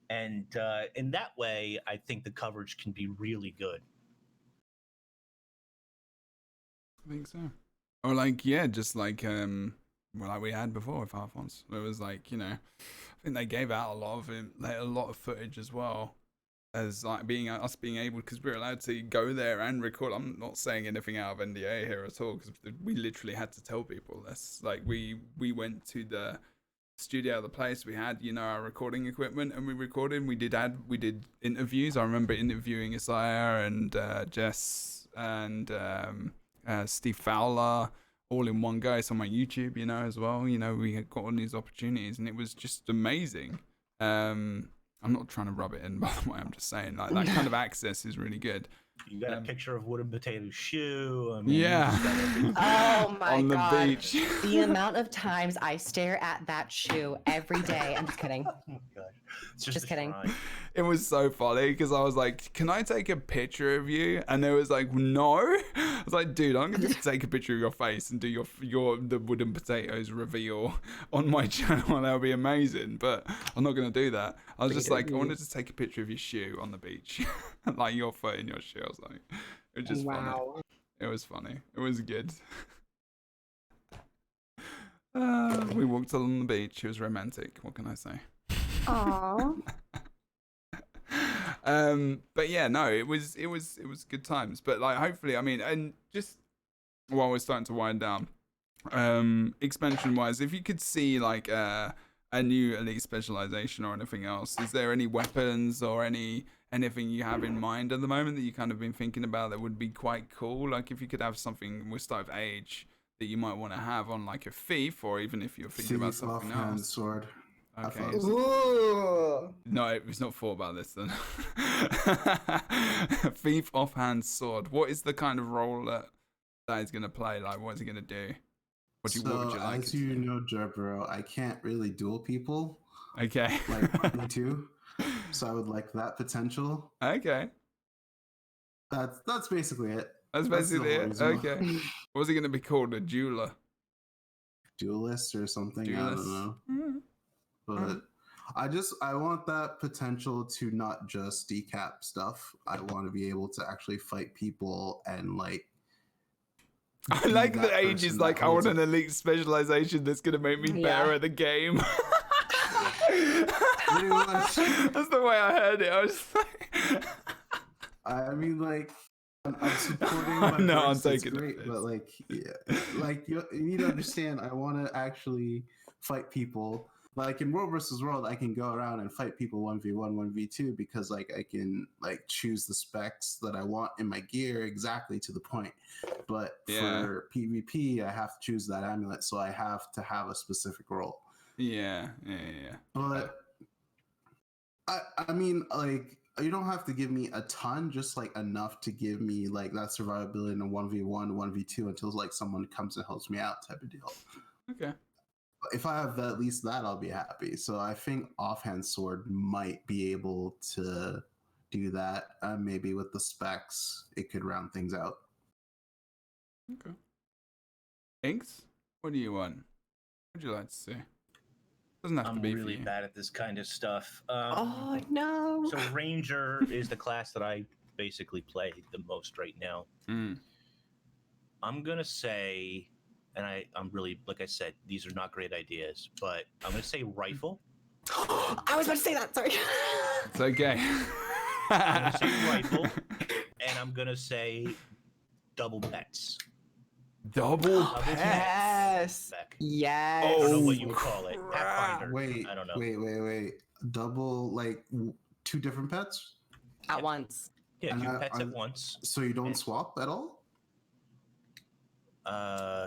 And in that way, I think the coverage can be really good. I think so. Or like, yeah, just like like we had before with Heart of Thorns. It was like, you know, I think they gave out a lot of footage as well, as like being able, because we're allowed to go there and record. I'm not saying anything out of NDA here at all, because we literally had to tell people this. Like, we went to the studio at the place, we had, you know, our recording equipment, and we recorded. We did interviews. I remember interviewing Isaiah and Jess and Steve Fowler all in one go. It's on my YouTube, you know, as well. You know, we had got all these opportunities, and it was just amazing. I'm not trying to rub it in, by the way. I'm just saying, like, that kind of access is really good. You got a picture of Wooden Potato's shoe. I mean, yeah. Oh my on the God. beach. The amount of times I stare at that shoe every day. I'm just kidding. Oh my God. It's Just kidding. shrine. It was so funny because I was like, can I take a picture of you? And they was like, no. I was like, dude, I'm going to take a picture of your face and do the Wooden Potatoes reveal on my channel, and that'll be amazing. But I'm not going to do that. I was just like, I wanted to take a picture of your shoe on the beach. Like your foot in your shoe or something. It was just funny. It was funny. It was good. We walked along the beach. It was romantic. What can I say? Aww. But yeah, no, it was good times. But like, hopefully, I mean, and just while we're starting to wind down, expansion wise, if you could see like a new elite specialization or anything else, is there any weapons or anything you have in mind at the moment that you kind of been thinking about that would be quite cool? Like if you could have something with start of age that you might want to have on like a thief, or even if you're thinking about something else. Sword. Okay. Ooh. No, it's not thought about this then. Thief offhand sword. What is the kind of role that is going to play? Like, what is he going to do? What would you like? As you know, Jebro, I can't really duel people. Okay. Like me too. So I would like that potential. Okay. That's basically it. That's basically it. Okay. What's he going to be called? A jeweler? Duelist or something? Duelist. I don't know. Mm. But I want that potential to not just decap stuff. I want to be able to actually fight people and like. I like the age is like, I want an elite specialization that's going to make me better at the game. Pretty much. That's the way I heard it. I was like... I mean, like, I'm supporting my no, I'm voice, taking it's great, it. but like, yeah, like you need to understand. I want to actually fight people. Like in World versus World, I can go around and fight people 1v1, 1v2 because like I can like choose the specs that I want in my gear exactly to the point. But for PvP, I have to choose that amulet, so I have to have a specific role. Yeah. But I mean, like, you don't have to give me a ton, just like enough to give me like that survivability in a 1v1, 1v2 until like someone comes and helps me out type of deal. Okay. If I have at least that, I'll be happy. So I think offhand sword might be able to do that. Maybe with the specs, it could round things out. Okay. INKS, what do you want? What would you like to see? Doesn't have to be really for you. bad at this kind of stuff. Oh no. So Ranger is the class that I basically play the most right now. I'm gonna say, and I'm really, like I said, these are not great ideas, but I'm gonna say rifle. I was about to say that. Sorry. It's okay. I'm gonna say rifle, and I'm gonna say double pets. Double Yes. Yes. I don't know what you would call it. crap. Pathfinder. Wait, I don't know. wait. Double, like, two different pets? At once. Yeah, two pets at once. So you don't swap at all?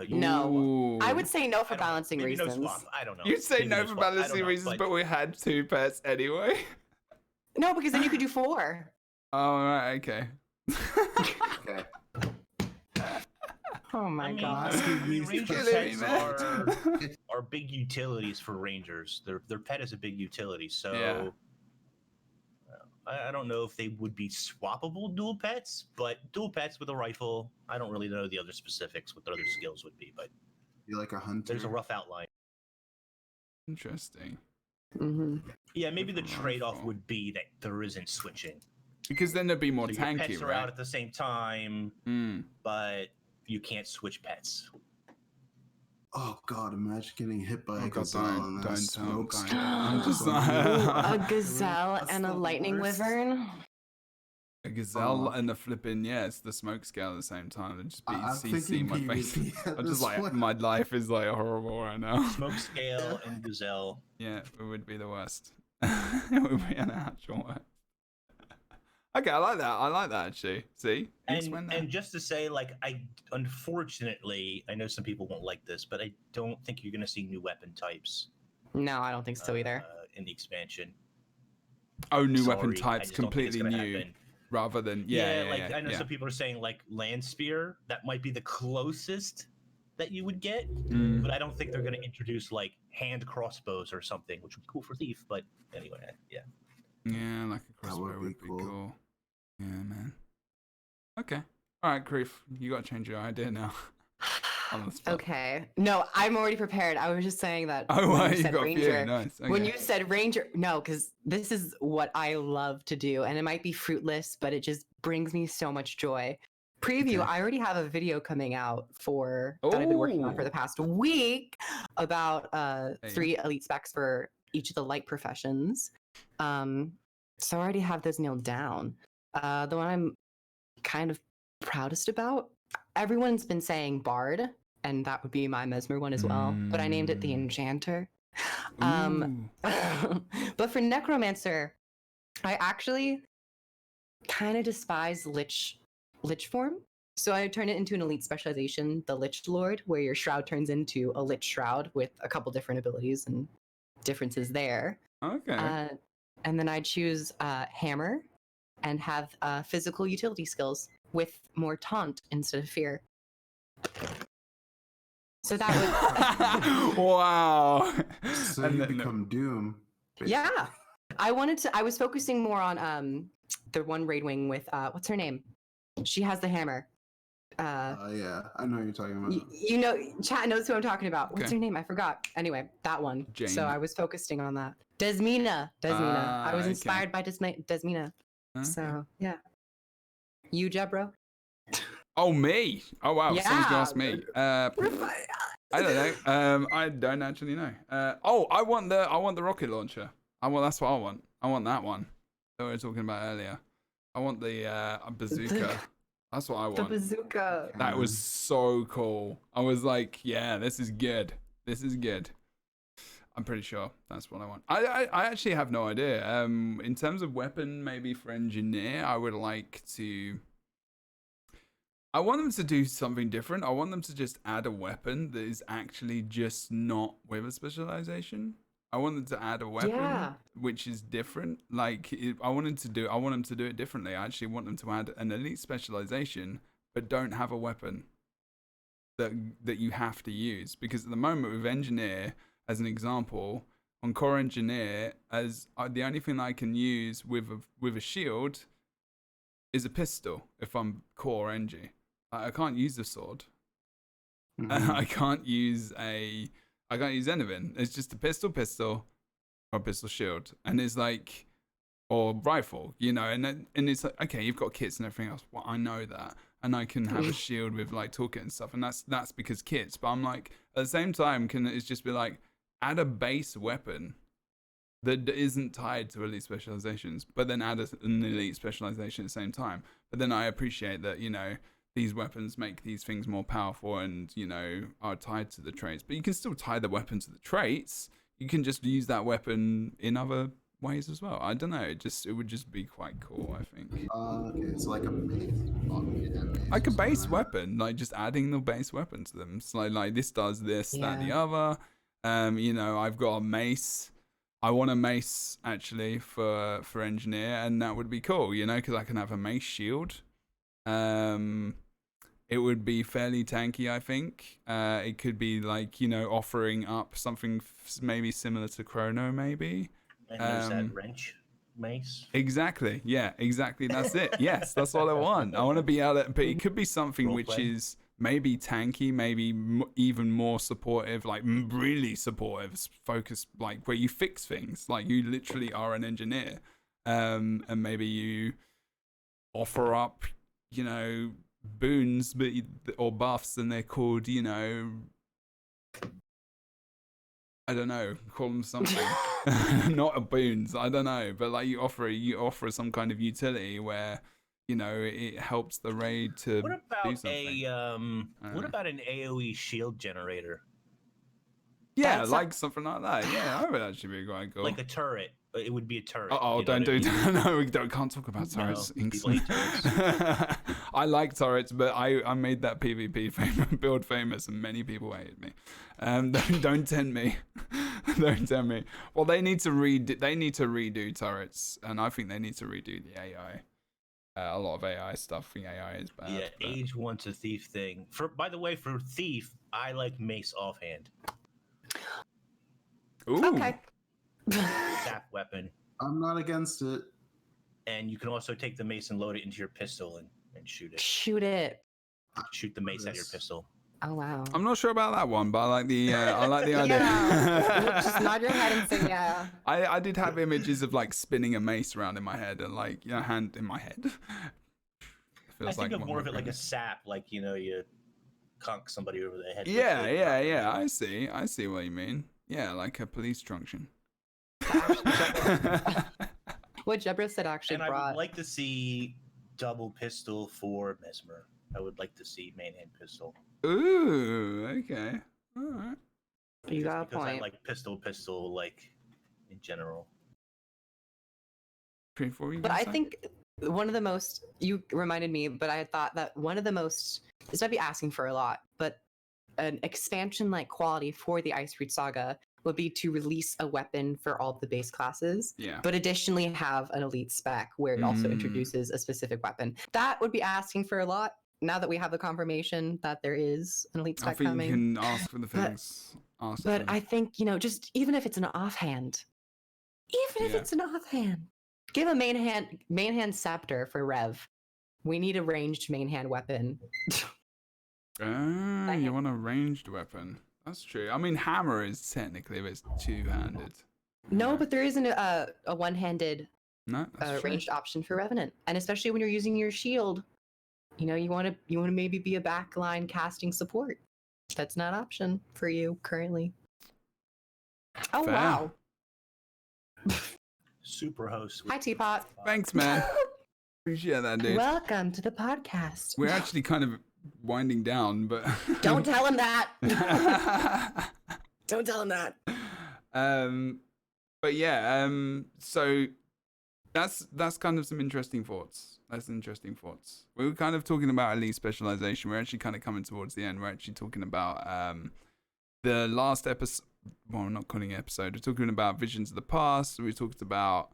No. Ooh. I would say no for balancing maybe reasons. No swap. I don't know. You'd say Maybe no for swap. I don't balancing know, reasons, but we had 2 pets anyway. No, because then you could do 4. Oh, right, okay. Okay. Oh my god. Ranger killing me, pets are big utilities for Rangers. Their pet is a big utility, so Yeah. I don't know if they would be swappable dual pets, but dual pets with a rifle, I don't really know the other specifics, what the other skills would be, but You're like a hunter. there's a rough outline. Interesting. Mm-hmm. Yeah, maybe the Rifle. trade-off would be that there isn't switching. Because then there'd be more So your tanky, pets are right? out at the same time, but you can't switch pets. Oh god, imagine getting hit by Oh a god, gazelle and don't then tell me. smoke. I'm just A gazelle That's and a the lightning worst. wyvern. a gazelle Oh. and a flipping, it's the smoke scale at the same time. It'd just be I'm CC thinking my face. PvP at I'm just this like, point. my life is like horrible right now. Smoke scale and gazelle. Yeah, it would be the worst. It would be an actual worst. Okay, I like that actually. See? And just to say, like, unfortunately, I know some people won't like this, but I don't think you're going to see new weapon types No, I don't think so either. in the expansion. Oh, new Sorry, weapon I types, just don't think it's completely gonna new, happen. rather than I know some people are saying like land spear. That might be the closest that you would get, but I don't think they're going to introduce like hand crossbows or something, which would be cool for thief. But anyway, yeah. Yeah, like a crossbow would be cool. Yeah, man. Okay. All right, KROOF, you got to change your idea now. On the spot. Okay. No, I'm already prepared. I was just saying that. Oh, when wow, you you said got ranger, a few. Nice. Okay. When you said ranger, no, because this is what I love to do, and it might be fruitless, but it just brings me so much joy. preview. Okay. I already have a video coming out that I've been working on for the past week about 3 elite specs for each of the light professions. So I already have those nailed down. The one I'm kind of proudest about, everyone's been saying Bard, and that would be my Mesmer one as well, but I named it the Enchanter. But for Necromancer, I actually kind of despise Lich form. So I turn it into an elite specialization, the Lich Lord, where your shroud turns into a Lich Shroud with a couple different abilities and differences there. Okay. And then I choose Hammer and have physical utility skills with more taunt instead of fear. So that would Wow. So you become Doom. basically. yeah. I was focusing more on the one raid wing with what's her name? She has the hammer. Yeah, I know what you're talking about. You know, chat knows who I'm talking about. What's Okay. her name? I forgot. Anyway, that one. Jane. So I was focusing on that. Desmina. I was okay. inspired by Desmina. Okay. So yeah. You, Jebro? Oh, me. Oh, wow. Someone's gonna ask me. I don't know. I don't actually know. I want the rocket launcher. That's what I want. I want that one that we were talking about earlier. I want the bazooka. That's what I want. The bazooka. That was so cool. I was like, yeah, this is good. This is good. I'm pretty sure that's what I want. I actually have no idea. In terms of weapon, maybe for engineer, I would like to. I want them to do something different. I want them to just add a weapon that is actually just not with a specialization. I want them to add a weapon which is different. Like I want them to do it differently. I actually want them to add an elite specialization, but don't have a weapon that you have to use. Because at the moment with engineer, as an example, on core engineer, as the only thing that I can use with a shield is a pistol. If I'm core engie, I can't use the sword. I can't use anything. It's just a pistol, or a pistol shield, and it's like, or rifle, and it's like, okay, you've got kits and everything else. Well, I know that, and I can have a shield with like toolkit and stuff, and that's because kits. But I'm like, at the same time, can it just be like, add a base weapon that isn't tied to elite specializations, but then add an elite specialization at the same time. But then I appreciate that, these weapons make these things more powerful and, are tied to the traits. But you can still tie the weapon to the traits. You can just use that weapon in other ways as well. I don't know. It would just be quite cool, I think. Okay, so like a base. Like a base weapon, like just adding the base weapon to them. So like this does this, that, and the other. I've got a mace. I want a mace actually for engineer, and that would be cool, because I can have a mace shield. It would be fairly tanky, I think. It could be like, offering up something maybe similar to Chrono, maybe. And there's that wrench mace. Exactly. Yeah, exactly. That's it. Yes, that's what I want. I want to be able to, but it could be something Role which play. is maybe tanky, maybe even more supportive, like really supportive, focused, like where you fix things, like you literally are an engineer, and maybe you offer up, boons, or buffs, and they're called, I don't know, call them something. Not boons, I don't know, but like you offer some kind of utility where, it helps the raid to What do about something. what about an AoE shield generator? Yeah, That's like something like that. Yeah, that would actually be quite cool. Like a turret. It would be a turret. Oh, you know don't what I do mean? that. No, we can't talk about No, turrets. people hate turrets. I like turrets, but I made that PvP build famous, and many people hated me. Don't tempt me. Don't tempt me. Well, they need to redo turrets, and I think they need to redo the AI. A lot of AI stuff. The AI is bad. Yeah, but... age wants a thief thing. By the way, for thief, I like mace offhand. Ooh. Okay. That weapon. I'm not against it. And you can also take the mace and load it into your pistol and shoot it. Shoot it. Shoot the mace at your pistol. Oh wow. I'm not sure about that one, but I like the idea. Yeah. Just nod your head and say yeah. I did have images of like spinning a mace around in my head and like hand in my head. feels think like of more of it like a Lightbringers. sap, like you conk somebody over the head. with Yeah, it. yeah. I see what you mean. Yeah, like a police truncheon. What Jebro said actually And I brought. would like to see double pistol for Mesmer. I would like to see main hand pistol. Ooh, okay. All right. You Just got a because I point. like pistol, like in general. Before you But gonna I say? think one of the most, you reminded me, but I had thought that one of the most, this might be asking for a lot, but an expansion like quality for the Ice Reach Saga would be to release a weapon for all of the base classes, Yeah. but additionally have an elite spec where it also introduces a specific weapon. That would be asking for a lot. Now that we have the confirmation that there is an elite I spec think coming. you can ask for the things. Ask But for I think, just even if it's an offhand, even if Yeah. it's an offhand, give a main hand scepter for Rev. We need a ranged main hand weapon. you want a ranged weapon. That's true. I mean, hammer is technically, but it's two-handed. No, but there isn't a one-handed No, that's true. ranged option for Revenant, and especially when you're using your shield, you want to maybe be a backline casting support. That's not an option for you currently. Oh Fair. wow! Super host. Hi Teapot. Thanks, man. Appreciate that, dude. Welcome to the podcast. We're actually kind of winding down, but Don't tell him that. Don't tell him that. But yeah, so that's kind of some interesting thoughts. We were kind of talking about elite specialization. We're actually kind of coming towards the end. We're actually talking about the last episode. Well, I'm not calling it episode. We're talking about visions of the past. We talked about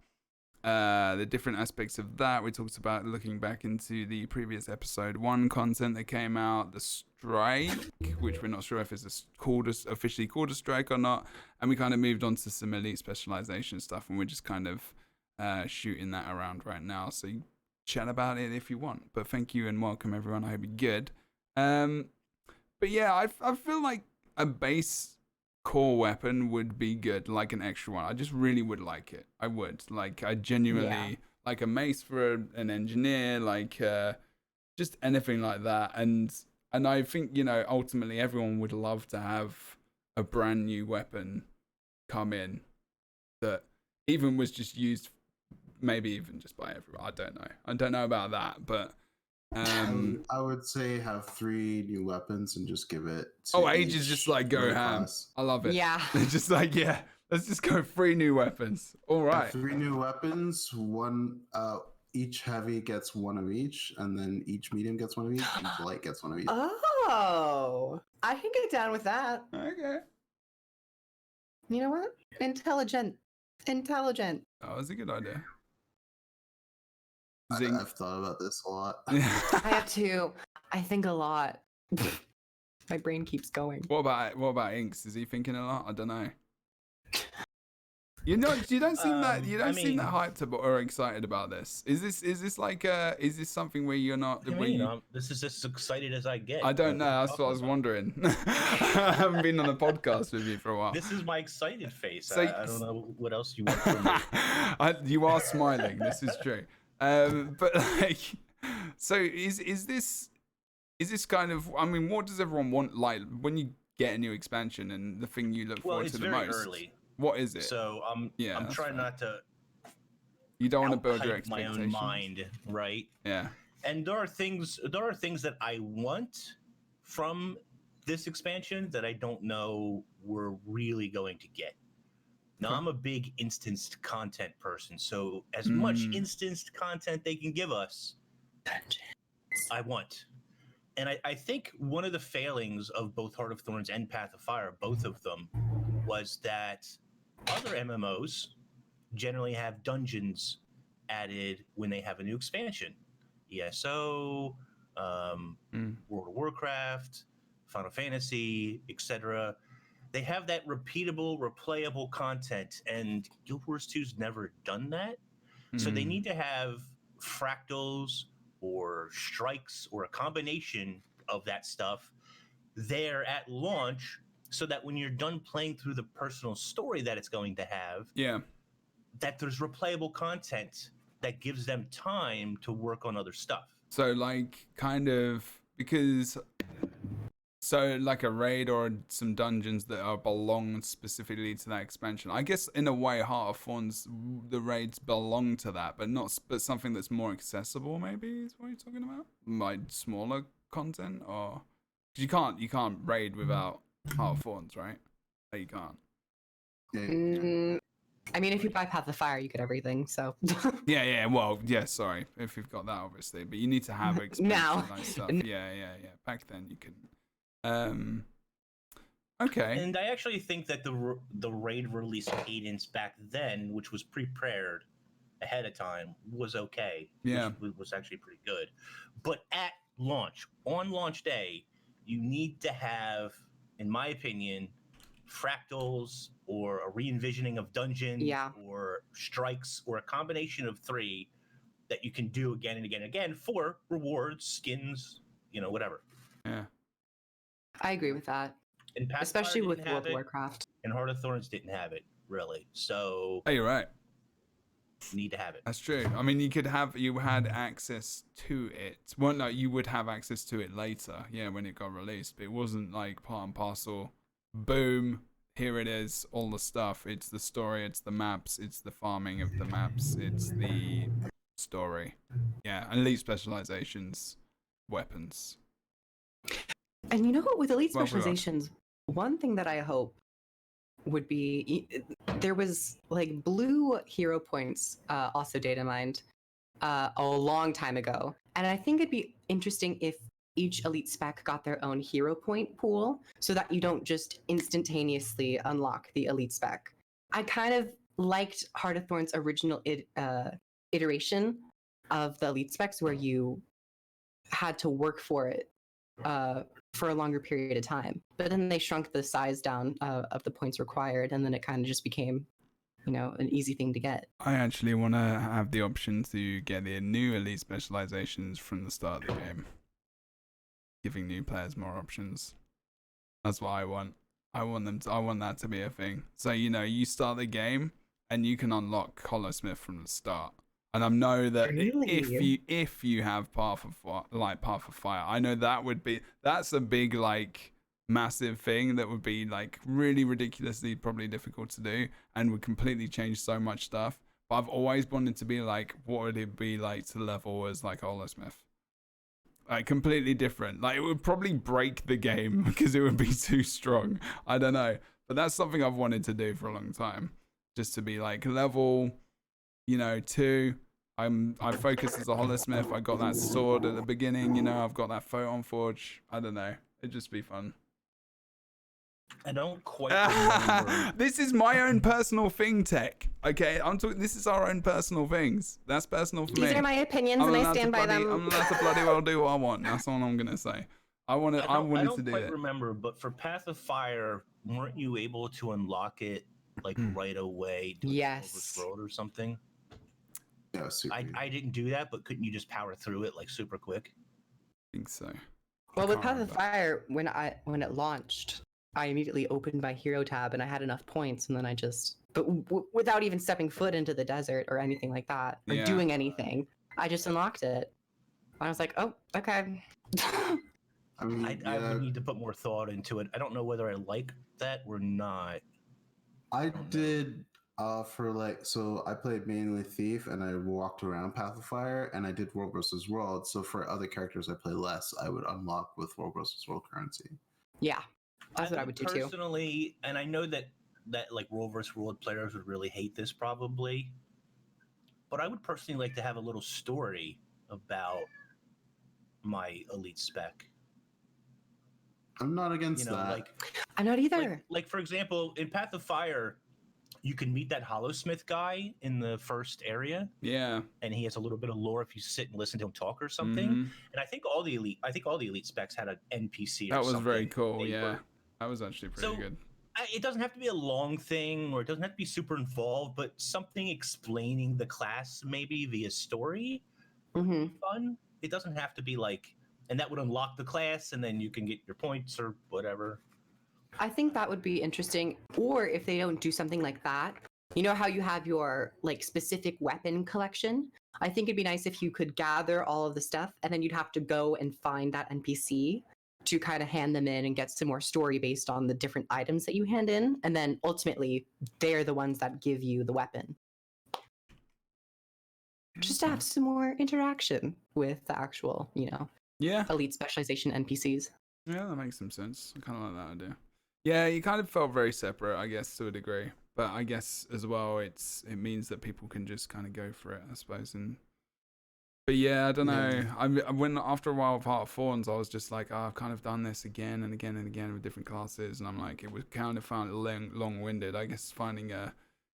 the different aspects of that. We talked about looking back into the previous episode 1 content that came out, the strike, which we're not sure if it's officially called a strike or not. And we kind of moved on to some elite specialization stuff, and we're just kind of shooting that around right now. So you chat about it if you want. But thank you and welcome everyone. I hope you're good. But yeah, I feel like a base core weapon would be good, like an extra one. I just really would like it. I would. Like, I genuinely like a mace for an engineer, like just anything like that. And I think, ultimately everyone would love to have a brand new weapon come in that even was just used, maybe even just by everyone. I don't know about that, but I would say have 3 new weapons and just give it to Ages just like go raid ham. class. I love it. Yeah. Just like, yeah, let's just go 3 new weapons. All right. 3 new weapons, one each heavy gets 1 of each, and then each medium gets 1 of each, each light gets 1 of each. Oh, I can get down with that. Okay. You know what? Intelligent. That was a good idea. Zing. I've thought about this a lot. I have to. I think a lot. My brain keeps going. What about INKS? Is he thinking a lot? I don't know. You don't seem that seem that hyped about or excited about this. Is this like is this something where you're not? This is as excited as I get. I don't know. That's what I was wondering. I haven't been on a podcast with you for a while. This is my excited face. So- I don't know what else you want from me. You are smiling. This is true. But like, so is this kind of? I mean, what does everyone want? Like when you get a new expansion and the thing you look forward it's to the very most. early. What is it? So I'm that's trying fair. not to. You don't want to build your outhype my expectations. own mind, right? Yeah. And there are things that I want from this expansion that I don't know we're really going to get. Now, I'm a big instanced content person, so as much instanced content they can give us, I want. And I think one of the failings of both Heart of Thorns and Path of Fire, both of them, was that other MMOs generally have dungeons added when they have a new expansion. ESO, World of Warcraft, Final Fantasy, etc. They have that repeatable, replayable content, and Guild Wars 2's never done that. So they need to have fractals or strikes or a combination of that stuff there at launch, so that when you're done playing through the personal story that it's going to have, that there's replayable content that gives them time to work on other stuff. So like kind of because so like a raid or some dungeons that are belong specifically to that expansion. I guess in a way, Heart of Thorns, the raids belong to that, but not but something that's more accessible. Maybe is what you're talking about. Like smaller content, or 'cause you can't raid without Heart of Thorns, right? Like, you can't. I mean, if you buy Path of Fire, you get everything. So Yeah. Well, yeah. Sorry, if you've got that, obviously, but you need to have expansion Now. like stuff. Yeah. Back then, you couldn't. Okay. And I actually think that the raid release cadence back then, which was prepared ahead of time, was okay. Yeah. Which was actually pretty good. But at launch, on launch day, you need to have, in my opinion, fractals or a re-envisioning of dungeons or strikes or a combination of three that you can do again and again and again for rewards, skins, whatever. Yeah. I agree with that. And especially with World of Warcraft. And Heart of Thorns didn't have it, really. So you're right. You need to have it. That's true. I mean, you had access to it. Well, no, you would have access to it later, when it got released. But it wasn't like part and parcel. Boom, here it is, all the stuff. It's the story, it's the maps, it's the farming of the maps, it's the story. Yeah, and elite specializations, weapons. And you know what, with elite specializations, one thing that I hope would be, there was like blue hero points also data mined a long time ago. And I think it'd be interesting if each elite spec got their own hero point pool so that you don't just instantaneously unlock the elite spec. I kind of liked Heart of Thorns' original iteration of the elite specs where you had to work for it for a longer period of time. But then they shrunk the size down of the points required, and then it kind of just became, an easy thing to get. I actually want to have the option to get the new elite specializations from the start of the game, giving new players more options. That's what I want. I want that to be a thing. So you start the game and you can unlock Hollow-Smith from the start. And I know that if you have Path of Fire, I know that's a big massive thing that would be really ridiculously probably difficult to do and would completely change so much stuff. But I've always wanted to be what would it be like to level as Hollow-Smith? Completely different. It would probably break the game because it would be too strong. I don't know, but that's something I've wanted to do for a long time, just to be level 2. I focused as a Hollow-Smith. I got that sword at the beginning, I've got that Photon Forge. I don't know. It'd just be fun. I don't quite remember. This is my own personal thing, Tech. Okay, I'm talking. This is our own personal things. That's personal for me. These are my opinions, and I stand by them. I'm allowed to bloody well do what I want. That's all I'm gonna say. I wanted to do it. I don't quite remember, but for Path of Fire, weren't you able to unlock it right away? Yes. World or something. Yeah, I didn't do that, but couldn't you just power through it super quick? I think so. Well, with Path of Fire, when it launched, I immediately opened my hero tab and I had enough points, and then I just, without even stepping foot into the desert or anything like that, or doing anything, I just unlocked it. I was like, oh, okay. I would need to put more thought into it. I don't know whether I like that or not. I did so I played mainly Thief and I walked around Path of Fire and I did World vs. World. So for other characters I play less, I would unlock with World vs. World currency. Yeah. That's what I would do too. Personally, and I know that World vs. World players would really hate this probably, but I would personally like to have a little story about my elite spec. I'm not against that. I'm not either. For example, in Path of Fire, you can meet that Hollow-Smith guy in the first area. Yeah. And he has a little bit of lore if you sit and listen to him talk or something. Mm-hmm. And I think all the elite specs had an NPC. That was very cool. That was actually pretty good. It doesn't have to be a long thing, or it doesn't have to be super involved, but something explaining the class maybe via story. Mm-hmm. Fun. It doesn't have to be and that would unlock the class, and then you can get your points or whatever. I think that would be interesting. Or if they don't do something like that, you know how you have your like specific weapon collection? I think it'd be nice if you could gather all of the stuff and then you'd have to go and find that NPC to kind of hand them in and get some more story based on the different items that you hand in. And then ultimately, they're the ones that give you the weapon. Just to have some more interaction with the actual, Yeah. elite specialization NPCs. Yeah, that makes some sense. I kind of like that idea. Yeah, you kind of felt very separate, I guess, to a degree. But I guess as well, it means that people can just kind of go for it, I suppose. But yeah, I don't know. When after a while of Heart of Thorns, I was just like, I've kind of done this again and again and again with different classes, and I'm like, it was kind of found long-winded. I guess finding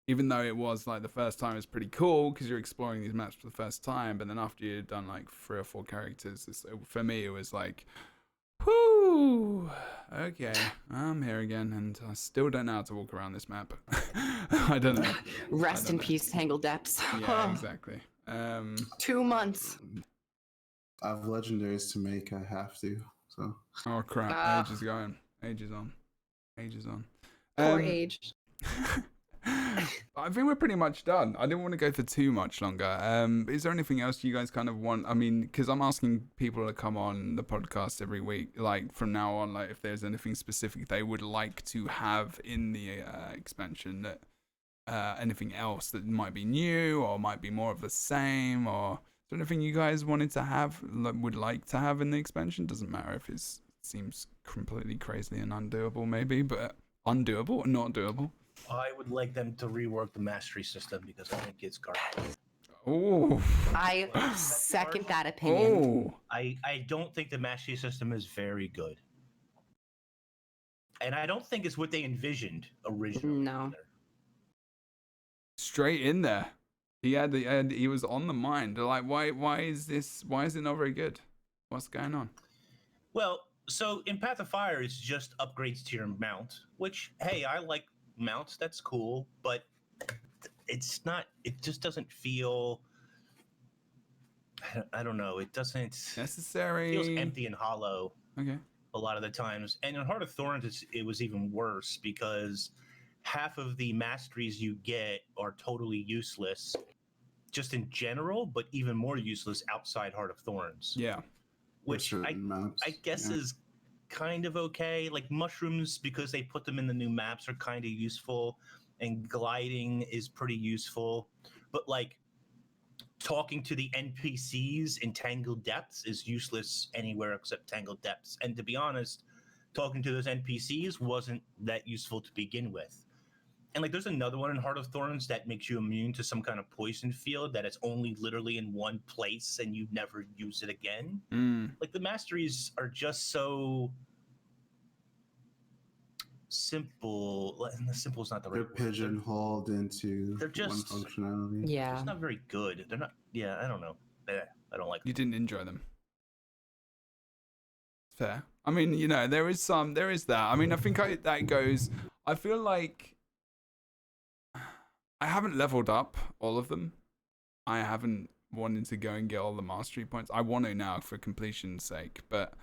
even though it was like the first time, it's pretty cool because you're exploring these maps for the first time. But then after you've done like 3 or 4 characters, for me it was like, whoo, okay, I'm here again, and I still don't know how to walk around this map. I don't know. Rest in peace, Tangled Depths. Yeah, exactly. 2 months. I have legendaries to make. I have to. So. Oh crap! Ages going. Ages on. Poor age. I think we're pretty much done. I didn't want to go for too much longer. Is there anything else you guys kind of want? I mean, because I'm asking people to come on the podcast every week, like from now on, like if there's anything specific they would like to have in the expansion, that anything else that might be new or might be more of the same, or is there anything you guys wanted to have, would like to have in the expansion? Doesn't matter if it seems completely crazy and undoable, maybe, but undoable or not doable. I would like them to rework the mastery system because I think it's garbage. Oh, I second that opinion. oh, I don't think the mastery system is very good. And I don't think it's what they envisioned originally. No. Either. straight in there. He was on the mind. They're like, why is it not very good? What's going on? Well, so in Path of Fire, it's just upgrades to your mount, which, hey, I like mounts, that's cool, but it's not, it just doesn't feel, I don't know, it doesn't Necessary. It feels empty and hollow. Okay. A lot of the times. And in Heart of Thorns, it was even worse because half of the masteries you get are totally useless just in general, but even more useless outside Heart of Thorns. Yeah. Which I guess is kind of okay. Like mushrooms, because they put them in the new maps, are kind of useful, and gliding is pretty useful. But like talking to the NPCs in Tangled Depths is useless anywhere except Tangled Depths. And to be honest, talking to those NPCs wasn't that useful to begin with. And like there's another one in Heart of Thorns that makes you immune to some kind of poison field that is only literally in one place and you never use it again. Like the masteries are just so simple. And the simple is not the right word. They're pigeonholed into They're just one functionality. Yeah. It's not very good. They're not. Yeah, I don't know. I don't like them. You didn't enjoy them. Fair. I mean, you know, there is that. I mean, I think that goes. I feel like I haven't leveled up all of them. I haven't wanted to go and get all the mastery points. I want to now for completion's sake, but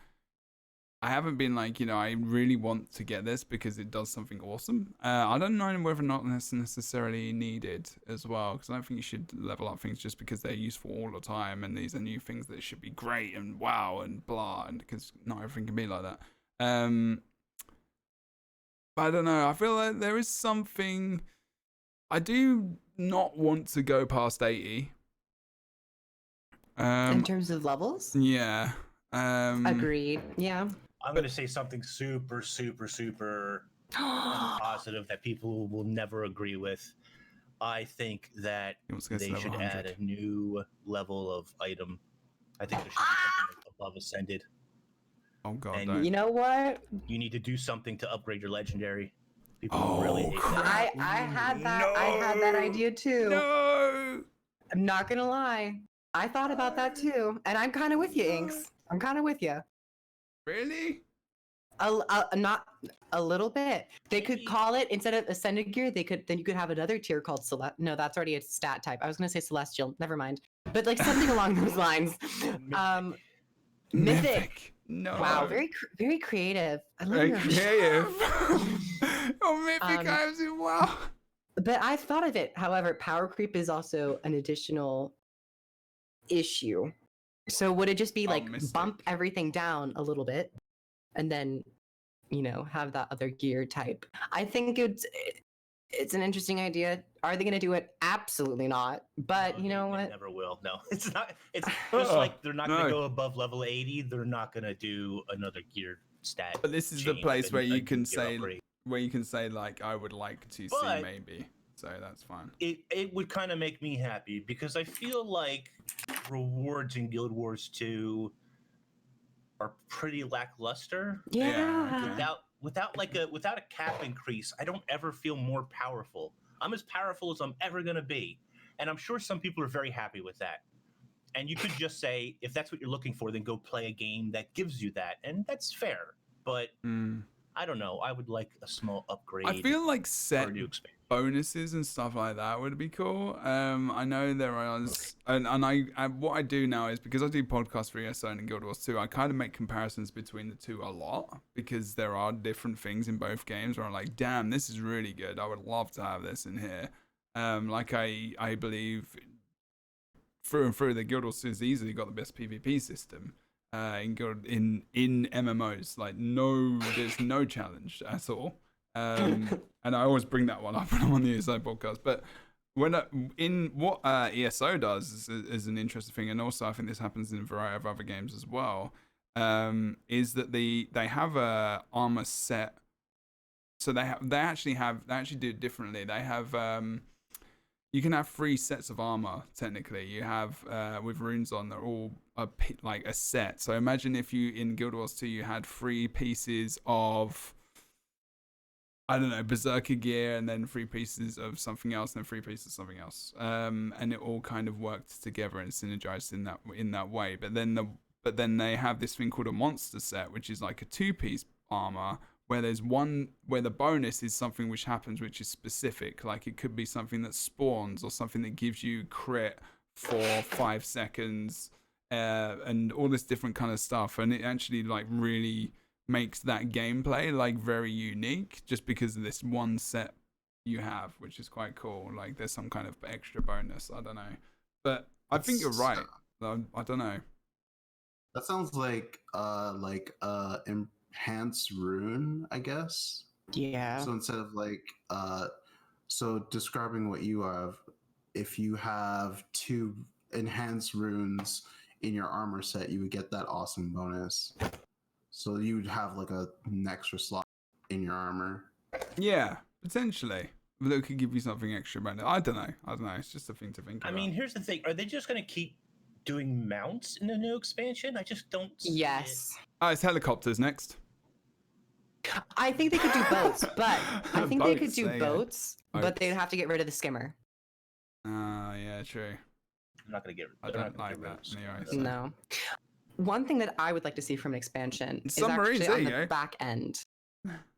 I haven't been like, you know, I really want to get this because it does something awesome. I don't know whether or not that's necessarily needed as well, because I don't think you should level up things just because they're useful all the time and these are new things that should be great and wow and blah, and because not everything can be like that. But I don't know. I feel like there is something. I do not want to go past 80. In terms of levels? Yeah. Agreed. Yeah. I'm going to say something super, super, super positive that people will never agree with. I think that they should add a new level of item. I think there should be something above Ascended. Oh god! And you know what? You need to do something to upgrade your legendary. People really hate that. I had that. No. I had that idea too. No. I'm not gonna lie. I thought about that too, and I'm kind of with you, INKS. I'm kind of with you. Really? Not a little bit. They could call it, instead of Ascended gear, you could have another tier called No, that's already a stat type. I was gonna say Celestial. Never mind. But like something along those lines. Mythic. No. Wow, very creative. I love your creative. Oh, Mythic items as well. But I've thought of it. However, power creep is also an additional issue. So would it just be like Mystic. bump everything down a little bit and then, have that other gear type? I think it's an interesting idea. Are they going to do it? Absolutely not. But No, you know they what? never will. No, it's not. It's just like they're not going No. to go above level 80. They're not going to do another gear stat. But this is the change, place like where a you can gear say, upgrade. like, I would like to see But- maybe. So that's fine. It would kind of make me happy because I feel like rewards in Guild Wars 2 are pretty lackluster. Yeah. Without a cap increase, I don't ever feel more powerful. I'm as powerful as I'm ever gonna be, and I'm sure some people are very happy with that. And you could just say, if that's what you're looking for, then go play a game that gives you that, and that's fair. But I don't know. I would like a small upgrade. I feel like or set a new expansion. bonuses and stuff like that would be cool. I know there is, and I what I do now is, because I do podcasts for ESO and Guild Wars 2, I kind of make comparisons between the two a lot, because there are different things in both games where I'm like, damn, this is really good. I would love to have this in here. Like I believe through and through the Guild Wars 2 has easily got the best PvP system. In MMOs, like there's no challenge at all. And I always bring that one up when I'm on the ESO podcast. But when in what ESO does is an interesting thing, and also I think this happens in a variety of other games as well. Is that they have a armor set, so they actually do it differently. They have you can have 3 sets of armor technically. You have with runes on, they're all like a set. So imagine if you in Guild Wars 2 you had 3 pieces of, I don't know, Berserker gear, and then 3 pieces of something else, and then 3 pieces of something else, and it all kind of worked together and synergized in that way. But then they have this thing called a monster set, which is like a 2-piece armor, where there's one where the bonus is something which happens which is specific, like it could be something that spawns or something that gives you crit for 5 seconds, and all this different kind of stuff, and it actually like really makes that gameplay like very unique just because of this one set you have, which is quite cool. Like there's some kind of extra bonus, I don't know, but I think you're right. I don't know. That sounds like enhanced rune, I guess. Yeah. So instead of like so describing what you have, if you have 2 enhanced runes in your armor set, you would get that awesome bonus. So you would have like an extra slot in your armor. Yeah, potentially. But it could give you something extra about it. I don't know. It's just a thing to think about. I mean, here's the thing: are they just going to keep doing mounts in the new expansion? I just don't. See Yes. It's helicopters next. I think they could do boats, but I think they could Boats, do yeah. boats, but Boats. they'd have to get rid of the skimmer. Yeah, true. I'm not going to get. I don't like that anyway. So. No. One thing that I would like to see from an expansion is Submarines, actually on there you the go. back end.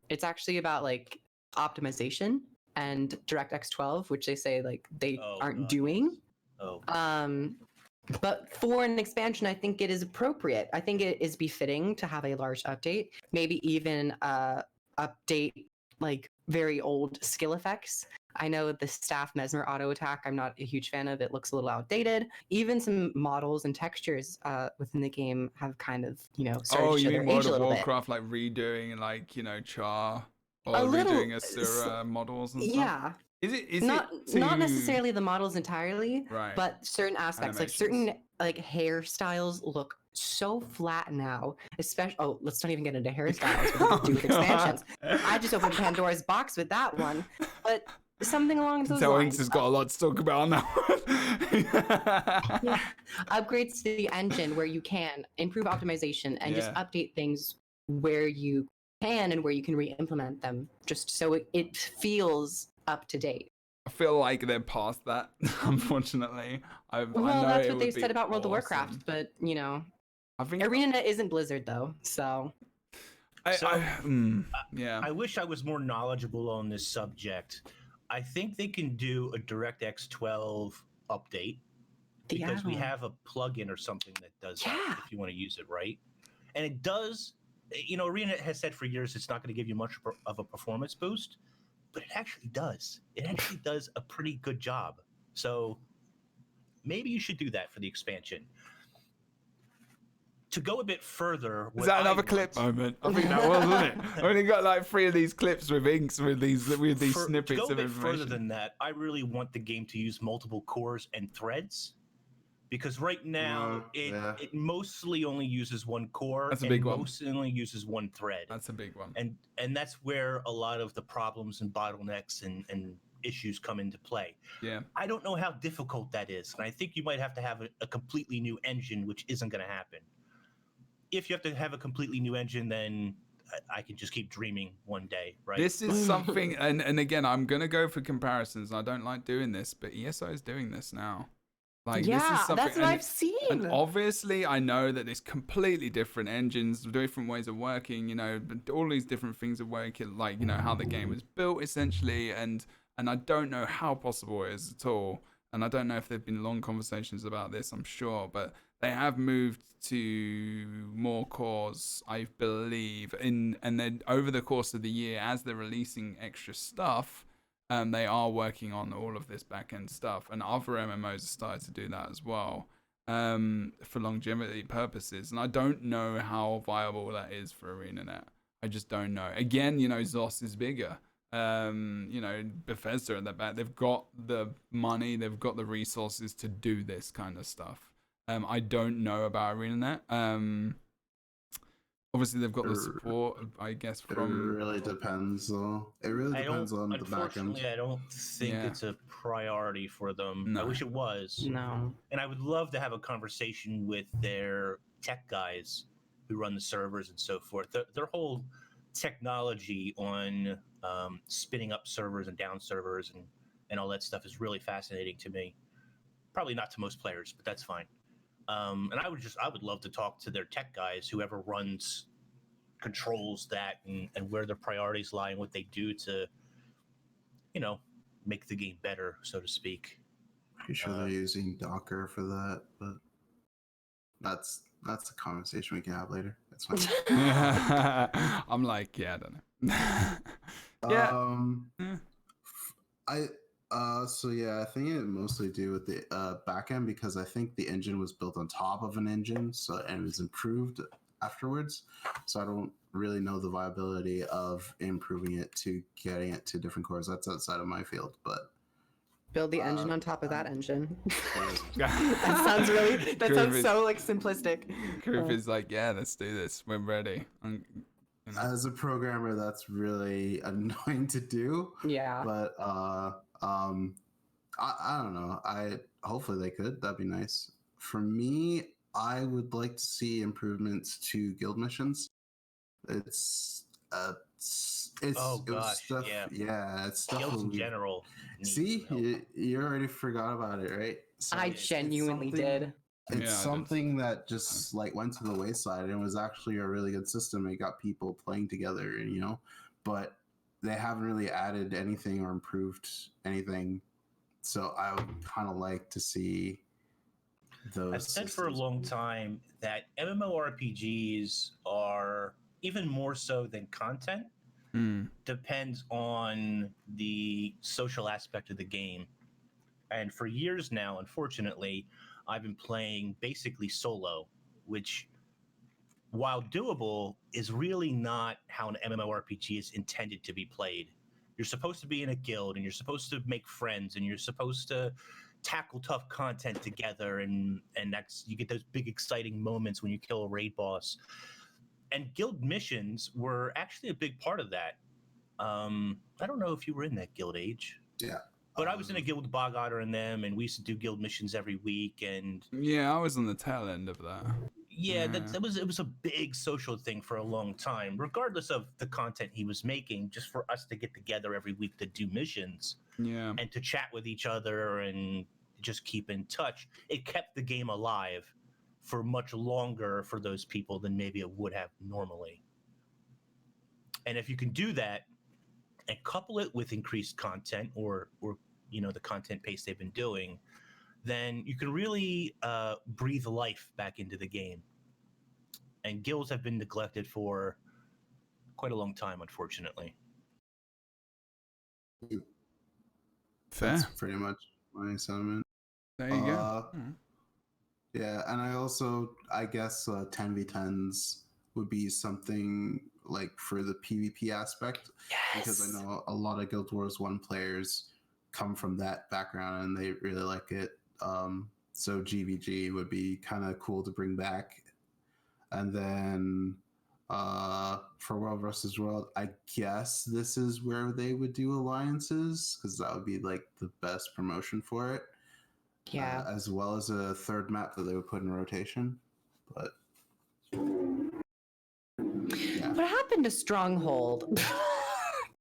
It's actually about like optimization and DirectX 12, which they say like they aren't doing. Oh. But for an expansion, I think it is appropriate. I think it is befitting to have a large update, maybe even update like very old skill effects. I know the staff mesmer auto attack, I'm not a huge fan of. It looks a little outdated. Even some models and textures within the game have kind of, started to show you their mean age World a of little bit. Warcraft, like redoing like, Char, or A little- redoing Asura models and stuff? Yeah. Is not it not necessarily the models entirely, Right. but certain aspects, like certain like hairstyles look so flat now. Especially, let's not even get into hairstyles. What to do with expansions? I just opened Pandora's box with that one, but something along those So lines. INKS has got a lot to talk about on that one. Yeah, upgrades to the engine where you can improve optimization and just update things where you can and where you can re-implement them, just so it feels up to date. I feel like they're past that, unfortunately. I know That's it what they would be said about World of awesome. Warcraft, but I think ArenaNet isn't Blizzard though, so yeah. I wish I was more knowledgeable on this subject. I think they can do a DirectX 12 update because we have a plugin or something that does that if you want to use it, right? And it does. ArenaNet has said for years it's not going to give you much of a performance boost, but it actually does. It actually does a pretty good job. So maybe you should do that for the expansion. To go a bit further, Is that another clip moment? I think that was, wasn't it? I only got like 3 of these clips with inks with these snippets to go a of bit further information. than that, I really want the game to use multiple cores and threads, because right now it mostly only uses one core. That's a big one. Mostly only uses one thread. That's a big one. And that's where a lot of the problems and bottlenecks and issues come into play. Yeah. I don't know how difficult that is, and I think you might have to have a completely new engine, which isn't going to happen. If you have to have a completely new engine, then I can just keep dreaming one day, right? This is something, and again, I'm going to go for comparisons. I don't like doing this, but ESO is doing this now. Like, yeah, this is something, that's what I've seen. And obviously, I know that there's completely different engines, different ways of working, you know, but all these different things of working, like, you know, how the game was built, essentially, and I don't know how possible it is at all. And I don't know if there have been long conversations about this, I'm sure, but they have moved to more cores, I believe, and then over the course of the year, as they're releasing extra stuff, they are working on all of this back-end stuff, and other MMOs have started to do that as well, for longevity purposes. And I don't know how viable that is for ArenaNet. I just don't know. Again, you know, ZOS is bigger. You know, Bethesda at the back, they've got the money, they've got the resources to do this kind of stuff. I don't know about ArenaNet. Obviously, they've got the support, I guess, from... It really depends, though. It really depends on the back end. Unfortunately, I don't think it's a priority for them. No. I wish it was. No. And I would love to have a conversation with their tech guys who run the servers and so forth. Their whole technology on spinning up servers and down servers and all that stuff is really fascinating to me. Probably not to most players, but that's fine. And I would love to talk to their tech guys, whoever controls that, and where their priorities lie and what they do to, you know, make the game better, so to speak. Pretty sure they're using Docker for that, but that's a conversation we can have later. That's fine. I'm like, yeah, I don't know. I think it mostly do with the back end, because I think the engine was built on top of an engine, and it was improved afterwards. So I don't really know the viability of improving it to getting it to different cores. That's outside of my field, but Build the engine on top of that engine. That sounds so like simplistic. KROOF is like, yeah, let's do this. We're ready. You know. As a programmer, that's really annoying to do. Yeah. But I don't know. Hopefully they could. That'd be nice. For me, I would like to see improvements to guild missions. It's stuff. Yeah, it's stuff. Guilds in general. See, you already forgot about it, right? So I genuinely did. It's something that just like went to the wayside, and it was actually a really good system. It got people playing together, you know, but they haven't really added anything or improved anything. So I would kind of like to see those. I've said for a long time that MMORPGs are, even more so than content, depends on the social aspect of the game. And for years now, unfortunately, I've been playing basically solo, which, while doable, is really not how an MMORPG is intended to be played. You're supposed to be in a guild, and you're supposed to make friends, and you're supposed to tackle tough content together, and that's, you get those big exciting moments when you kill a raid boss. And guild missions were actually a big part of that. I don't know if you were in that guild age. Yeah. But I was in a guild with Bog Otter and them, and we used to do guild missions every week. And yeah, I was on the tail end of that. Yeah, it was a big social thing for a long time, regardless of the content he was making. Just for us to get together every week to do missions, and to chat with each other and just keep in touch. It kept the game alive for much longer for those people than maybe it would have normally. And if you can do that and couple it with increased content, or you know, the content pace they've been doing, then you can really breathe life back into the game. And guilds have been neglected for quite a long time, unfortunately. Fair. That's pretty much my sentiment. There you go. Yeah, and I guess 10v10s would be something like for the PvP aspect. Yes. Because I know a lot of Guild Wars 1 players come from that background and they really like it. So GVG would be kind of cool to bring back. And then for World versus World, I guess this is where they would do alliances because that would be like the best promotion for it. Yeah. As well as a third map that they would put in rotation. But yeah. What happened to Stronghold?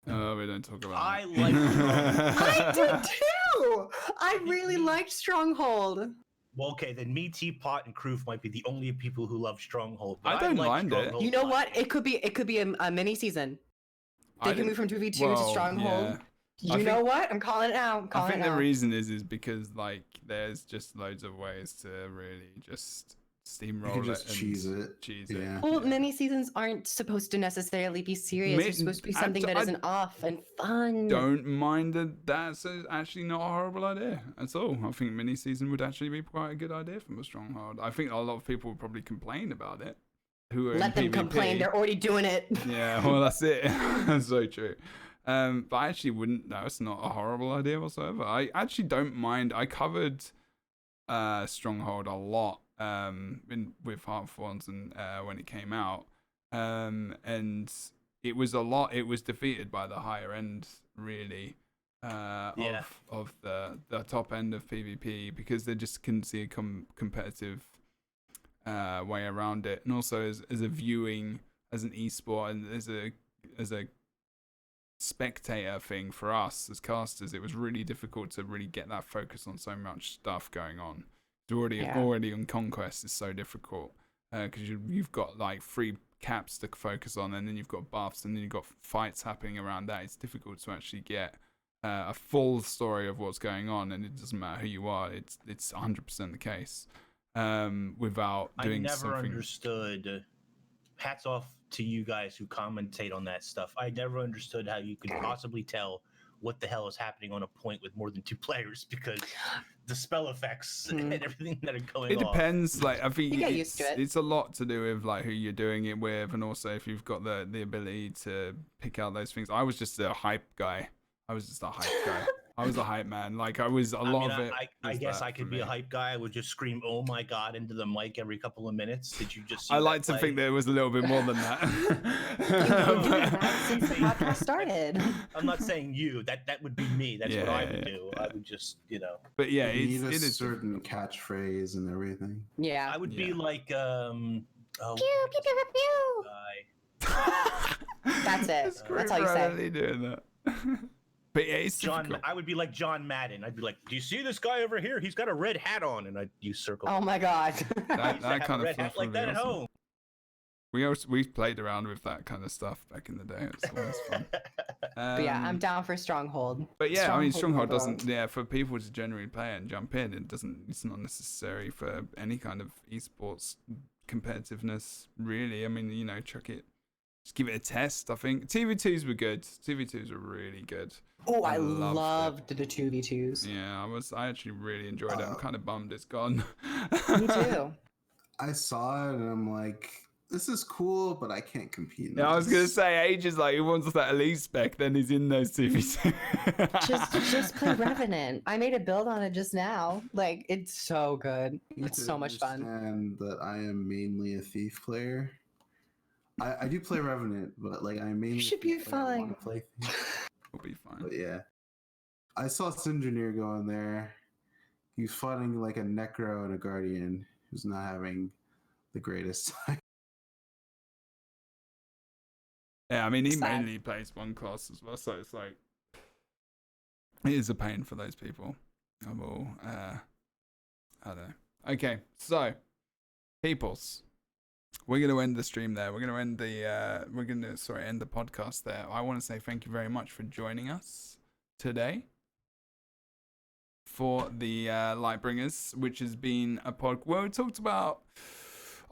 Oh, we don't talk about I that. like. I did too. I really liked Stronghold. Well, okay, then me, Teapot, and KROOF might be the only people who love Stronghold. But I don't like mind it. Stronghold You know a lot. what? It could be a mini season. They can move from 2v2 to Stronghold. Yeah. You I think- know what? I'm calling it out. I'm I calling think it the out. reason is because like there's just loads of ways to really just steamroll You it can just and cheese it. Yeah. Well, mini seasons aren't supposed to necessarily be serious. It's supposed to be something that isn't off and fun. Don't mind that. That's actually not a horrible idea at all. I think mini season would actually be quite a good idea from a Stronghold. I think a lot of people would probably complain about it. Who are Let in them PvP. complain. They're already doing it. Yeah, well, that's it. That's so true. But I actually wouldn't. No, it's not a horrible idea whatsoever. I actually don't mind. I covered Stronghold a lot with Heart of Thorns and when it came out, and it was a lot. It was defeated by the higher end, really, of the top end of PvP because they just couldn't see a competitive way around it, and also as a viewing, as an esport, and as a spectator thing for us as casters, it was really difficult to really get that focus on so much stuff going on. Already on Conquest is so difficult because you've got like 3 caps to focus on, and then you've got buffs, and then you've got fights happening around that. It's difficult to actually get a full story of what's going on, and it doesn't matter who you are. It's 100% the case without doing something. I never understood. Hats off to you guys who commentate on that stuff. I never understood how you could possibly tell what the hell is happening on a point with more than 2 players because the spell effects and everything that are going on. It depends. Like I think You get used to it. It's a lot to do with like who you're doing it with, and also if you've got the ability to pick out those things. I was just a hype guy. I was a hype man. Like I was a lot of it. I guess that I could for be me. a hype guy. I would just scream, "Oh my god!" into the mic every couple of minutes. Did you just? See I that like to play? think there was a little bit more than that. You've been doing that since the podcast started. I'm not saying you. That would be me. That's what I would do. yeah. I would just, But yeah, You need a it is certain difficult. catchphrase and everything. Yeah. I would be Yeah. like Pew, pew, pew, pew, pew. That's it. It's That's all you say. randomly doing that. But yeah, it's John. difficult. I would be like John Madden. I'd be like, "Do you see this guy over here? He's got a red hat on," and I'd use circle. Oh my god. I used to have kind a of red hat stuff like would be that at awesome. home. We played around with that kind of stuff back in the day. It's always fun. But yeah, I'm down for Stronghold. But yeah, I mean, Stronghold overall. doesn't. Yeah, for people to generally play it and jump in, it doesn't. It's not necessary for any kind of esports competitiveness, really. I mean, chuck it. Just give it a test. I think TV2s were good. TV2s were really good. Oh, I loved loved the 2v2s. Yeah, I actually really enjoyed it. I'm kind of bummed it's gone. Me too. I saw it and I'm like, this is cool, but I can't compete. In Yeah, I was gonna this. say, Age is like, who wants that elite spec? Then he's in those TV2. Just play Revenant. I made a build on it just now. Like, it's so good. You It's have so to much fun. understand that I am mainly a thief player. I do play Revenant, but like I mainly should be Thief player. I wanna fine. play Thief. We'll be fine. But yeah, I saw Syndraneer go in there. He was fighting like a Necro and a Guardian who's not having the greatest time. Yeah, I mean, he Sad. mainly plays one class as well, so it's like it is a pain for those people. I don't know. Okay, so peoples, we're gonna end the stream there. We're gonna end the end the podcast there. I want to say thank you very much for joining us today for the LightBringers, which has been a pod where we talked about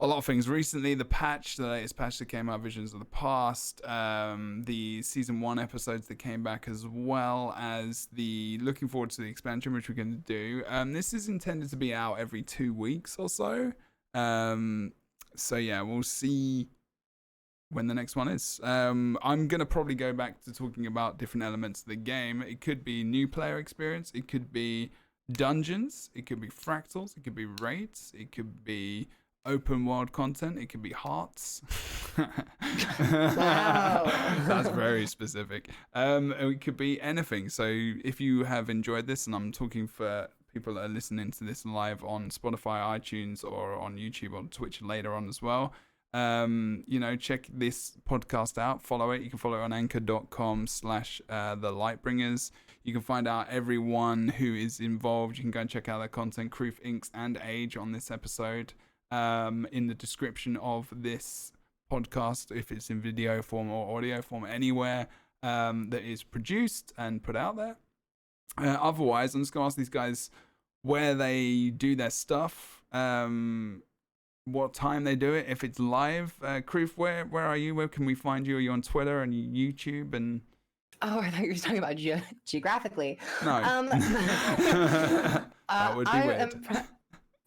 a lot of things recently. The latest patch that came out, Visions of the Past, the season 1 episodes that came back, as well as the looking forward to the expansion, which we're going to do. This is intended to be out every 2 weeks or so. So yeah, we'll see when the next one is. I'm going to probably go back to talking about different elements of the game. It could be new player experience. It could be dungeons. It could be fractals. It could be raids. It could be open world content. It could be hearts. Wow. That's very specific. It could be anything. So if you have enjoyed this, and I'm talking for people that are listening to this live on Spotify, iTunes, or on YouTube or Twitch later on as well, check this podcast out, follow it. You can follow it on anchor.com/the LightBringers. You can find out everyone who is involved. You can go and check out their content, KROOF, INKS, and Age on this episode, in the description of this podcast, if it's in video form or audio form, anywhere that is produced and put out there. Otherwise, I'm just going to ask these guys where they do their stuff, what time they do it, if it's live. KROOF, where are you? Where can we find you? Are you on Twitter and YouTube? And Oh, I thought you were talking about geographically. no. That would be weird.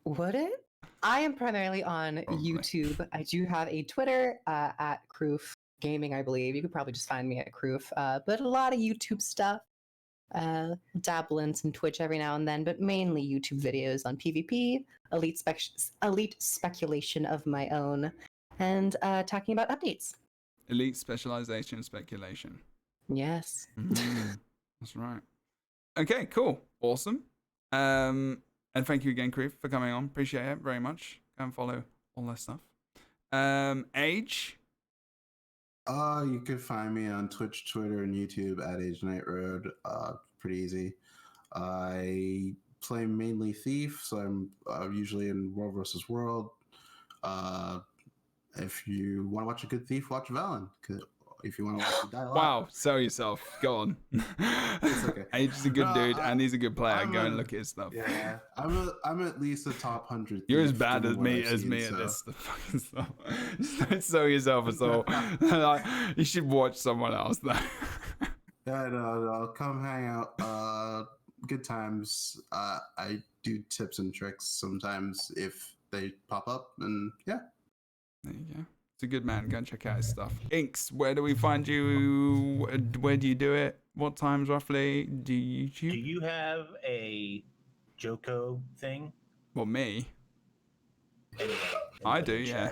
Would it? I am primarily on Probably. YouTube. I do have a Twitter at KROOF Gaming, I believe. You could probably just find me at KROOF. But a lot of YouTube stuff. Dabble in some Twitch every now and then, but mainly YouTube videos on PvP, elite speculation of my own, and talking about updates. Elite specialization speculation. Yes. That's right. Okay, cool. Awesome. And thank you again, KROOF, for coming on. Appreciate it very much. Go and follow all that stuff. Age. You could find me on Twitch, Twitter, and YouTube at Age Night Road. Pretty easy. I play mainly Thief, so I'm usually in World vs. World. If you want to watch a good Thief, watch Valen. If you want to watch the dialogue. Wow, sell yourself. Go on. It's okay. Age is a good dude, and he's a good player. Go and look at his stuff. Yeah, I'm at least a top 100. You're as bad as me at this fucking stuff. Just don't sell yourself at all. Like, you should watch someone else though. Yeah, no, come hang out. Good times. I do tips and tricks sometimes if they pop up, and yeah. There you go. It's a good man. Go and check out his stuff. INKS, where do we find you? Where do you do it? What times roughly? Do you YouTube? Do you have a Joko thing? Well, me. Anyway, I do, yeah.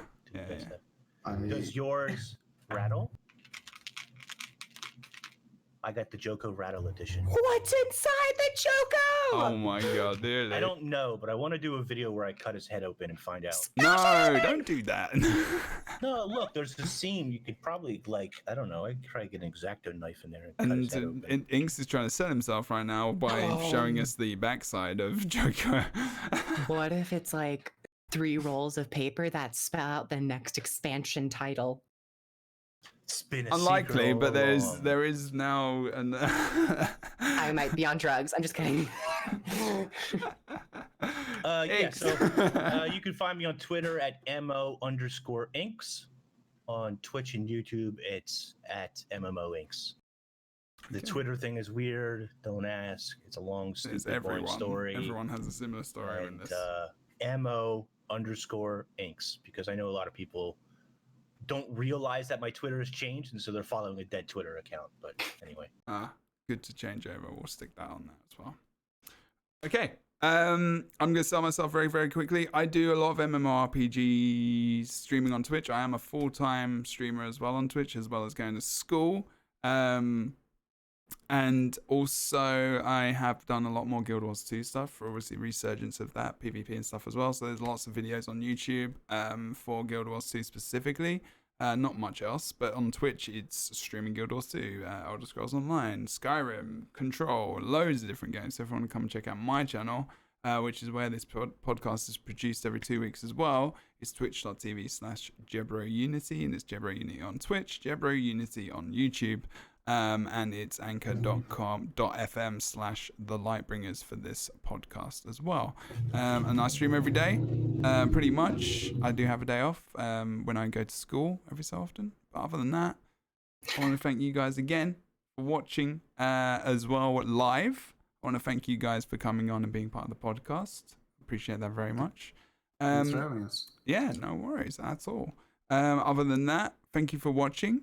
Does yours rattle? I got the Joko Rattle edition. What's inside the Joko? Oh my god, really? I don't know, but I want to do a video where I cut his head open and find out. No, don't do that. No, look, there's a seam. You could probably, I don't know, I could try to get an X-Acto knife in there and cut his head open. And INKS is trying to sell himself right now by showing us the backside of Joko. What if it's like 3 rolls of paper that spell out the next expansion title? Spin a Unlikely, secret but all along. there is now an. I might be on drugs. I'm just kidding. Yeah, so you can find me on Twitter at mo_inks. On Twitch and YouTube, it's at MMOinks. The Twitter thing is weird. Don't ask. It's a long, stupid, boring story. Everyone has a similar story in And this. mo_inks, because I know a lot of people don't realize that my Twitter has changed, and so they're following a dead Twitter account. But anyway. Good to change over. We'll stick that on there as well. Okay. I'm going to sell myself very, very quickly. I do a lot of MMORPG streaming on Twitch. I am a full-time streamer as well on Twitch, as well as going to school. And also, I have done a lot more Guild Wars 2 stuff for obviously resurgence of that, PvP and stuff as well. So there's lots of videos on YouTube for Guild Wars 2 specifically. Not much else, but on Twitch, it's streaming Guild Wars 2, Elder Scrolls Online, Skyrim, Control, loads of different games. So if you want to come and check out my channel, which is where this podcast is produced every 2 weeks as well, it's twitch.tv/JebroUnity, and it's Jebro Unity on Twitch, Jebro Unity on YouTube. And it's anchor.com.fm/the LightBringers for this podcast as well. And I stream every day, pretty much. I do have a day off when I go to school every so often. But other than that, I want to thank you guys again for watching as well live. I want to thank you guys for coming on and being part of the podcast. Appreciate that very much. Thanks for having us. Yeah, no worries. That's all. Other than that, thank you for watching.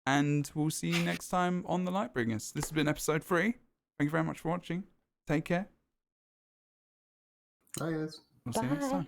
And we'll see you next time on the LightBringers. This has been episode 3. Thank you very much for watching. Take care. Bye, guys. We'll see you next Bye. time.